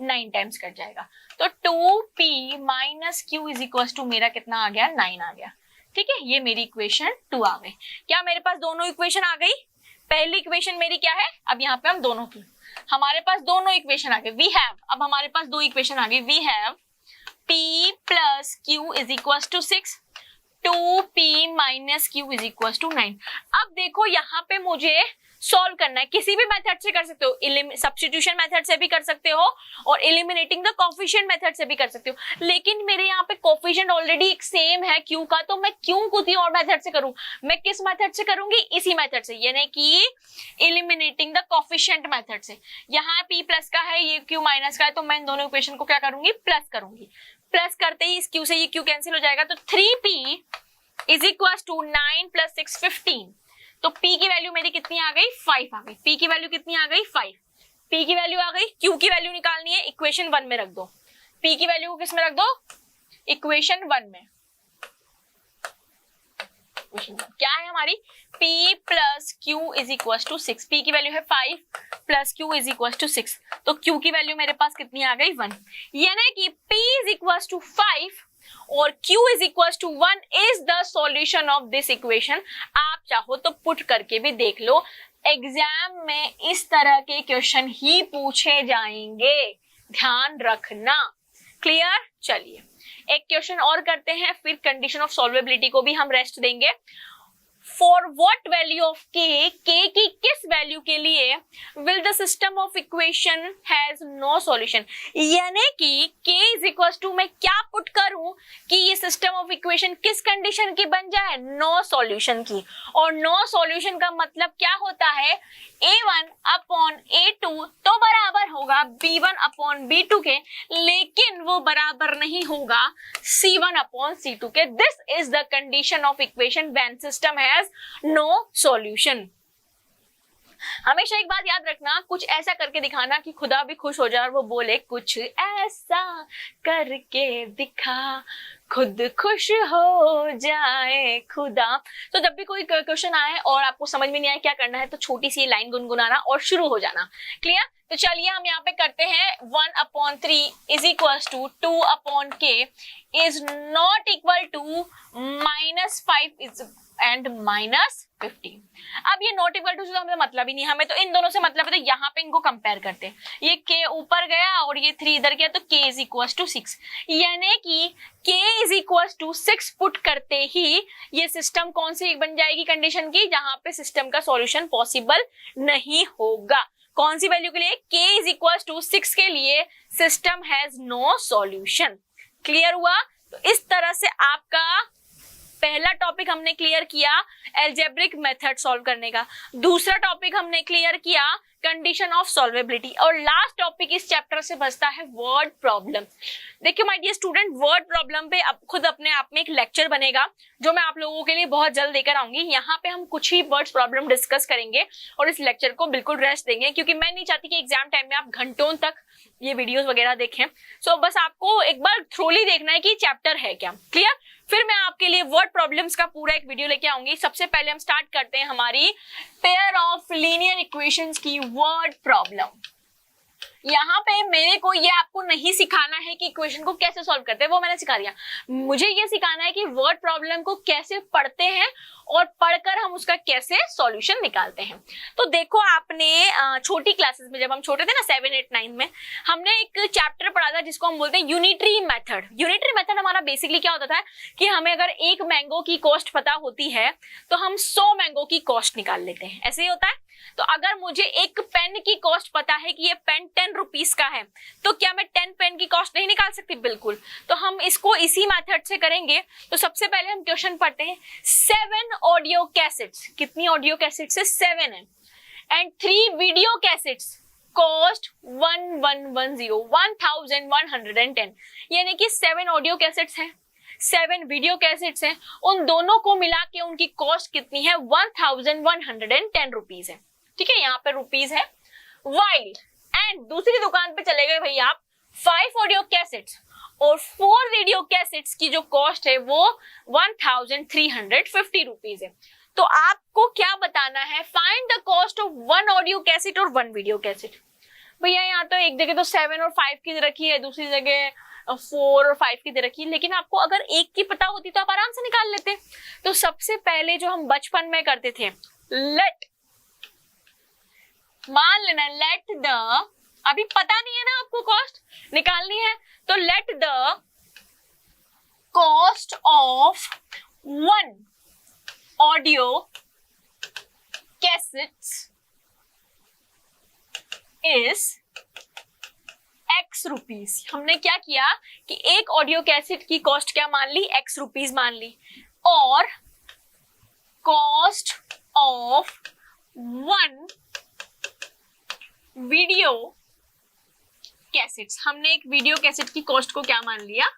9 टाइम्स कट जाएगा। तो 2p minus Q is equal to मेरा कितना आ गया, 9 आ गया। ठीक है, ये मेरी इक्वेशन 2 आ गई। क्या मेरे पास दोनों इक्वेशन आ गई, पहली इक्वेशन मेरी क्या है, अब यहाँ पे हम दोनों की, हमारे पास दोनों इक्वेशन आ गए। वी हैव, अब हमारे पास 2 इक्वेशन आ गई। We have p plus Q is equal to 6, 2p minus Q is equal to 9। अब देखो यहाँ पे मुझे सॉल्व करना है, किसी भी मेथड से कर सकते हो, सब्स्टिट्यूशन मेथड से भी कर सकते हो और एलिमिनेटिंग द कोफिशिएंट मेथड से भी कर सकते हो। लेकिन मेरे यहाँ पे कोफिशिएंट ऑलरेडी एक सेम है क्यू का, तो मैं क्यों किसी और मेथड से करूं, मैं किस मेथड से करूंगी, इसी मेथड से, यानी कि एलिमिनेटिंग द कोफिशिएंट मेथड से। यहाँ p प्लस का है, ये q माइनस का है, तो मैं इन दोनों इक्वेशन को क्या करूंगी, प्लस करूंगी। प्लस करते ही इस q से ये q कैंसिल हो जाएगा, तो 3p is equal to 9 plus 6 15। तो p की वैल्यू मेरी कितनी आ गई, 5 आ गई। p की वैल्यू कितनी आ गई, 5। p की वैल्यू आ गई, q की वैल्यू निकालनी है, इक्वेशन 1 में रख दो। p की वैल्यू को किस में रख दो, इक्वेशन 1 में। क्या है हमारी, p plus Q is equal to 6। p की वैल्यू है 5 plus q is equal to 6, तो q की वैल्यू मेरे पास कितनी आ गई, 1। यानी कि p इज इक्वल टू 5 और q is equal to 1 is the solution of this equation. आप चाहो तो पुट करके भी देख लो, एग्जाम में इस तरह के क्वेश्चन ही पूछे जाएंगे, ध्यान रखना। क्लियर, चलिए एक क्वेश्चन और करते हैं, फिर कंडीशन ऑफ सॉल्वेबिलिटी को भी हम रेस्ट देंगे। For what value of k, k की किस वैल्यू के लिए will the system of equation has no solution. यानी कि k इज इक्वल टू मैं क्या पुट करूं कि ये सिस्टम ऑफ इक्वेशन किस कंडीशन की बन जाए, नो सॉल्यूशन की। और नो सॉल्यूशन का मतलब क्या होता है, a1 अपॉन a2 तो बराबर होगा b1 अपॉन b2 के, लेकिन वो बराबर नहीं होगा c1 अपॉन c2 के। This is the condition of equation when system has no solution. हमेशा एक बात याद रखना, कुछ ऐसा करके दिखाना कि खुदा भी खुश हो जाए और वो बोले कुछ ऐसा करके दिखा खुद खुश हो जाए खुदा। तो जब भी कोई क्वेश्चन आए और आपको समझ में नहीं आए क्या करना है, तो छोटी सी लाइन गुनगुनाना और शुरू हो जाना। क्लियर, तो चलिए हम यहाँ पे करते हैं 1/3 is equal to 2/k is not equal to -5 and -15। अब ये नॉट इक्वल टू से हमें मतलब ही नहीं, हमें तो इन दोनों से मतलब है, तो यहाँ पे इनको कंपेयर करते हैं। ये k ऊपर गया और ये 3 इधर गया, तो k इज इक्वल टू 6। यानी कि k is equal to 6 put करते ही ये सिस्टम कौन सी बन जाएगी कंडीशन की, जहां पे सिस्टम का सॉल्यूशन पॉसिबल नहीं होगा। कौन सी वैल्यू के लिए, k इज इक्वल टू 6 के लिए system has no solution. Clear हुआ, तो इस तरह से आपका पहला टॉपिक हमने क्लियर किया एल्जेब्रिक मेथड सॉल्व करने का, दूसरा टॉपिक हमने क्लियर किया कंडीशन ऑफ सॉल्वेबिलिटी, और लास्ट टॉपिक इस चैप्टर से बचता है वर्ड प्रॉब्लम। देखिए my dear student, word problem पे अब खुद अपने आप में एक लेक्चर बनेगा जो मैं आप लोगों के लिए बहुत जल्द लेकर आऊंगी। यहाँ पे हम कुछ ही वर्ड प्रॉब्लम डिस्कस करेंगे और इस लेक्चर को बिल्कुल रेस्ट देंगे, क्योंकि मैं नहीं चाहती कि एग्जाम टाइम में आप घंटों तक ये वीडियोस वगैरह देखें। सो बस आपको एक बार थ्रोली देखना है कि चैप्टर है क्या। क्लियर, फिर मैं आपके लिए वर्ड प्रॉब्लम्स का पूरा एक वीडियो लेके आऊंगी। सबसे पहले हम स्टार्ट करते हैं हमारी पेयर ऑफ लीनियर इक्वेशंस की वर्ड प्रॉब्लम। यहाँ पे मेरे को ये आपको नहीं सिखाना है कि इक्वेशन को कैसे सॉल्व करते हैं, वो मैंने सिखा दिया। मुझे ये सिखाना है कि वर्ड प्रॉब्लम को कैसे पढ़ते हैं और पढ़कर हम उसका कैसे सॉल्यूशन निकालते हैं। तो देखो, आपने छोटी क्लासेस में, जब हम छोटे थे ना 7, 8, 9 में, हमने एक चैप्टर पढ़ा था जिसको हम बोलते हैं यूनिटरी मेथड। यूनिटरी मेथड हमारा बेसिकली क्या होता था कि हमें अगर एक मैंगो की कॉस्ट पता होती है तो हम 100 मैंगो की कॉस्ट निकाल लेते हैं, ऐसे ही होता है। तो अगर मुझे एक पेन की कॉस्ट पता है कि ये पेन 10 रुपीज का है, तो क्या मैं 10 पेन की कॉस्ट नहीं निकाल सकती? बिल्कुल। तो हम इसको इसी मेथड से करेंगे। तो सबसे पहले हम क्वेश्चन पढ़ते हैं। 7 ऑडियो कैसेट्स, कितनी ऑडियो कैसेट्स है? 7 है। एंड 3 वीडियो कैसेट्स कॉस्ट 1110, यानी कि 7 ऑडियो कैसेट्स हैं, 7 वीडियो कैसेट्स हैं, उन दोनों को मिला के उनकी कॉस्ट कितनी है? 1110 रुपीज है। ठीक है, यहाँ पे रुपीज है। वाइल एंड दूसरी दुकान पे चले गए भैया आप, 5 ऑडियो कैसेट्स और 4 वीडियो कैसेट्स की जो कॉस्ट है वो 1350 रुपीज है। तो आपको क्या बताना है? Find the cost of 1 audio cassette और 1 वीडियो कैसेट। भैया यहाँ तो एक जगह तो 7 और 5 की रखी है, दूसरी जगह 4 और 5 की दे रखी है, लेकिन आपको अगर एक की पता होती तो आप आराम से निकाल लेते। तो सबसे पहले जो हम बचपन में करते थे, मान लेना लेट द, अभी पता नहीं है ना आपको कॉस्ट निकालनी है, तो let the cost of 1 audio cassettes is X rupees. हमने क्या किया कि एक ऑडियो कैसेट की कॉस्ट क्या मान ली? X रुपीज मान ली। और कॉस्ट ऑफ 1 वीडियो कैसेट्स, हमने एक वीडियो कैसेट की कॉस्ट को क्या मान लिया?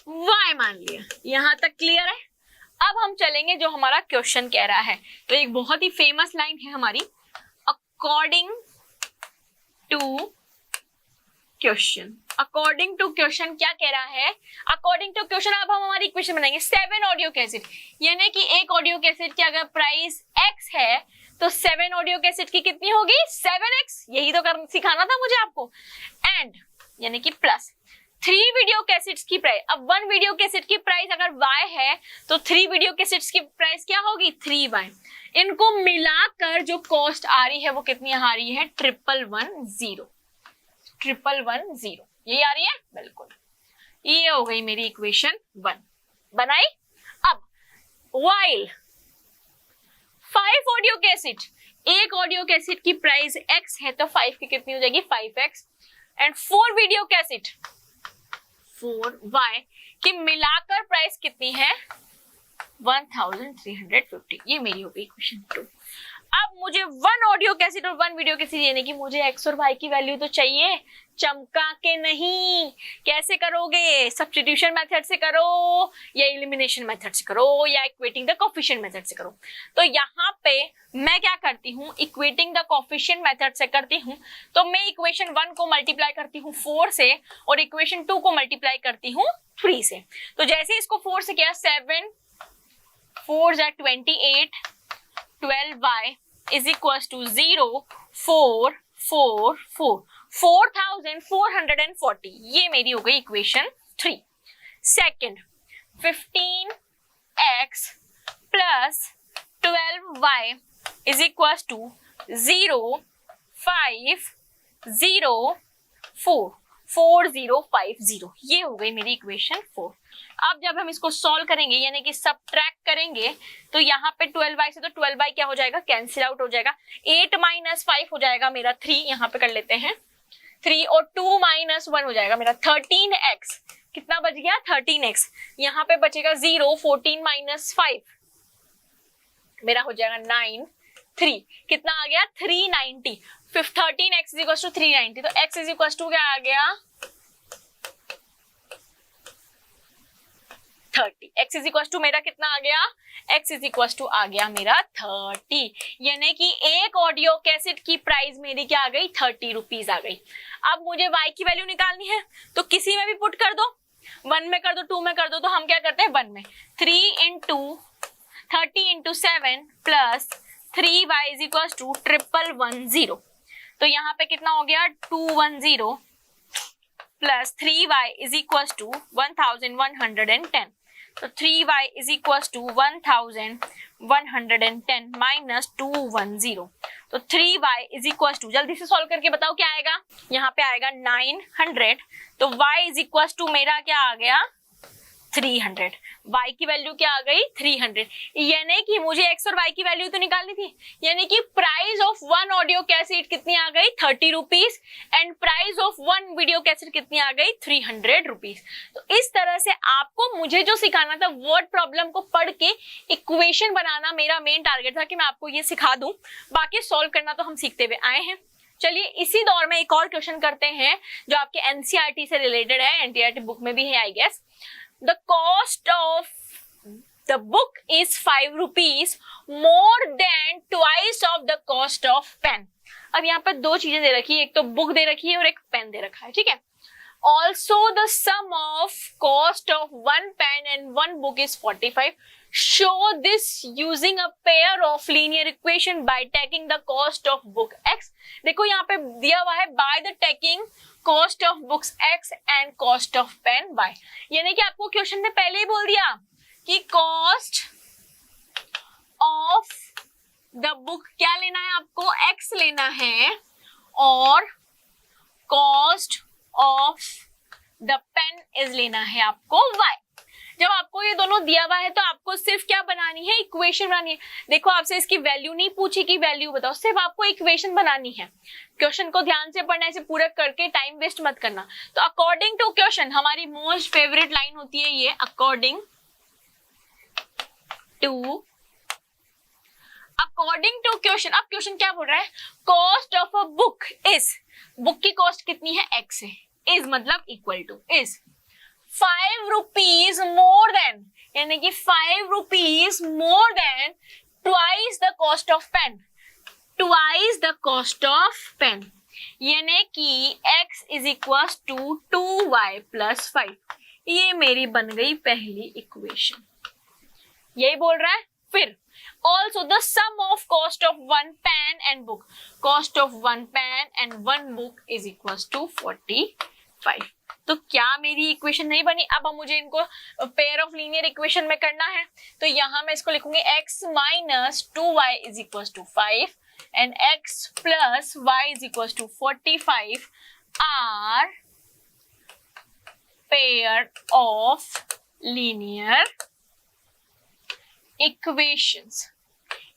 Y मान लिया। यहां तक क्लियर है? अब हम चलेंगे जो हमारा क्वेश्चन कह रहा है। तो एक बहुत ही फेमस लाइन है हमारी, according to question. According to question क्या कह रहा है? अकॉर्डिंग टू क्वेश्चन अब हम हमारी इक्वेशन बनाएंगे। 7 ऑडियो कैसेट, यानी कि एक ऑडियो कैसेट की अगर प्राइस x है तो 7 ऑडियो कैसेट की कितनी होगी? 7x। यही तो सिखाना था मुझे आपको। एंड यानी कि प्लस 3 वीडियो कैसेट्स की प्राइस। अब 1 वीडियो कैसेट की प्राइस अगर y है तो 3 वीडियो कैसेट्स की प्राइस क्या होगी? 3y। इनको मिलाकर जो कॉस्ट आ रही है वो कितनी आ रही है? 1110। यही आ रही है? बिल्कुल। ये हो गई मेरी इक्वेशन 1 बनाई। अब वाइल 5 ऑडियो कैसेट, एक ऑडियो कैसेट की प्राइस x है तो 5 की कितनी हो जाएगी? 5x। And 4 video cassette 4y की मिलाकर प्राइस कितनी है? 1350। ये मेरी हो गई इक्वेशन 2। अब मुझे 1 ऑडियो कैसेट और 1 वीडियो कैसेट, यानी कि मुझे x और y की वैल्यू तो चाहिए, चमका के नहीं। कैसे करोगे? सब्स्टिट्यूशन मेथड से करो या एलिमिनेशन मेथड से करो या इक्वेटिंग द कोफिशिएंट मेथड से करो। तो यहाँ पे मैं क्या करती हूँ? इक्वेटिंग द कोफिशिएंट मेथड से करती हूँ। तो मैं इक्वेशन 1 को मल्टीप्लाई करती हूँ 4 से और इक्वेशन 2 को मल्टीप्लाई करती हूँ 3 से। तो जैसे इसको 4 से किया, 7 4 जा 28, 12y is equals to 0 4 4 4 4440। ये मेरी हो गई equation 3। Second 15x plus 12y is equals to 0 5 0 4 4050। ये हो गई मेरी इक्वेशन 4। अब जब हम इसको सॉल्व करेंगे यानी कि सबट्रैक्ट करेंगे तो यहाँ पे 12y से तो 12y क्या हो जाएगा? कैंसिल आउट हो जाएगा। 8 - 5 हो जाएगा मेरा 3, यहाँ पे कर लेते हैं 3, और 2 - 1 हो जाएगा मेरा 13x। कितना बच गया? 13x। यहाँ पे बचेगा 0, 14 - 5 मेरा हो जाएगा 9, 3 कितना आ गया? 390। 13x = 390, तो x = क्या आ गया? 30। x = मेरा कितना आ गया? x = आ गया मेरा 30, यानी कि एक ऑडियो कैसेट की प्राइस मेरी क्या आ गई? 30 रुपीज आ गई। अब मुझे y की वैल्यू निकालनी है तो किसी में भी पुट कर दो, 1 में कर दो, 2 में कर दो। तो हम क्या करते हैं? 1 में 3 × 30 × 7 प्लस 3y = 1110। तो यहाँ पे कितना हो गया 210 plus 3y is equal to 1110, तो 3y is equal to 1110 minus 210, तो 3y इज इक्वल टू, जल्दी से सॉल्व करके बताओ क्या आएगा, यहाँ पे आएगा 900, तो y इज इक्वल टू मेरा क्या आ गया 300, y की वैल्यू क्या आ गई 300, यानी कि मुझे x और y की वैल्यू तो निकालनी थी, यानी कि price of one audio cassette कितनी आ गई 30 rupees and price of one video cassette कितनी आ गई 300 रुपीज। तो इस तरह से आपको मुझे जो सिखाना था वर्ड प्रॉब्लम को पढ़ के इक्वेशन बनाना मेरा मेन टारगेट था कि मैं आपको ये सिखा दूं, बाकी सॉल्व करना तो हम सीखते हुए आए हैं। चलिए इसी दौर में एक और क्वेश्चन करते हैं जो आपके एनसीईआरटी से रिलेटेड है, एनसीईआरटी बुक में भी है I guess. The cost of the book is 5 rupees more than twice of the cost of pen। अब यहाँ पर दो चीजें दे रखी है, एक तो बुक दे रखी है और एक पेन दे रखा है, ठीक है। Also the sum of cost of one pen and one book is 45. Show this using a pair of linear equation by taking the cost of book x। देखो यहाँ पे दिया हुआ है by the taking cost of books x and cost of pen y, यानी कि आपको question ने पहले ही बोल दिया कि cost of the book क्या लेना है आपको x लेना है और cost of the pen is लेना है आपको y। जब आपको ये दोनों दिया हुआ है तो आपको सिर्फ क्या बनानी है इक्वेशन बनानी है। देखो आपसे इसकी वैल्यू नहीं पूछी कि वैल्यू बताओ, सिर्फ आपको इक्वेशन बनानी है। क्वेश्चन को ध्यान से पढ़ना, ऐसे पूरा करके टाइम वेस्ट मत करना। तो अकॉर्डिंग टू क्वेश्चन हमारी मोस्ट फेवरेट लाइन होती है ये, अकॉर्डिंग टू क्वेश्चन। अब क्वेश्चन क्या बोल रहा है, cost of a book is, book की कॉस्ट कितनी है x है, इज मतलब equal to is 5 rupees more than, यानी कि 5 rupees more than twice the cost of pen, twice the cost of pen, यानी कि x is equal to 2y plus 5। ये मेरी बन गई पहली इक्वेशन, यही बोल रहा है। फिर also the sum of cost of one pen and book, cost of one pen and one book is equals to 45। तो क्या मेरी इक्वेशन नहीं बनी? अब मुझे इनको पेयर ऑफ लीनियर इक्वेशन में करना है, तो यहां मैं इसको लिखूंगी x minus 2y is equal to 5 and x plus y is equal to 45 are pair of linear equations.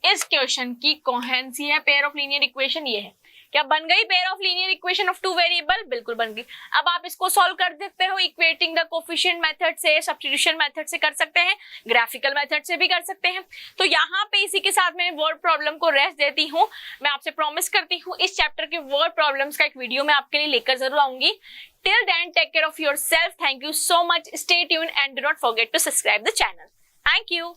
इस क्वेश्चन की कौन सी है पेयर ऑफ लीनियर इक्वेशन? ये है। क्या बन गई pair of linear equation of two variable? बिल्कुल बन गई। अब आप इसको सॉल्व कर देते हो इक्वेटिंग द कोफिशिएंट मेथड से, सब्स्टिट्यूशन मेथड से कर सकते हैं, ग्राफिकल मेथड से भी कर सकते हैं। तो यहाँ पे इसी के साथ मैं वर्ड प्रॉब्लम को रेस्ट देती हूँ। मैं आपसे प्रॉमिस करती हूँ इस चैप्टर के वर्ड प्रॉब्लम्स का एक वीडियो मैं आपके लिए लेकर जरूर आऊंगी। Till then take care of yourself. Thank you so much. Stay tuned and do not forget to subscribe the channel. Thank you.